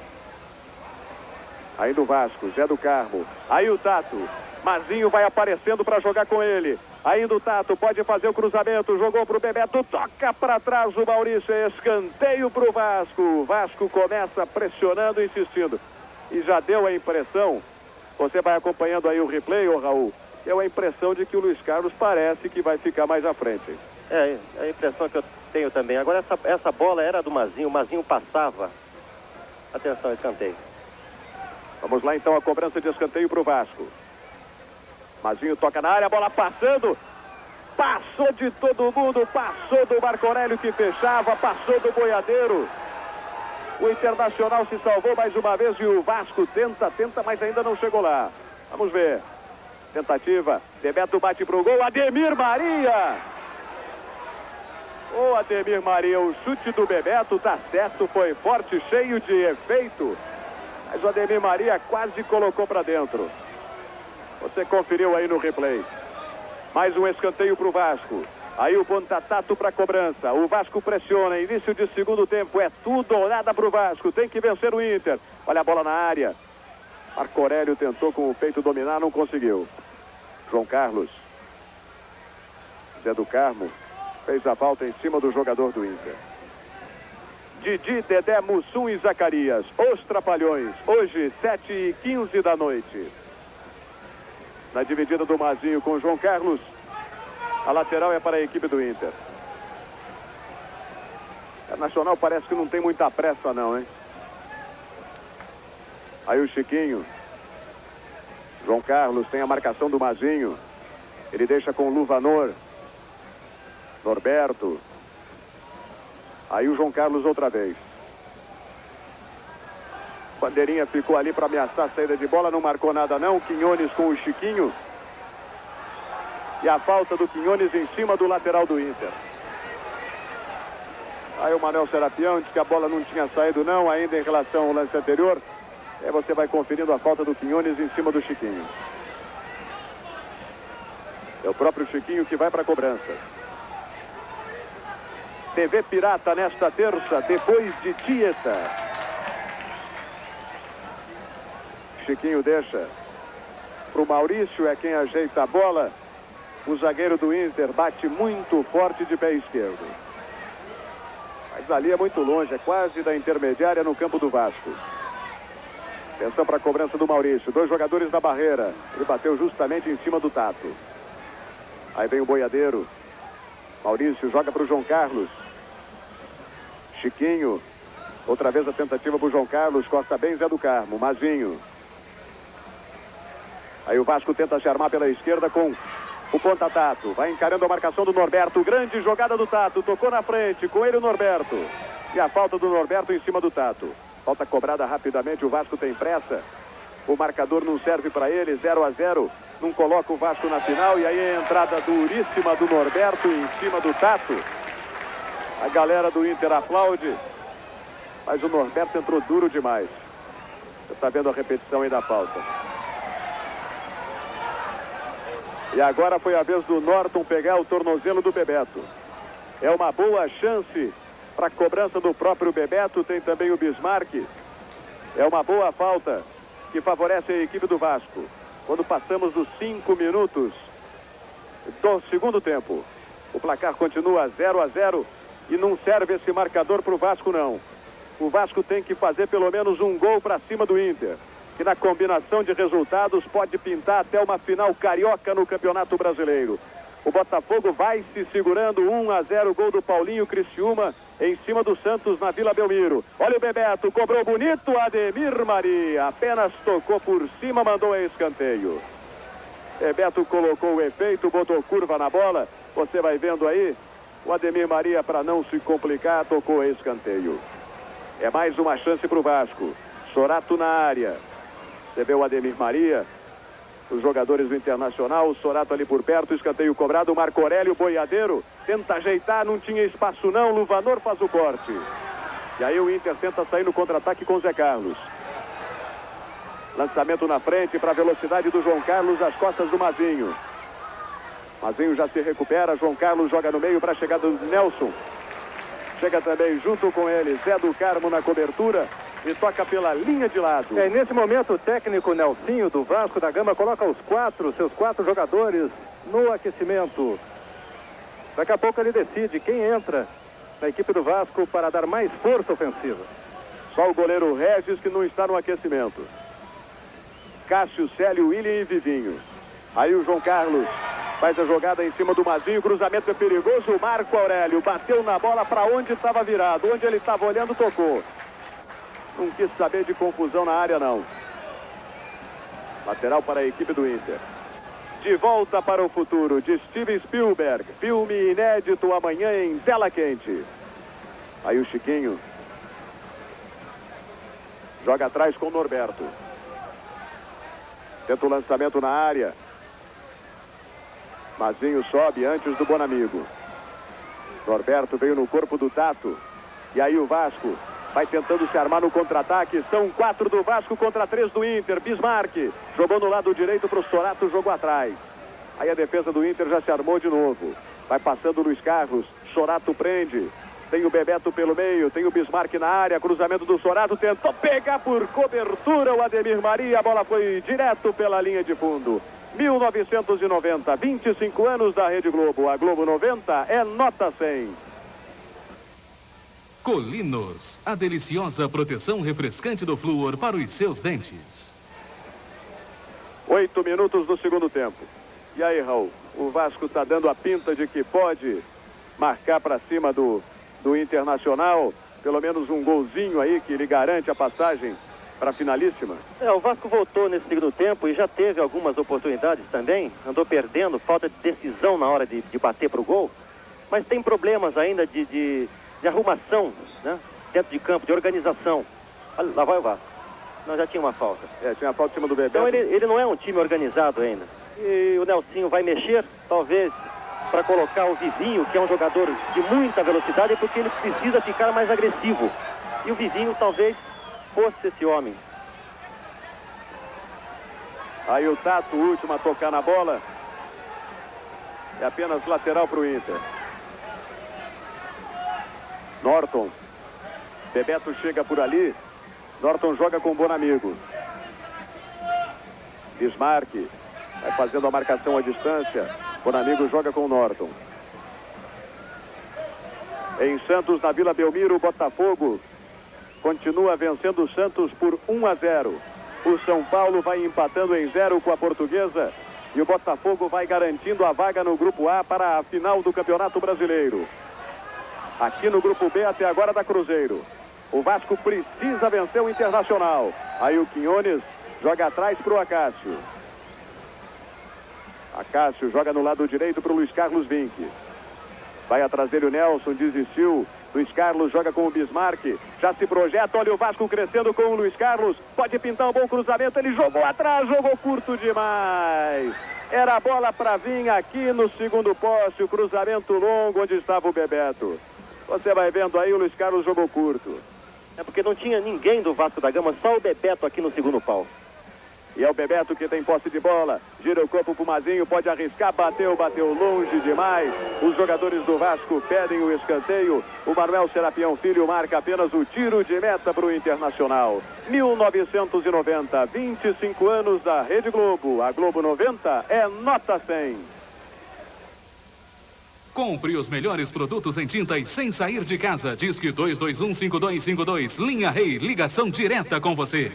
Aí do Vasco, Zé do Carmo. Aí o Tato. Mazinho vai aparecendo para jogar com ele. Ainda o Tato pode fazer o cruzamento. Jogou para o Bebeto. Toca para trás o Maurício. Escanteio para o Vasco. O Vasco começa pressionando, insistindo. E já deu a impressão. Você vai acompanhando aí o replay, ô Raul. Deu a impressão de que o Luiz Carlos parece que vai ficar mais à frente. É a impressão que eu tenho também. Agora essa bola era do Mazinho. O Mazinho passava. Atenção, escanteio. Vamos lá então a cobrança de escanteio para o Vasco. Mazinho toca na área, a bola passando. Passou de todo mundo, passou do Marco Aurélio que fechava, passou do Boiadeiro. O Internacional se salvou mais uma vez e o Vasco tenta, mas ainda não chegou lá. Vamos ver. Tentativa, Bebeto bate pro gol, Ademir Maria. Ô Ademir Maria, o chute do Bebeto tá certo, foi forte, cheio de efeito. Mas o Ademir Maria quase colocou para dentro. Você conferiu aí no replay. Mais um escanteio para o Vasco. Aí o Pontatato para a cobrança. O Vasco pressiona. Início de segundo tempo. É tudo ou nada para o Vasco. Tem que vencer o Inter. Olha a bola na área. Marco Aurélio tentou com o peito dominar. Não conseguiu. João Carlos. Zé do Carmo. Fez a falta em cima do jogador do Inter. Didi, Dedé, Mussum e Zacarias. Os Trapalhões. Hoje, 7h15 da noite. Na dividida do Mazinho com o João Carlos. A lateral é para a equipe do Inter. A Nacional parece que não tem muita pressa não, hein? Aí o Chiquinho. João Carlos tem a marcação do Mazinho. Ele deixa com o Luvanor. Norberto. Aí o João Carlos outra vez. Bandeirinha ficou ali para ameaçar a saída de bola. Não marcou nada não. Quinones com o Chiquinho. E a falta do Quinones em cima do lateral do Inter. Aí o Manuel Serapião diz que a bola não tinha saído não, ainda em relação ao lance anterior. Aí você vai conferindo a falta do Quinones em cima do Chiquinho. É o próprio Chiquinho que vai para a cobrança. TV Pirata nesta terça, depois de Tieta. Chiquinho deixa para o Maurício, é quem ajeita a bola. O zagueiro do Inter bate muito forte de pé esquerdo. Mas ali é muito longe, é quase da intermediária no campo do Vasco. Atenção para a cobrança do Maurício. 2 jogadores da barreira. Ele bateu justamente em cima do Tato. Aí vem o boiadeiro. Maurício joga para o João Carlos. Chiquinho. Outra vez a tentativa para o João Carlos. Corta bem Zé do Carmo. Mazinho. Aí o Vasco tenta se armar pela esquerda com o ponta Tato. Vai encarando a marcação do Norberto. Grande jogada do Tato. Tocou na frente. Com ele o Norberto. E a falta do Norberto em cima do Tato. Falta cobrada rapidamente. O Vasco tem pressa. O marcador não serve para ele. 0-0. Não coloca o Vasco na final. E aí a entrada duríssima do Norberto em cima do Tato. A galera do Inter aplaude. Mas o Norberto entrou duro demais. Você está vendo a repetição aí da falta. E agora foi a vez do Norton pegar o tornozelo do Bebeto. É uma boa chance para a cobrança do próprio Bebeto. Tem também o Bismarck. É uma boa falta que favorece a equipe do Vasco. Quando passamos dos 5 minutos do segundo tempo. O placar continua 0-0 e não serve esse marcador para o Vasco não. O Vasco tem que fazer pelo menos um gol para cima do Inter. Que na combinação de resultados pode pintar até uma final carioca no Campeonato Brasileiro. O Botafogo vai se segurando, 1-0, gol do Paulinho Criciúma em cima do Santos na Vila Belmiro. Olha o Bebeto, cobrou bonito, Ademir Maria, apenas tocou por cima, mandou a escanteio. Bebeto colocou o efeito, botou curva na bola, você vai vendo aí, o Ademir Maria, para não se complicar, tocou a escanteio. É mais uma chance para o Vasco. Sorato na área. Você vê o Ademir Maria, os jogadores do Internacional, o Sorato ali por perto, escanteio cobrado, o Marco Aurélio, boiadeiro, tenta ajeitar, não tinha espaço não, Luvanor faz o corte. E aí o Inter tenta sair no contra-ataque com o Zé Carlos. Lançamento na frente para a velocidade do João Carlos, às costas do Mazinho. Mazinho já se recupera, João Carlos joga no meio para a chegada do Nelson. Chega também junto com ele Zé do Carmo na cobertura. E toca pela linha de lado. E nesse momento o técnico Nelsinho do Vasco da Gama coloca seus quatro jogadores no aquecimento. Daqui a pouco ele decide quem entra na equipe do Vasco para dar mais força ofensiva. Só o goleiro Regis que não está no aquecimento. Cássio, Célio, William e Vivinho. Aí o João Carlos faz a jogada em cima do Mazinho, cruzamento é perigoso, o Marco Aurélio bateu na bola para onde estava virado, onde ele estava olhando, tocou. Não quis saber de confusão na área, não. Lateral para a equipe do Inter. De volta para o futuro, de Steven Spielberg. Filme inédito amanhã em tela quente. Aí o Chiquinho. Joga atrás com o Norberto. Tenta o lançamento na área. Mazinho sobe antes do Bonamigo. Norberto veio no corpo do Tato. E aí o Vasco vai tentando se armar no contra-ataque. São 4 do Vasco contra 3 do Inter. Bismarck jogou no lado direito para o Sorato, jogou atrás. Aí a defesa do Inter já se armou de novo. Vai passando o Luiz Carlos. Sorato prende. Tem o Bebeto pelo meio. Tem o Bismarck na área. Cruzamento do Sorato. Tentou pegar por cobertura o Ademir Maria. A bola foi direto pela linha de fundo. 1990, 25 anos da Rede Globo. A Globo 90 é nota 100. Colinos, a deliciosa proteção refrescante do flúor para os seus dentes. 8 minutos do segundo tempo. E aí, Raul, o Vasco está dando a pinta de que pode marcar para cima do Internacional, pelo menos um golzinho aí que lhe garante a passagem para a finalíssima. O Vasco voltou nesse segundo tempo e já teve algumas oportunidades também, andou perdendo, falta de decisão na hora de bater para o gol, mas tem problemas ainda de arrumação, né, dentro de campo, de organização. Olha, lá vai o Vasco. Não, já tinha uma falta. Tinha uma falta em cima do Bebeto. Então ele não é um time organizado ainda. E o Nelsinho vai mexer, talvez, para colocar o Vivinho, que é um jogador de muita velocidade, porque ele precisa ficar mais agressivo. E o Vivinho talvez fosse esse homem. Aí o Tato, o último a tocar na bola. É apenas lateral para o Inter. Norton. Bebeto chega por ali. Norton joga com o Bonamigo. Bismarck vai fazendo a marcação à distância. Bonamigo joga com o Norton. Em Santos, na Vila Belmiro, o Botafogo continua vencendo o Santos por 1-0. O São Paulo vai empatando em 0 com a Portuguesa. E o Botafogo vai garantindo a vaga no Grupo A para a final do Campeonato Brasileiro. Aqui no Grupo B, até agora, da Cruzeiro. O Vasco precisa vencer o Internacional. Aí o Quinones joga atrás para o Acácio. Acácio joga no lado direito para o Luiz Carlos Vinck. Vai atrás dele o Nelson, desistiu. Luiz Carlos joga com o Bismarck. Já se projeta, olha o Vasco crescendo com o Luiz Carlos. Pode pintar um bom cruzamento, ele jogou atrás, jogou curto demais. Era a bola para vir aqui no segundo poste, o cruzamento longo onde estava o Bebeto. Você vai vendo aí, o Luiz Carlos jogou curto. É porque não tinha ninguém do Vasco da Gama, só o Bebeto aqui no segundo pau. E é o Bebeto que tem posse de bola. Gira o corpo pro Mazinho, pode arriscar, bateu longe demais. Os jogadores do Vasco pedem o escanteio. O Manuel Serapião Filho marca apenas o tiro de meta para o Internacional. 1990, 25 anos da Rede Globo. A Globo 90 é nota 100. Compre os melhores produtos em tintas sem sair de casa. Disque 2215252. Linha Rei, ligação direta com você.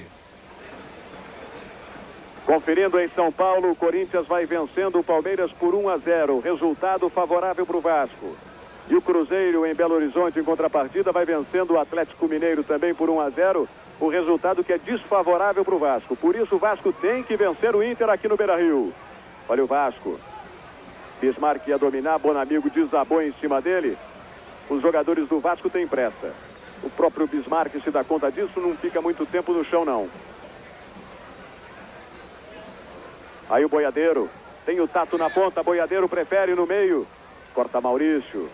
Conferindo em São Paulo, o Corinthians vai vencendo o Palmeiras por 1-0. Resultado favorável para o Vasco. E o Cruzeiro, em Belo Horizonte, em contrapartida, vai vencendo o Atlético Mineiro também por 1-0. O resultado que é desfavorável para o Vasco. Por isso o Vasco tem que vencer o Inter aqui no Beira-Rio. Olha o Vasco. Bismarck ia dominar, Bonamigo desabou em cima dele. Os jogadores do Vasco têm pressa. O próprio Bismarck se dá conta disso, não fica muito tempo no chão não. Aí o Boiadeiro, tem o Tato na ponta, Boiadeiro prefere no meio. Corta Maurício.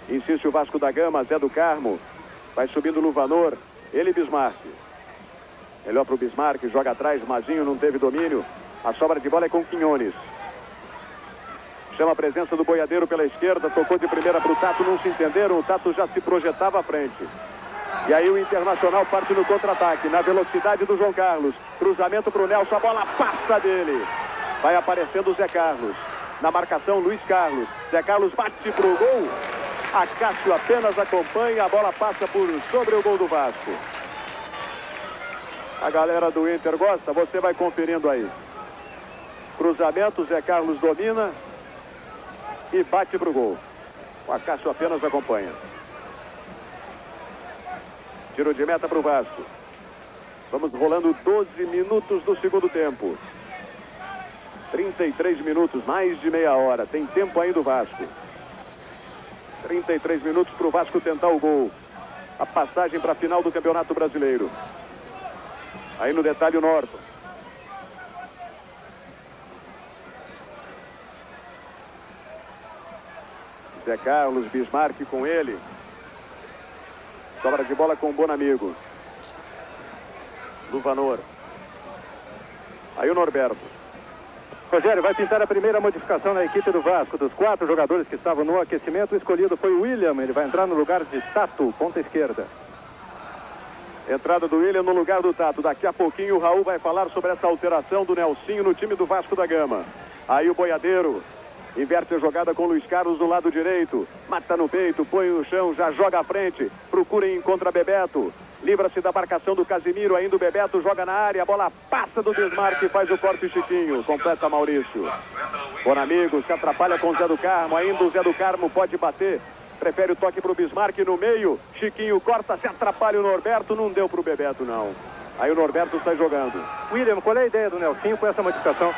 Insiste o Vasco da Gama, Zé do Carmo. Vai subindo o Luvanor, ele Bismarck. Melhor para o Bismarck, joga atrás, Mazinho não teve domínio. A sobra de bola é com Quinones. Chama a presença do Boiadeiro pela esquerda, tocou de primeira para o Tato, não se entenderam, o Tato já se projetava à frente. E aí o Internacional parte no contra-ataque, na velocidade do João Carlos. Cruzamento para o Nelson, a bola passa dele. Vai aparecendo o Zé Carlos. Na marcação, Luiz Carlos. Zé Carlos bate para o gol. Acácio apenas acompanha, a bola passa por sobre o gol do Vasco. A galera do Inter gosta, você vai conferindo aí. Cruzamento, Zé Carlos domina e bate para o gol. O Acácio apenas acompanha. Tiro de meta para o Vasco. Vamos rolando 12 minutos do segundo tempo. 33 minutos, mais de meia hora. Tem tempo ainda o Vasco. 33 minutos para o Vasco tentar o gol. A passagem para a final do Campeonato Brasileiro. Aí no detalhe o Norton. Zé Carlos, Bismarck com ele. Sobra de bola com o Bonamigo. Luvanor. Aí o Norberto. Rogério, vai pintar a primeira modificação na equipe do Vasco. Dos 4 jogadores que estavam no aquecimento, o escolhido foi o William. Ele vai entrar no lugar de Tato, ponta esquerda. Entrada do William no lugar do Tato. Daqui a pouquinho o Raul vai falar sobre essa alteração do Nelsinho no time do Vasco da Gama. Aí o Boiadeiro Inverte a jogada com o Luiz Carlos do lado direito. Mata no peito, põe no chão, já joga à frente. Procura e encontra Bebeto. Livra-se da marcação do Casimiro, ainda o Bebeto joga na área. A bola passa do Bismarck e faz o corte Chiquinho. Completa Maurício. Bonamigo se atrapalha com o Zé do Carmo. Ainda o Zé do Carmo pode bater. Prefere o toque para o Bismarck no meio. Chiquinho corta, se atrapalha o Norberto. Não deu para o Bebeto, não. Aí o Norberto sai jogando. William, qual é a ideia do Nelsinho com essa modificação?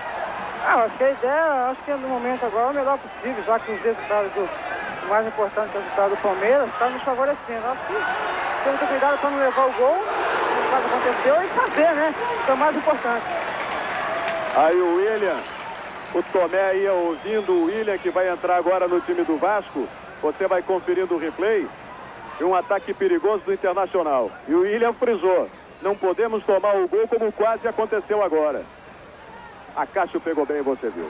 Acho que a ideia, acho que no momento agora é o melhor possível, já que os resultados o mais importante é o resultado do Palmeiras, está nos favorecendo. Acho que tem que ter cuidado para não levar o gol, o que aconteceu, e fazer, né? Isso é o mais importante. Aí o William, o Tomé ia ouvindo o William, que vai entrar agora no time do Vasco. Você vai conferindo o replay de um ataque perigoso do Internacional. E o William frisou, não podemos tomar o gol como quase aconteceu agora. A Cássio pegou bem, você viu.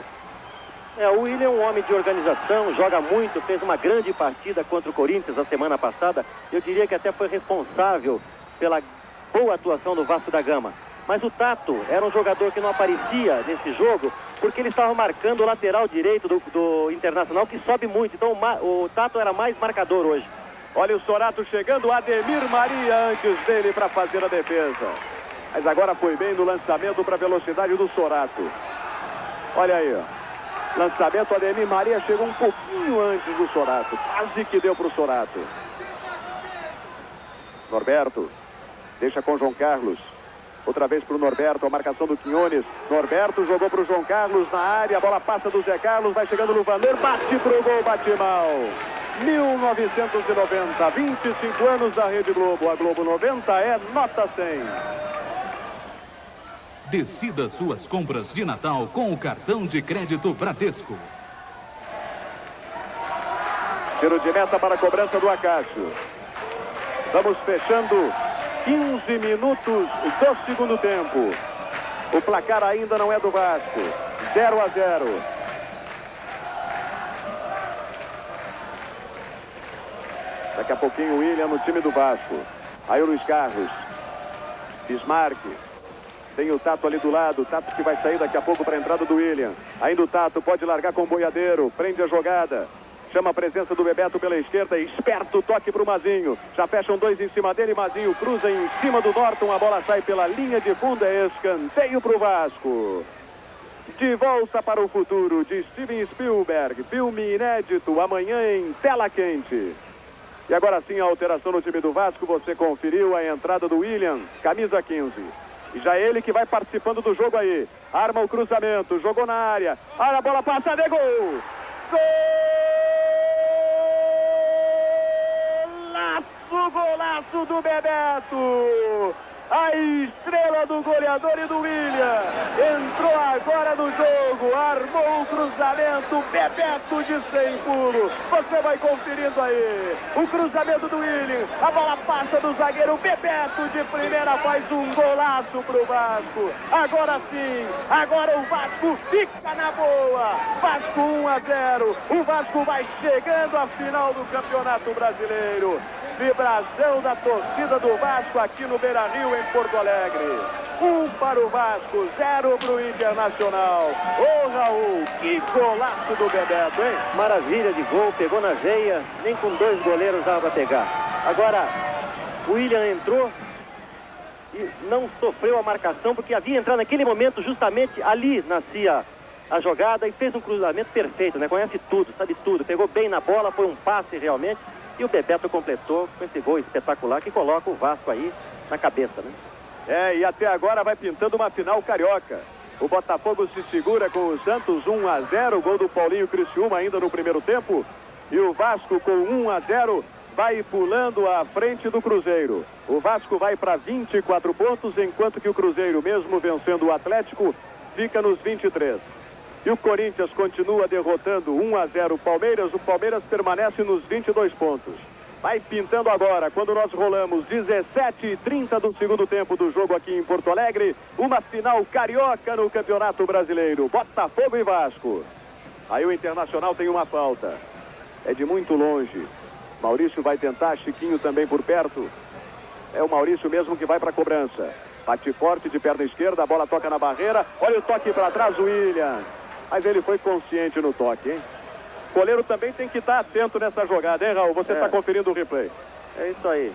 O William é um homem de organização, joga muito, fez uma grande partida contra o Corinthians a semana passada. Eu diria que até foi responsável pela boa atuação do Vasco da Gama. Mas o Tato era um jogador que não aparecia nesse jogo, porque ele estava marcando o lateral direito do Internacional, que sobe muito. Então o Tato era mais marcador hoje. Olha o Sorato chegando, Ademir Maria antes dele para fazer a defesa. Mas agora foi bem no lançamento para a velocidade do Sorato. Olha aí, ó. Lançamento, Ademir Maria chegou um pouquinho antes do Sorato. Quase que deu para o Sorato. Norberto. Deixa com João Carlos. Outra vez para o Norberto, a marcação do Quinones. Norberto jogou para o João Carlos na área. A bola passa do Zé Carlos, vai chegando no Vander. Bate pro gol, bate mal. 1990, 25 anos da Rede Globo. A Globo 90 é nota 100. Decida suas compras de Natal com o cartão de crédito Bradesco. Tiro de meta para a cobrança do Acácio. Estamos fechando 15 minutos do segundo tempo. O placar ainda não é do Vasco. 0-0. Daqui a pouquinho o William no time do Vasco. Aí o Luiz Carlos. Bismarck. Tem o Tato ali do lado, o Tato que vai sair daqui a pouco para a entrada do William. Ainda o Tato pode largar com o Boiadeiro, prende a jogada. Chama a presença do Bebeto pela esquerda, esperto toque para o Mazinho. Já fecham dois em cima dele, Mazinho cruza em cima do Norton, a bola sai pela linha de fundo, é escanteio para o Vasco. De volta para o futuro, de Steven Spielberg, filme inédito, amanhã em tela quente. E agora sim a alteração no time do Vasco, você conferiu a entrada do William, camisa 15. E já é ele que vai participando do jogo aí. Arma o cruzamento, jogou na área. Olha a bola passa de gol. Golaço do Bebeto. A estrela do goleador e do William. Entrou agora no jogo. Armou o cruzamento. Bebeto de 100 pulos. Você vai conferindo aí. O cruzamento do William. A bola passa do zagueiro. Bebeto de primeira faz um golaço pro Vasco. Agora sim. Agora o Vasco fica na boa. Vasco 1-0. O Vasco vai chegando à final do Campeonato Brasileiro. Vibração da torcida do Vasco aqui no Beira-Rio, em Porto Alegre. 1 para o Vasco, 0 para o Internacional. Ô Raul, que golaço do Bebeto, hein? Maravilha de gol, pegou na veia, nem com dois goleiros dava para pegar. Agora, o William entrou e não sofreu a marcação, porque havia entrado naquele momento, justamente ali nascia a jogada e fez um cruzamento perfeito, né? Conhece tudo, sabe tudo, pegou bem na bola, foi um passe realmente. E o Bebeto completou com esse gol espetacular que coloca o Vasco aí na cabeça, né? E até agora vai pintando uma final carioca. O Botafogo se segura com o Santos 1-0, gol do Paulinho Criciúma ainda no primeiro tempo. E o Vasco com 1-0 vai pulando à frente do Cruzeiro. O Vasco vai para 24 pontos, enquanto que o Cruzeiro, mesmo vencendo o Atlético, fica nos 23. E o Corinthians continua derrotando 1-0 o Palmeiras. O Palmeiras permanece nos 22 pontos. Vai pintando agora, quando nós rolamos 17h30 do segundo tempo do jogo aqui em Porto Alegre. Uma final carioca no Campeonato Brasileiro. Botafogo e Vasco. Aí o Internacional tem uma falta. É de muito longe. Maurício vai tentar, Chiquinho também por perto. É o Maurício mesmo que vai para a cobrança. Bate forte de perna esquerda, a bola toca na barreira. Olha o toque para trás, o William. Mas ele foi consciente no toque, hein? O goleiro também tem que estar atento nessa jogada, hein, Raul? Você está conferindo o replay. É isso aí.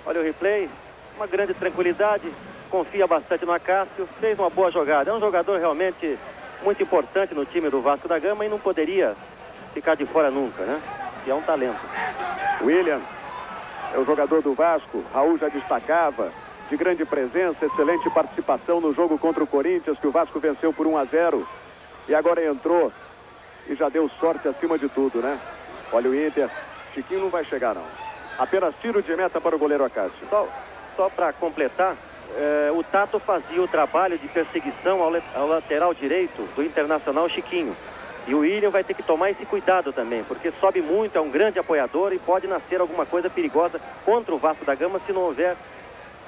Olha o replay, uma grande tranquilidade, confia bastante no Acácio, fez uma boa jogada. É um jogador realmente muito importante no time do Vasco da Gama e não poderia ficar de fora nunca, né? E é um talento. William é o jogador do Vasco, Raul já destacava, de grande presença, excelente participação no jogo contra o Corinthians, que o Vasco venceu por 1-0. E agora entrou e já deu sorte acima de tudo, né? Olha o Inter, Chiquinho não vai chegar não. Apenas tiro de meta para o goleiro Acácio. Só para completar, o Tato fazia o trabalho de perseguição ao lateral direito do Internacional, Chiquinho. E o William vai ter que tomar esse cuidado também, porque sobe muito, é um grande apoiador e pode nascer alguma coisa perigosa contra o Vasco da Gama se não houver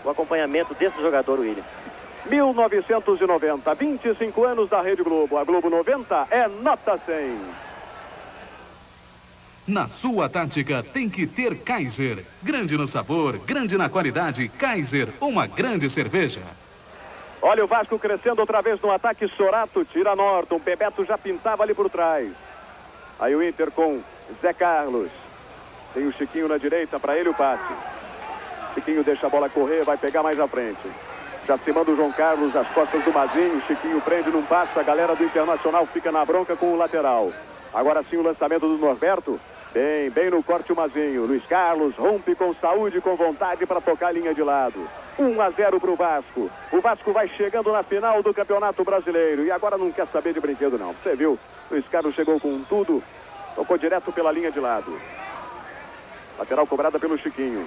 o acompanhamento desse jogador, William. 1990, 25 anos da Rede Globo. A Globo 90 é nota 100. Na sua tática tem que ter Kaiser. Grande no sabor, grande na qualidade. Kaiser, uma grande cerveja. Olha o Vasco crescendo outra vez no ataque. Sorato tira Norton. Bebeto já pintava ali por trás. Aí o Inter com Zé Carlos. Tem o Chiquinho na direita, para ele o passe. Chiquinho deixa a bola correr, vai pegar mais à frente. Já se manda o João Carlos às costas do Mazinho. Chiquinho prende, não passa. A galera do Internacional fica na bronca com o lateral. Agora sim o lançamento do Norberto. Bem no corte o Mazinho. Luiz Carlos rompe com saúde, com vontade para tocar a linha de lado. 1-0 para o Vasco. O Vasco vai chegando na final do Campeonato Brasileiro. E agora não quer saber de brinquedo não. Você viu? Luiz Carlos chegou com tudo. Tocou direto pela linha de lado. Lateral cobrada pelo Chiquinho.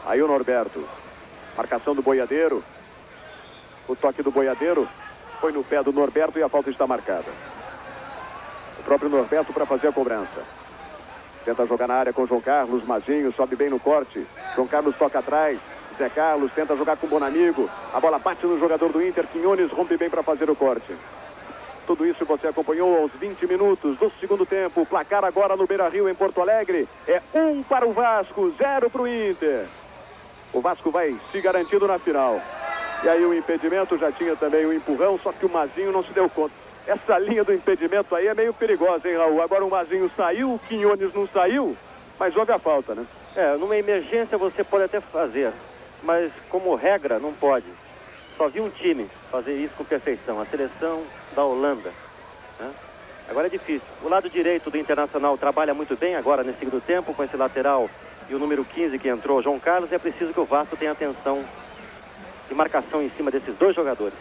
Aí o Norberto. Marcação do Boiadeiro. O toque do Boiadeiro foi no pé do Norberto e a falta está marcada. O próprio Norberto para fazer a cobrança. Tenta jogar na área com o João Carlos. Mazinho sobe bem no corte. João Carlos toca atrás. Zé Carlos tenta jogar com o Bonamigo. A bola bate no jogador do Inter. Quinones rompe bem para fazer o corte. Tudo isso você acompanhou aos 20 minutos do segundo tempo. O placar agora no Beira-Rio, em Porto Alegre, é 1 para o Vasco, 0 para o Inter. O Vasco vai se garantindo na final. E aí o impedimento, já tinha também o empurrão, só que o Mazinho não se deu conta. Essa linha do impedimento aí é meio perigosa, hein, Raul? Agora o Mazinho saiu, o Quinones não saiu, mas houve a falta, né? Numa emergência você pode até fazer, mas como regra não pode. Só vi um time fazer isso com perfeição, a seleção da Holanda, né? Agora é difícil. O lado direito do Internacional trabalha muito bem agora nesse segundo tempo, com esse lateral e o número 15 que entrou, João Carlos. É preciso que o Vasco tenha atenção de marcação em cima desses dois jogadores.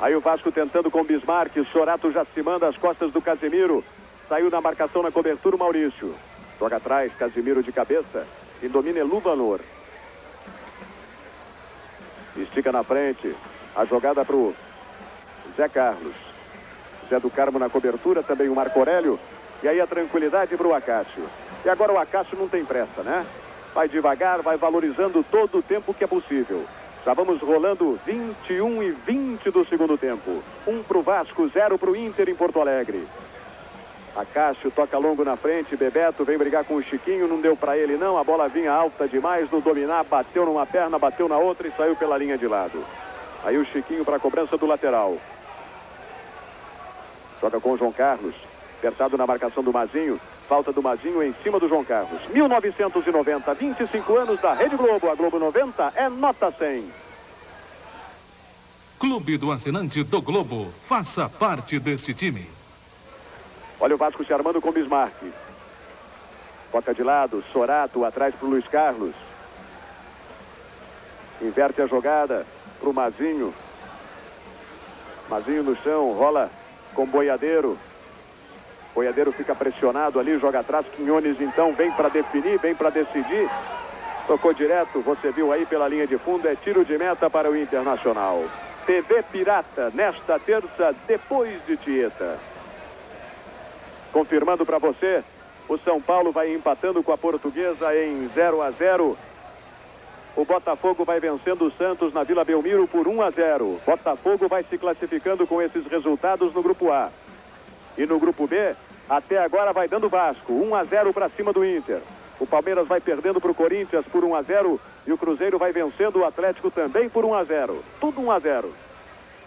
Aí o Vasco tentando com o Bismarck. Sorato já se manda às costas do Casemiro. Saiu na marcação, na cobertura, o Maurício. Joga atrás, Casemiro de cabeça. E domina Luvanor. Estica na frente. A jogada para o Zé Carlos. Zé do Carmo na cobertura, também o Marco Aurélio. E aí a tranquilidade para o Acácio. E agora o Acácio não tem pressa, né? Vai devagar, vai valorizando todo o tempo que é possível. Já vamos rolando 21 e 20 do segundo tempo. 1 para o Vasco, 0 para o Inter em Porto Alegre. Acácio toca longo na frente. Bebeto vem brigar com o Chiquinho. Não deu para ele não. A bola vinha alta demais no dominar. Bateu numa perna, bateu na outra e saiu pela linha de lado. Aí o Chiquinho para a cobrança do lateral. Joga com o João Carlos. Apertado na marcação do Mazinho. Falta do Mazinho em cima do João Carlos. 1990, 25 anos da Rede Globo. A Globo 90 é nota 100. Clube do Assinante do Globo. Faça parte desse time. Olha o Vasco se armando com Bismarck. Toca de lado, Sorato atrás para o Luiz Carlos. Inverte a jogada para o Mazinho. Mazinho no chão, rola com Boiadeiro. Boiadeiro fica pressionado ali, joga atrás. Quinones então vem para definir, vem para decidir. Tocou direto, você viu aí pela linha de fundo, é tiro de meta para o Internacional. TV Pirata, nesta terça, depois de Tieta. Confirmando para você, o São Paulo vai empatando com a Portuguesa em 0-0. O Botafogo vai vencendo o Santos na Vila Belmiro por 1-0. Botafogo vai se classificando com esses resultados no Grupo A. E no Grupo B, até agora vai dando Vasco, 1-0 para cima do Inter. O Palmeiras vai perdendo para o Corinthians por 1-0 e o Cruzeiro vai vencendo o Atlético também por 1-0. Tudo 1-0.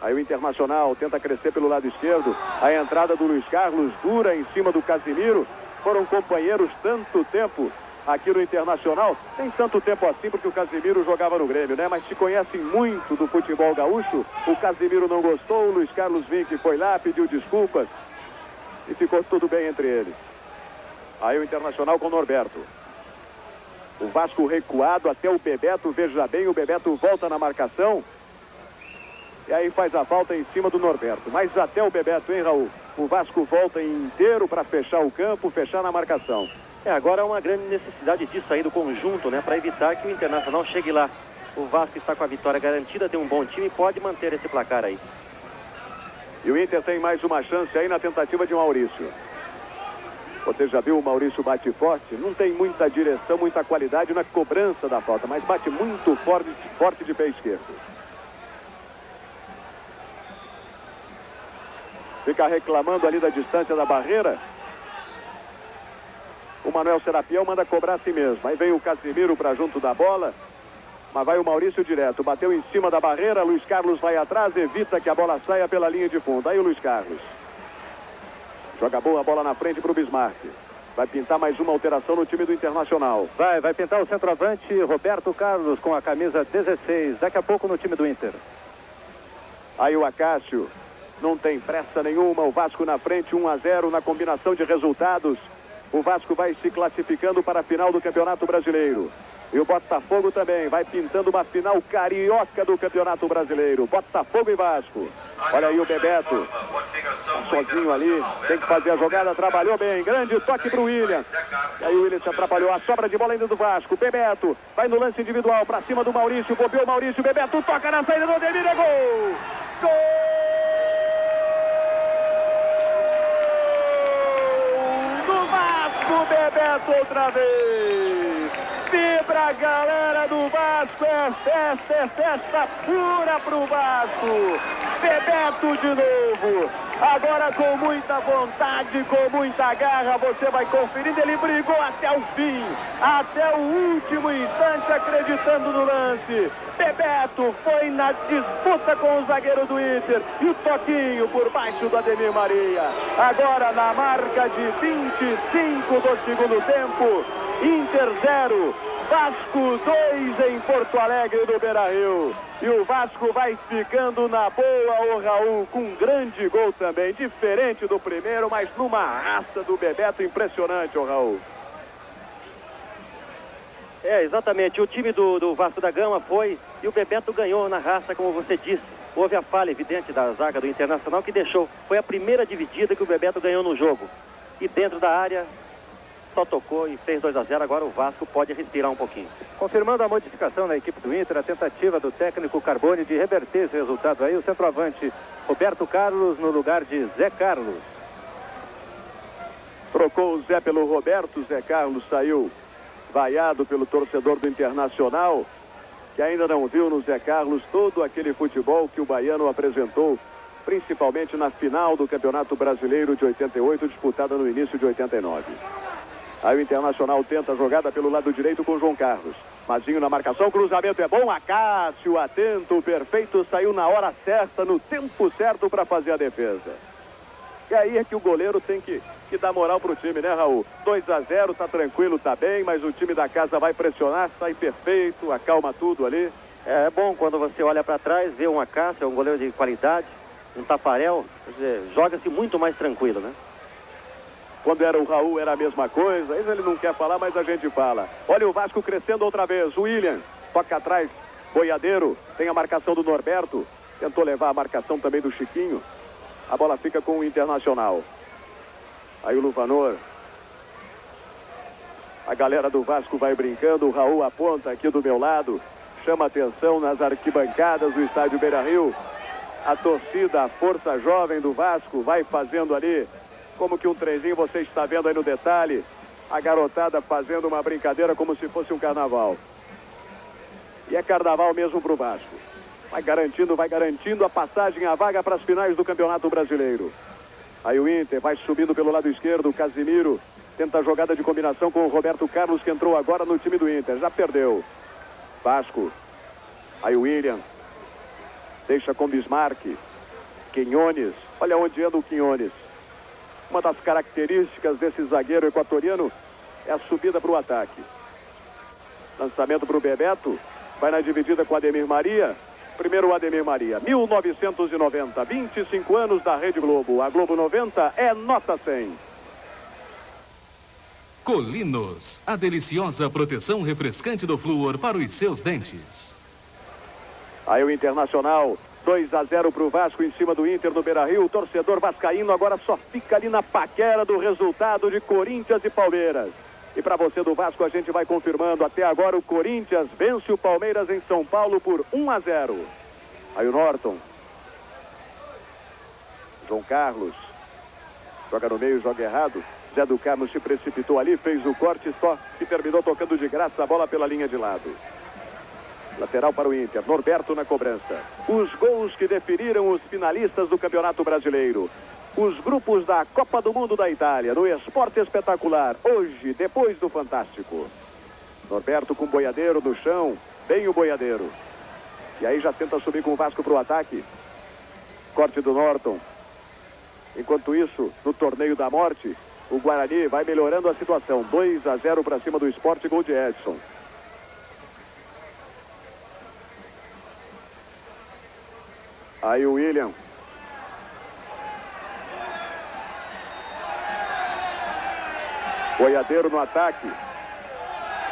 Aí o Internacional tenta crescer pelo lado esquerdo. A entrada do Luiz Carlos dura em cima do Casimiro. Foram companheiros tanto tempo aqui no Internacional. Nem tanto tempo assim, porque o Casimiro jogava no Grêmio, né? Mas se conhecem muito do futebol gaúcho. O Casimiro não gostou, o Luiz Carlos Vinck foi lá, pediu desculpas. E ficou tudo bem entre eles. Aí o Internacional com o Norberto. O Vasco recuado até o Bebeto, veja bem, o Bebeto volta na marcação. E aí faz a falta em cima do Norberto. Mas até o Bebeto, hein, Raul? O Vasco volta inteiro para fechar o campo, fechar na marcação. Agora é uma grande necessidade disso aí do conjunto, né? Para evitar que o Internacional chegue lá. O Vasco está com a vitória garantida, tem um bom time e pode manter esse placar aí. E o Inter tem mais uma chance aí na tentativa de Maurício. Você já viu o Maurício bate forte? Não tem muita direção, muita qualidade na cobrança da falta, mas bate muito forte de pé esquerdo. Fica reclamando ali da distância da barreira. O Manuel Serapião manda cobrar assim mesmo. Aí vem o Casimiro para junto da bola. Mas vai o Maurício direto. Bateu em cima da barreira. Luiz Carlos vai atrás. Evita que a bola saia pela linha de fundo. Aí o Luiz Carlos. Joga boa a bola na frente para o Bismarck. Vai pintar mais uma alteração no time do Internacional. Vai pintar o centroavante Roberto Carlos com a camisa 16. Daqui a pouco no time do Inter. Aí o Acácio. Não tem pressa nenhuma. O Vasco na frente 1-0 na combinação de resultados. O Vasco vai se classificando para a final do Campeonato Brasileiro. E o Botafogo também vai pintando uma final carioca do Campeonato Brasileiro. Botafogo e Vasco. Olha aí o Bebeto. Sozinho ali. Tem que fazer a jogada. Trabalhou bem. Grande toque para o William. E aí o William se atrapalhou. A sobra de bola ainda do Vasco. Bebeto vai no lance individual para cima do Maurício. Bobeou o Maurício. Bebeto toca na saída do Ademir. É gol! Gol! O Bebeto outra vez. Vibra a galera do Vasco. É festa pura pro Vasco. Bebeto de novo. Agora com muita vontade, com muita garra. Você vai conferindo. Ele brigou até o fim. Até o último instante, acreditando no lance. Bebeto foi na disputa com o zagueiro do Inter. E o toquinho por baixo do Ademir Maria. Agora na marca de 25 do segundo tempo. Inter 0. Vasco 2 em Porto Alegre no Beira-Rio. E o Vasco vai ficando na boa, o Raul, com um grande gol também. Diferente do primeiro, mas numa raça do Bebeto impressionante, o Raul. Exatamente. O time do Vasco da Gama foi e o Bebeto ganhou na raça, como você disse. Houve a falha evidente da zaga do Internacional que deixou. Foi a primeira dividida que o Bebeto ganhou no jogo. E dentro da área, só tocou e fez 2-0. Agora o Vasco pode respirar um pouquinho. Confirmando a modificação na equipe do Inter, a tentativa do técnico Carbone de reverter esse resultado aí. O centroavante Roberto Carlos no lugar de Zé Carlos. Trocou o Zé pelo Roberto. Zé Carlos saiu vaiado pelo torcedor do Internacional, que ainda não viu no Zé Carlos todo aquele futebol que o baiano apresentou, principalmente na final do Campeonato Brasileiro de 88, disputada no início de 89. Aí o Internacional tenta a jogada pelo lado direito com o João Carlos. Mazinho na marcação, cruzamento é bom, Acácio atento, perfeito, saiu na hora certa, no tempo certo para fazer a defesa. E aí é que o goleiro tem que dar moral pro time, né, Raul? 2-0, tá tranquilo, tá bem, mas o time da casa vai pressionar, sai perfeito, acalma tudo ali. É bom quando você olha para trás, vê um Acácio, um goleiro de qualidade, um Tafarel, quer dizer, joga-se muito mais tranquilo, né? Quando era o Raul era a mesma coisa, ele não quer falar, mas a gente fala. Olha o Vasco crescendo outra vez, o William toca atrás, Boiadeiro, tem a marcação do Norberto, tentou levar a marcação também do Chiquinho. A bola fica com o Internacional. Aí o Luvanor. A galera do Vasco vai brincando. O Raul aponta aqui do meu lado. Chama atenção nas arquibancadas do estádio Beira-Rio. A torcida, a força jovem do Vasco vai fazendo ali como que um trenzinho. Você está vendo aí no detalhe. A garotada fazendo uma brincadeira como se fosse um carnaval. E é carnaval mesmo pro Vasco. Vai garantindo a passagem, a vaga para as finais do Campeonato Brasileiro. Aí o Inter vai subindo pelo lado esquerdo, o Casimiro tenta a jogada de combinação com o Roberto Carlos, que entrou agora no time do Inter, já perdeu. Vasco, aí o William, deixa com Bismarck, Quinones. Olha onde anda o Quinones. Uma das características desse zagueiro equatoriano é a subida para o ataque. Lançamento para o Bebeto. Vai na dividida com o Ademir Maria. Primeiro o Ademir Maria. 1990, 25 anos da Rede Globo. A Globo 90 é nota 100. Colinos, a deliciosa proteção refrescante do flúor para os seus dentes. Aí o Internacional, 2-0 para o Vasco em cima do Inter no Beira-Rio. O torcedor vascaíno agora só fica ali na paquera do resultado de Corinthians e Palmeiras. E para você do Vasco, a gente vai confirmando. Até agora o Corinthians vence o Palmeiras em São Paulo por 1-0. Aí o Norton. João Carlos. Joga no meio, joga errado. Zé do Carmo se precipitou ali, fez o corte só e terminou tocando de graça a bola pela linha de lado. Lateral para o Inter, Norberto na cobrança. Os gols que definiram os finalistas do Campeonato Brasileiro. Os grupos da Copa do Mundo da Itália, no Esporte Espetacular, hoje, depois do Fantástico. Norberto com o boiadeiro no chão, bem o boiadeiro. E aí já tenta subir com o Vasco para o ataque. Corte do Norton. Enquanto isso, no torneio da morte, o Guarani vai melhorando a situação. 2-0 para cima do Sport, gol de Edson. Aí o William. Boiadeiro no ataque.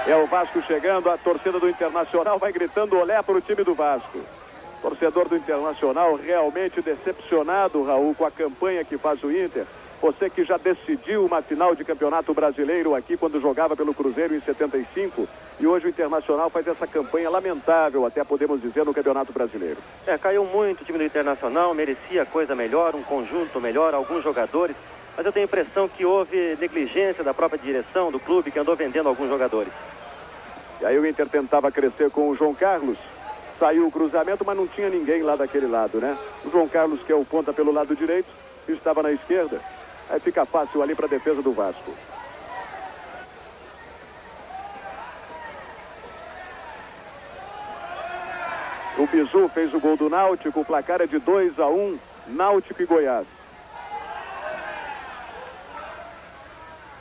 É o Vasco chegando, a torcida do Internacional vai gritando olé para o time do Vasco. Torcedor do Internacional realmente decepcionado, Raul, com a campanha que faz o Inter. Você que já decidiu uma final de Campeonato Brasileiro aqui quando jogava pelo Cruzeiro em 75, e hoje o Internacional faz essa campanha lamentável, até podemos dizer, no Campeonato Brasileiro. Caiu muito o time do Internacional, merecia coisa melhor, um conjunto melhor, alguns jogadores, mas eu tenho a impressão que houve negligência da própria direção do clube que andou vendendo alguns jogadores. E aí o Inter tentava crescer com o João Carlos, saiu o cruzamento, mas não tinha ninguém lá daquele lado, né? O João Carlos, que é o ponta pelo lado direito, estava na esquerda. Aí fica fácil ali para a defesa do Vasco. O Bizu fez o gol do Náutico. O placar é de 2-1, Náutico e Goiás.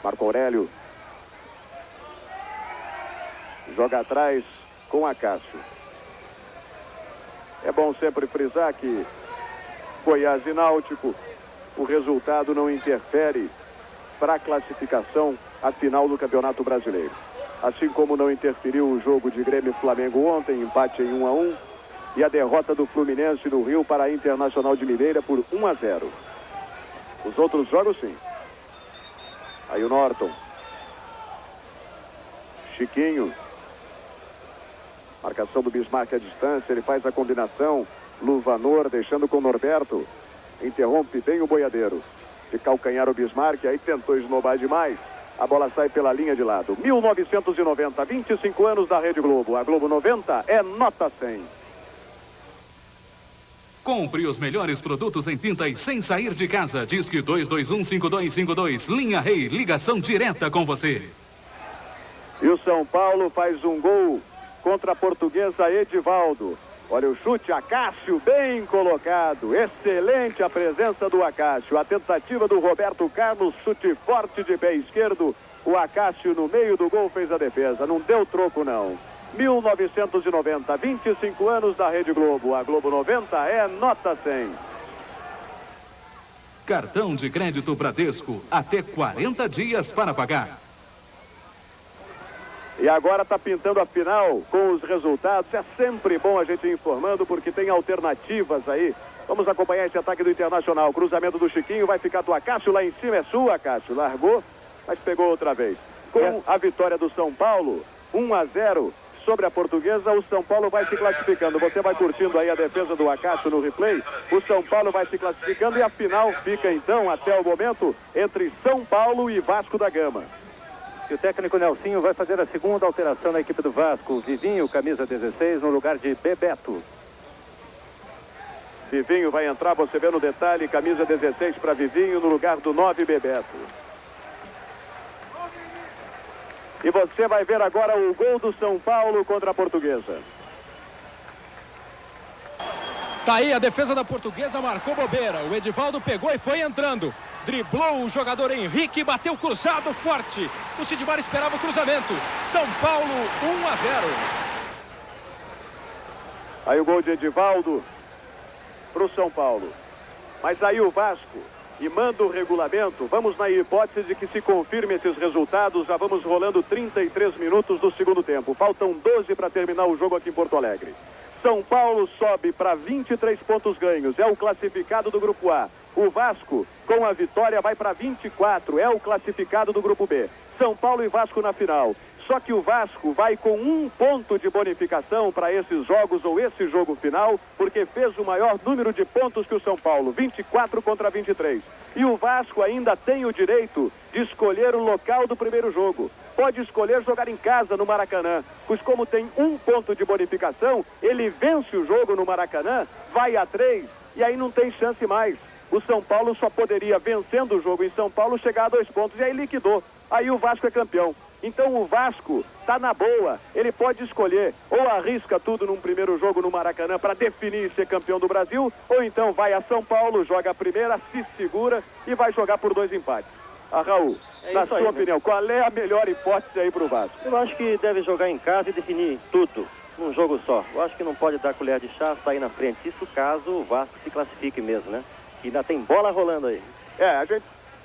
Marco Aurélio. Joga atrás com Acácio. É bom sempre frisar que Goiás e Náutico, o resultado não interfere para a classificação à final do Campeonato Brasileiro. Assim como não interferiu o jogo de Grêmio e Flamengo ontem, empate em 1-1, e a derrota do Fluminense no Rio para a Internacional de Mineira por 1-0. Os outros jogos, sim. Aí o Norton. Chiquinho. Marcação do Bismarck à distância, ele faz a combinação. Luvanor deixando com o Norberto. Interrompe bem o boiadeiro. De calcanhar o Bismarck, aí tentou esnobar demais. A bola sai pela linha de lado. 1990, 25 anos da Rede Globo. A Globo 90 é nota 100. Compre os melhores produtos em tintas sem sair de casa. Disque 2215252. Linha Rei, ligação direta com você. E o São Paulo faz um gol contra a Portuguesa Edivaldo. Olha o chute, Acácio, bem colocado. Excelente a presença do Acácio. A tentativa do Roberto Carlos, chute forte de pé esquerdo. O Acácio no meio do gol fez a defesa. Não deu troco, não. 1990, 25 anos da Rede Globo. A Globo 90 é nota 100. Cartão de crédito Bradesco, até 40 dias para pagar. E agora está pintando a final com os resultados. É sempre bom a gente ir informando porque tem alternativas aí. Vamos acompanhar esse ataque do Internacional. Cruzamento do Chiquinho, vai ficar do Acácio lá em cima. É sua, Acácio. Largou, mas pegou outra vez. Com a vitória do São Paulo, 1-0 sobre a Portuguesa, o São Paulo vai se classificando. Você vai curtindo aí a defesa do Acácio no replay. O São Paulo vai se classificando e a final fica então, até o momento, entre São Paulo e Vasco da Gama. E o técnico Nelsinho vai fazer a segunda alteração na equipe do Vasco. Vivinho, camisa 16, no lugar de Bebeto. Vivinho vai entrar, você vê no detalhe, camisa 16 para Vivinho, no lugar do 9, Bebeto. E você vai ver agora o gol do São Paulo contra a Portuguesa. Tá aí a defesa da Portuguesa, marcou bobeira. O Edivaldo pegou e foi entrando. Driblou o jogador Henrique, bateu cruzado forte. O Sidmar esperava o cruzamento. São Paulo 1-0. Aí o gol de Edivaldo para o São Paulo. Mas aí o Vasco, e manda o regulamento, vamos na hipótese de que se confirme esses resultados, já vamos rolando 33 minutos do segundo tempo. Faltam 12 para terminar o jogo aqui em Porto Alegre. São Paulo sobe para 23 pontos ganhos, é o classificado do Grupo A. O Vasco, com a vitória, vai para 24, é o classificado do Grupo B. São Paulo e Vasco na final. Só que o Vasco vai com 1 ponto de bonificação para esses jogos ou esse jogo final, porque fez o maior número de pontos que o São Paulo, 24 contra 23. E o Vasco ainda tem o direito de escolher o local do primeiro jogo. Pode escolher jogar em casa no Maracanã, pois como tem 1 ponto de bonificação, ele vence o jogo no Maracanã, vai a 3 e aí não tem chance mais. O São Paulo só poderia, vencendo o jogo em São Paulo, chegar a 2 pontos e aí liquidou. Aí o Vasco é campeão. Então o Vasco está na boa, ele pode escolher, ou arrisca tudo num primeiro jogo no Maracanã para definir ser campeão do Brasil, ou então vai a São Paulo, joga a primeira, se segura e vai jogar por 2 empates. Raul, na sua opinião, qual é a melhor hipótese aí para o Vasco? Eu acho que deve jogar em casa e definir tudo num jogo só. Eu acho que não pode dar colher de chá, sair na frente, isso caso o Vasco se classifique mesmo, né? E ainda tem bola rolando aí.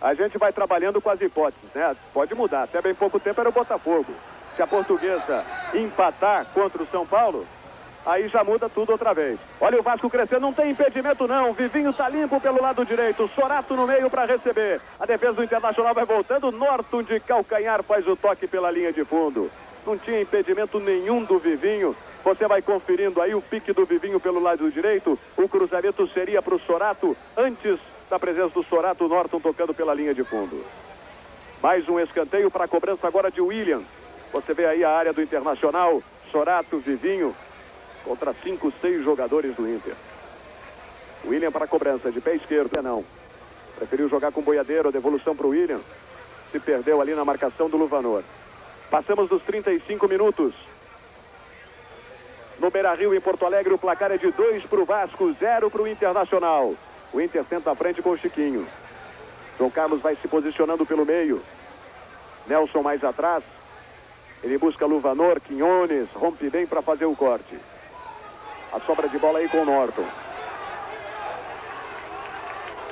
A gente vai trabalhando com as hipóteses, né? Pode mudar. Até bem pouco tempo era o Botafogo. Se a Portuguesa empatar contra o São Paulo, aí já muda tudo outra vez. Olha o Vasco crescendo, não tem impedimento não. Vivinho tá limpo pelo lado direito. Sorato no meio para receber. A defesa do Internacional vai voltando. Norton de calcanhar faz o toque pela linha de fundo. Não tinha impedimento nenhum do Vivinho. Você vai conferindo aí o pique do Vivinho pelo lado direito. O cruzamento seria para o Sorato antes da presença do Sorato. Norton tocando pela linha de fundo. Mais um escanteio para a cobrança agora de William. Você vê aí a área do Internacional. Sorato, Vivinho contra 5, 6 jogadores do Inter. William para a cobrança de pé esquerdo. Não. Preferiu jogar com o Boiadeiro. A devolução para o William. Se perdeu ali na marcação do Luvanor. Passamos dos 35 minutos. No Beira-Rio, em Porto Alegre, o placar é de 2 para o Vasco, 0 para o Internacional. O Inter tenta a frente com o Chiquinho. João Carlos vai se posicionando pelo meio. Nelson mais atrás. Ele busca Luvanor, Quinones, rompe bem para fazer o corte. A sobra de bola aí com o Norton.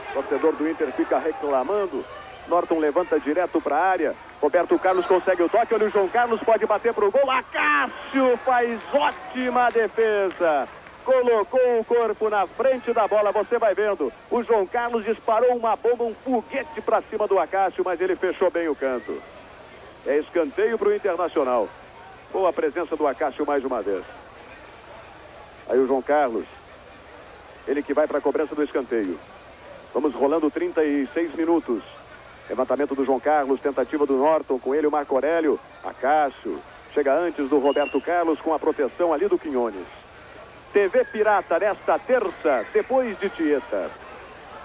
O torcedor do Inter fica reclamando. Norton levanta direto para a área. Roberto Carlos consegue o toque. Olha o João Carlos, pode bater para o gol. Acácio faz ótima defesa. Colocou o corpo na frente da bola. Você vai vendo. O João Carlos disparou uma bomba, um foguete para cima do Acácio, mas ele fechou bem o canto. É escanteio para o Internacional. Boa presença do Acácio mais uma vez. Aí o João Carlos. Ele que vai para a cobrança do escanteio. Vamos rolando 36 minutos. Levantamento do João Carlos, tentativa do Norton, com ele o Marco Aurélio. Acácio chega antes do Roberto Carlos com a proteção ali do Quinones. TV Pirata nesta terça, depois de Tieta.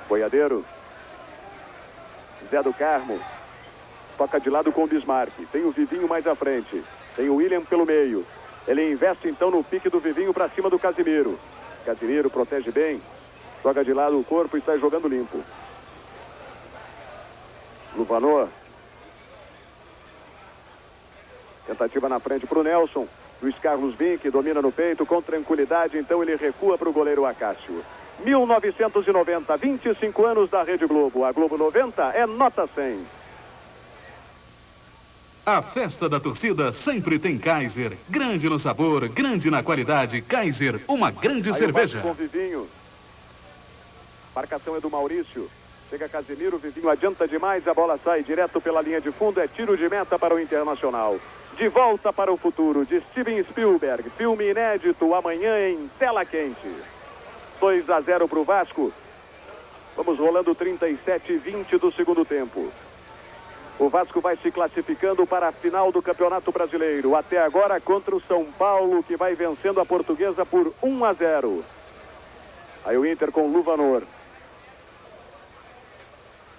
Boiadeiro. Zé do Carmo. Toca de lado com o Bismarck. Tem o Vivinho mais à frente. Tem o William pelo meio. Ele investe então no pique do Vivinho para cima do Casimiro. Casimiro protege bem. Joga de lado o corpo e sai jogando limpo. Luvanor. Tentativa na frente para o Nelson. Luiz Carlos Vinck domina no peito com tranquilidade. Então ele recua para o goleiro Acácio. 1990, 25 anos da Rede Globo. A Globo 90 é nota 100. A festa da torcida sempre tem Kaiser. Grande no sabor, grande na qualidade. Kaiser, uma grande cerveja. Com Vivinho. Marcação é do Maurício. Chega Casimiro, Vivinho adianta demais, a bola sai direto pela linha de fundo, é tiro de meta para o Internacional. De volta para o futuro, de Steven Spielberg, filme inédito, amanhã em tela quente. 2-0 para o Vasco. Vamos rolando 37-20 do segundo tempo. O Vasco vai se classificando para a final do Campeonato Brasileiro. Até agora contra o São Paulo, que vai vencendo a Portuguesa por 1-0. Aí o Inter com Luvanor.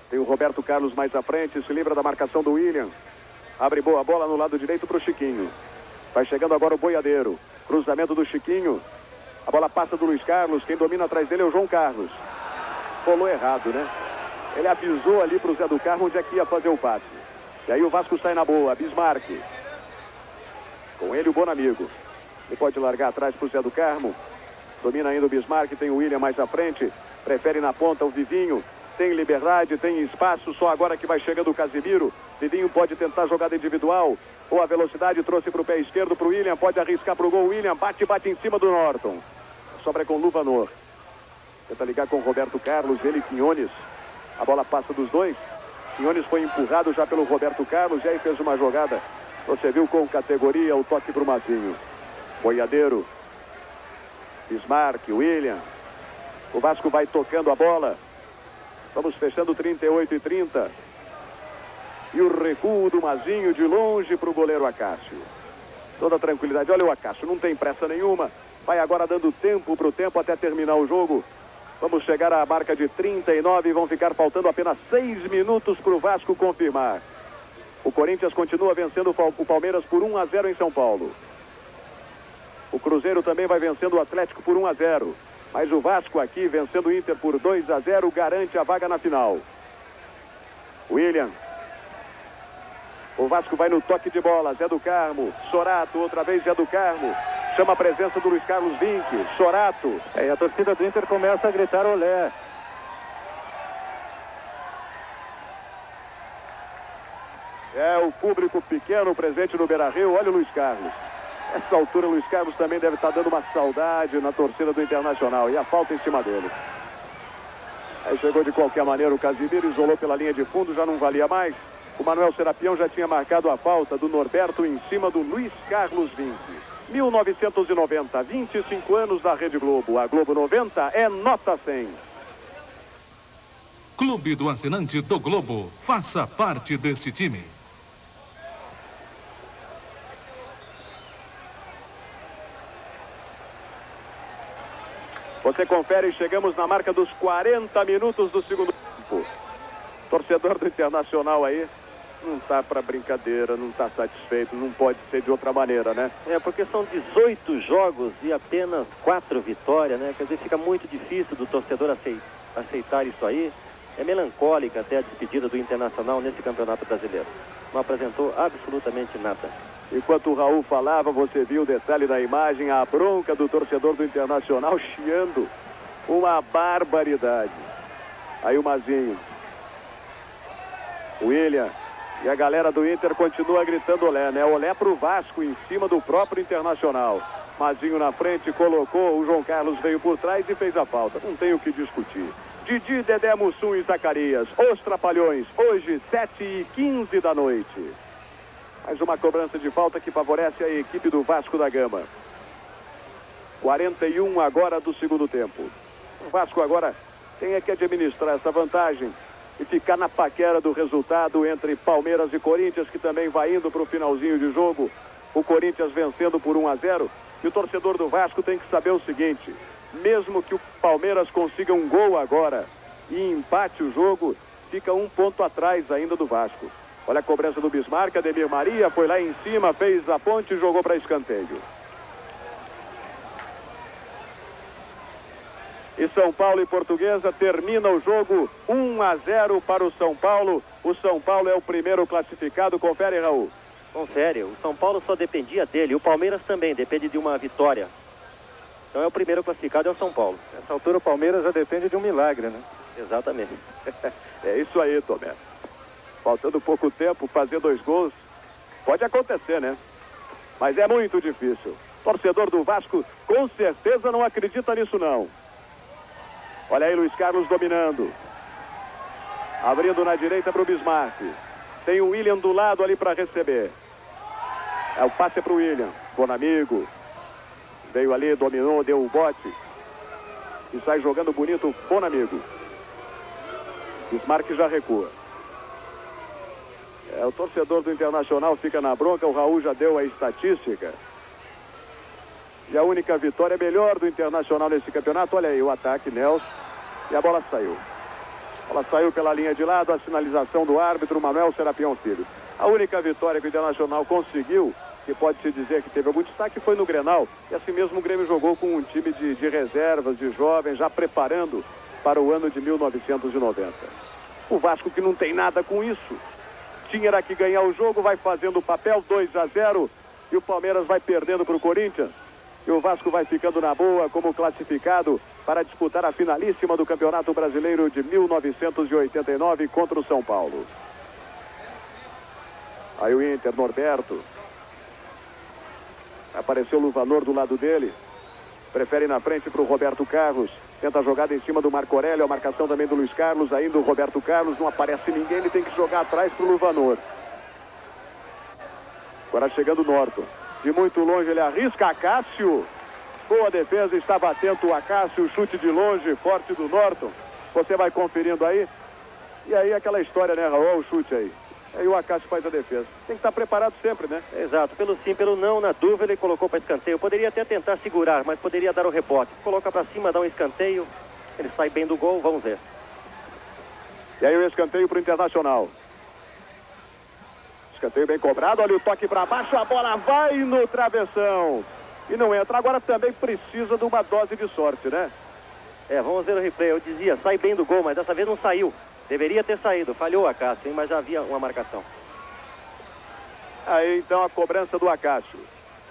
Tem o Roberto Carlos mais à frente, se livra da marcação do William. Abre boa bola no lado direito para o Chiquinho. Vai chegando agora o Boiadeiro. Cruzamento do Chiquinho. A bola passa do Luiz Carlos. Quem domina atrás dele é o João Carlos. Rolou errado, né? Ele avisou ali para o Zé do Carmo onde é que ia fazer o passe. E aí o Vasco sai na boa. Bismarck. Com ele o Bonamigo. Ele pode largar atrás para o Zé do Carmo. Domina ainda o Bismarck. Tem o William mais à frente. Prefere na ponta o Vivinho. Tem liberdade, tem espaço. Só agora que vai chegando o Casimiro. Vivinho pode tentar jogada individual. Ou a velocidade trouxe para o pé esquerdo para o William. Pode arriscar para o gol. William bate em cima do Norton. Sobra com Luvanor. Tenta ligar com Roberto Carlos. Ele e Quinones. A bola passa dos dois. Quinones foi empurrado já pelo Roberto Carlos. E aí fez uma jogada. Você viu com categoria o toque para o Mazinho. Boiadeiro. Bismarck, William. O Vasco vai tocando a bola. Vamos fechando 38-30. E o recuo do Mazinho de longe para o goleiro Acácio. Toda tranquilidade. Olha o Acácio, não tem pressa nenhuma. Vai agora dando tempo para o tempo até terminar o jogo. Vamos chegar à marca de 39 e vão ficar faltando apenas 6 minutos para o Vasco confirmar. O Corinthians continua vencendo o Palmeiras por 1-0 em São Paulo. O Cruzeiro também vai vencendo o Atlético por 1-0. Mas o Vasco aqui, vencendo o Inter por 2-0, garante a vaga na final. William. O Vasco vai no toque de bola. Zé do Carmo. Sorato, outra vez Zé do Carmo. Chama a presença do Luiz Carlos Vinck. Sorato. E a torcida do Inter começa a gritar olé. É o público pequeno presente no Beira-Rio. Olha o Luiz Carlos. Essa altura o Luiz Carlos também deve estar dando uma saudade na torcida do Internacional. E a falta em cima dele. Aí chegou de qualquer maneira o Casimiro, isolou pela linha de fundo, já não valia mais. O Manuel Serapião já tinha marcado a falta do Norberto em cima do Luiz Carlos Vinck. 1990, 25 anos da Rede Globo. A Globo 90 é nota 100. Clube do Assinante do Globo. Faça parte deste time. Você confere, chegamos na marca dos 40 minutos do segundo tempo. Torcedor do Internacional aí não tá para brincadeira, não tá satisfeito, não pode ser de outra maneira, né? É, porque são 18 jogos e apenas 4 vitórias, né? Quer dizer, fica muito difícil do torcedor aceitar isso aí. É melancólica até a despedida do Internacional nesse Campeonato Brasileiro. Não apresentou absolutamente nada. Enquanto o Raul falava, você viu o detalhe da imagem, a bronca do torcedor do Internacional chiando. Uma barbaridade. Aí o Mazinho. O William. E a galera do Inter continua gritando olé, né? Olé pro Vasco em cima do próprio Internacional. Mazinho na frente, colocou, o João Carlos veio por trás e fez a falta. Não tem o que discutir. Didi, Dedé, Mussum e Zacarias. Os Trapalhões, hoje 7h15 da noite. Mais uma cobrança de falta que favorece a equipe do Vasco da Gama. 41 agora do segundo tempo. O Vasco agora tem que administrar essa vantagem e ficar na paquera do resultado entre Palmeiras e Corinthians, que também vai indo para o finalzinho de jogo. O Corinthians vencendo por 1-0. E o torcedor do Vasco tem que saber o seguinte: mesmo que o Palmeiras consiga um gol agora e empate o jogo, fica 1 ponto atrás ainda do Vasco. Olha a cobrança do Bismarck, Ademir Maria foi lá em cima, fez a ponte e jogou para escanteio. E São Paulo e Portuguesa termina o jogo 1-0 para o São Paulo. O São Paulo é o primeiro classificado. Confere, Raul. Confere. O São Paulo só dependia dele. O Palmeiras também depende de uma vitória. Então é o primeiro classificado, é o São Paulo. Nessa altura o Palmeiras já depende de um milagre, né? Exatamente. É isso aí, Tomé. Faltando pouco tempo, fazer 2 gols. Pode acontecer, né? Mas é muito difícil. Torcedor do Vasco com certeza não acredita nisso, não. Olha aí Luiz Carlos dominando. Abrindo na direita para o Bismarck. Tem o William do lado ali para receber. É o passe para o William. Bonamigo. Veio ali, dominou, deu o bote. E sai jogando bonito o Bonamigo. Bismarck já recua. O torcedor do Internacional fica na bronca. O Raul já deu a estatística. E a única vitória melhor do Internacional nesse campeonato. Olha aí o ataque, Nelson. E a bola saiu. A bola saiu pela linha de lado. A sinalização do árbitro Manuel Serapião Filho. A única vitória que o Internacional conseguiu que pode-se dizer que teve algum destaque foi no Grenal. E assim mesmo o Grêmio jogou com um time de reservas, de jovens, já preparando para o ano de 1990. O Vasco, que não tem nada com isso, tinha que ganhar o jogo, vai fazendo o papel, 2-0, e o Palmeiras vai perdendo para o Corinthians. E o Vasco vai ficando na boa como classificado para disputar a finalíssima do Campeonato Brasileiro de 1989 contra o São Paulo. Aí o Inter, Norberto. Apareceu o Luvanor do lado dele. Prefere ir na frente para o Roberto Carlos. Tenta a jogada em cima do Marco Aurélio. A marcação também do Luiz Carlos. Ainda o Roberto Carlos. Não aparece ninguém. Ele tem que jogar atrás para o Luvanor. Agora chegando o Norton. De muito longe ele arrisca. Acácio. Boa defesa. Estava atento o Acácio. Chute de longe. Forte do Norton. Você vai conferindo aí. E aí aquela história, né, Raul? O chute aí. Aí o Acácio faz a defesa. Tem que estar preparado sempre, né? Exato. Pelo sim, pelo não, na dúvida ele colocou para escanteio. Poderia até tentar segurar, mas poderia dar o rebote. Coloca para cima, dá um escanteio. Ele sai bem do gol, vamos ver. E aí o escanteio para o Internacional. Escanteio bem cobrado. Olha o toque para baixo. A bola vai no travessão. E não entra. Agora também precisa de uma dose de sorte, né? Vamos ver o replay. Eu dizia, sai bem do gol, mas dessa vez não saiu. Deveria ter saído, falhou o Acácio, mas já havia uma marcação. Aí então a cobrança do Acácio.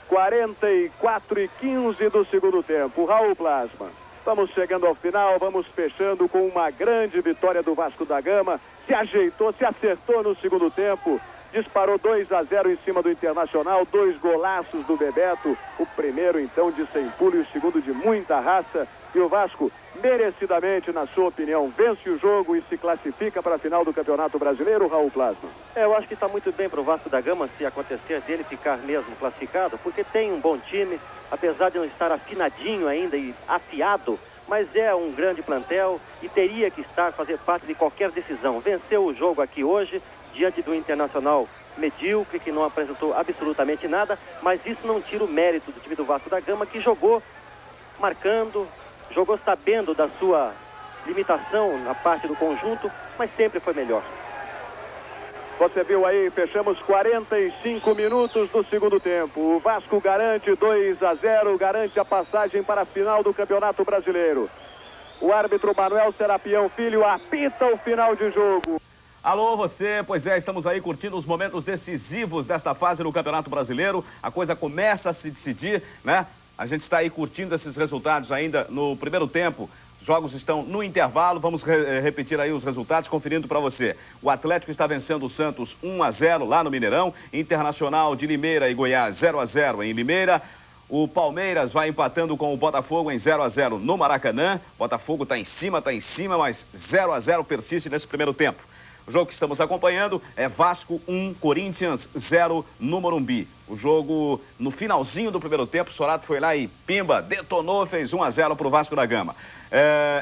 44:15 do segundo tempo. Raul Plasma. Vamos chegando ao final, vamos fechando com uma grande vitória do Vasco da Gama. Se ajeitou, se acertou no segundo tempo. Disparou 2-0 em cima do Internacional. 2 golaços do Bebeto. O primeiro então de sem pulo e o segundo de muita raça. E o Vasco, merecidamente, na sua opinião, vence o jogo e se classifica para a final do Campeonato Brasileiro, Raul Plasma. Eu acho que está muito bem para o Vasco da Gama se acontecer dele ficar mesmo classificado, porque tem um bom time, apesar de não estar afinadinho ainda e afiado, mas é um grande plantel e teria que fazer parte de qualquer decisão. Venceu o jogo aqui hoje, diante do Internacional medíocre, que não apresentou absolutamente nada, mas isso não tira o mérito do time do Vasco da Gama, que jogou marcando, jogou sabendo da sua limitação na parte do conjunto, mas sempre foi melhor. Você viu aí, fechamos 45 minutos do segundo tempo. O Vasco garante 2-0, garante a passagem para a final do Campeonato Brasileiro. O árbitro Manuel Serapião Filho apita o final de jogo. Alô, você, pois é, estamos aí curtindo os momentos decisivos desta fase do Campeonato Brasileiro. A coisa começa a se decidir, né? A gente está aí curtindo esses resultados ainda no primeiro tempo. Os jogos estão no intervalo, vamos repetir aí os resultados, conferindo para você. O Atlético está vencendo o Santos 1-0 lá no Mineirão. Internacional de Limeira e Goiás 0-0 em Limeira. O Palmeiras vai empatando com o Botafogo em 0-0 no Maracanã. Botafogo está em cima, mas 0-0 persiste nesse primeiro tempo. O jogo que estamos acompanhando é Vasco 1, Corinthians 0 no Morumbi. O jogo no finalzinho do primeiro tempo, Sorato foi lá e pimba, detonou, fez 1-0 para o Vasco da Gama.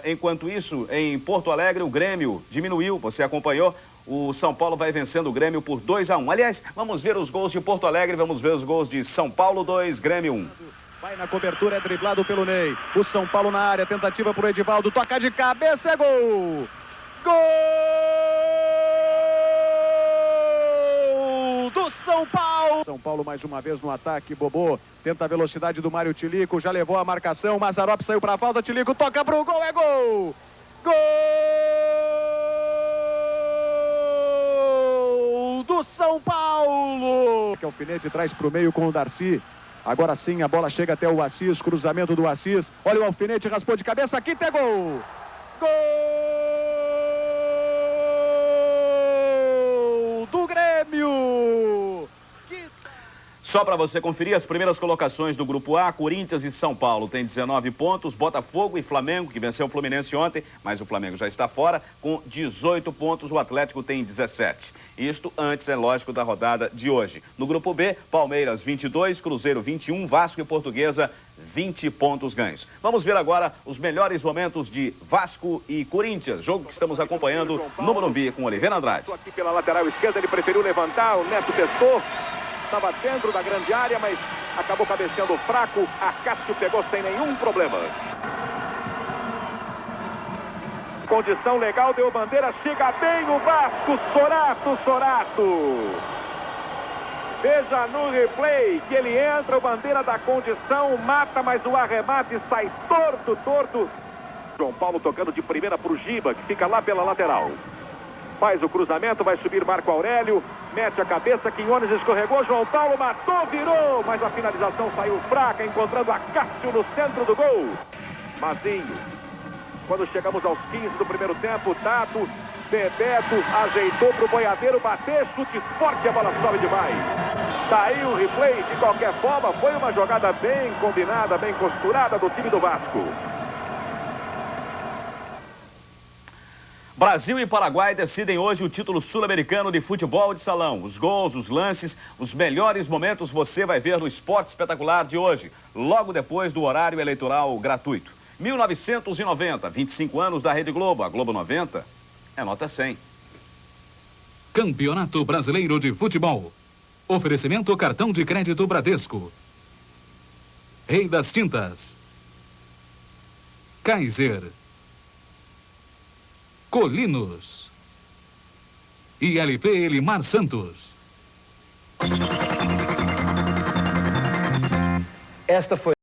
Enquanto isso, em Porto Alegre, o Grêmio diminuiu, você acompanhou. O São Paulo vai vencendo o Grêmio por 2-1. Aliás, vamos ver os gols de Porto Alegre, vamos ver os gols de São Paulo 2, Grêmio 1. Vai na cobertura, é driblado pelo Ney. O São Paulo na área, tentativa para o Edivaldo, toca de cabeça, é gol! Gol do São Paulo! São Paulo mais uma vez no ataque, Bobô tenta a velocidade do Mário Tilico, já levou a marcação, Mazzaropi saiu para a falta, Tilico toca para o gol, é gol! Gol do São Paulo! Que alfinete traz para o meio com o Darcy. Agora sim, a bola chega até o Assis, cruzamento do Assis. Olha o alfinete, raspou de cabeça, aqui tem gol! Gol do Grêmio! Só para você conferir as primeiras colocações do Grupo A, Corinthians e São Paulo tem 19 pontos, Botafogo e Flamengo, que venceu o Fluminense ontem, mas o Flamengo já está fora, com 18 pontos, o Atlético tem 17. Isto antes, é lógico, da rodada de hoje. No Grupo B, Palmeiras 22, Cruzeiro 21, Vasco e Portuguesa 20 pontos ganhos. Vamos ver agora os melhores momentos de Vasco e Corinthians, jogo que estamos acompanhando no Morumbi com Oliveira Andrade. Aqui pela lateral esquerda, ele preferiu levantar, o Neto testou, estava dentro da grande área, mas acabou cabeceando fraco, Acácio pegou sem nenhum problema. Condição legal, deu bandeira, chega bem o Vasco, Sorato. Veja no replay que ele entra, o Bandeira da condição, mata, mas o arremate sai torto. João Paulo tocando de primeira para o Giba, que fica lá pela lateral. Faz o cruzamento, vai subir Marco Aurélio, mete a cabeça, Quinones escorregou, João Paulo matou, virou, mas a finalização saiu fraca, encontrando a Cássio no centro do gol. Mazinho, quando chegamos aos 15 do primeiro tempo, Tato, Bebeto ajeitou para o boiadeiro bater, chute forte, a bola sobe demais. Tá aí o replay, de qualquer forma, foi uma jogada bem combinada, bem costurada do time do Vasco. Brasil e Paraguai decidem hoje o título sul-americano de futebol de salão. Os gols, os lances, os melhores momentos você vai ver no Esporte Espetacular de hoje, logo depois do horário eleitoral gratuito. 1990, 25 anos da Rede Globo, a Globo 90, é nota 100. Campeonato Brasileiro de Futebol. Oferecimento cartão de crédito Bradesco. Rei das Tintas. Kaiser. Colinos. E LP Elimar Santos. Esta foi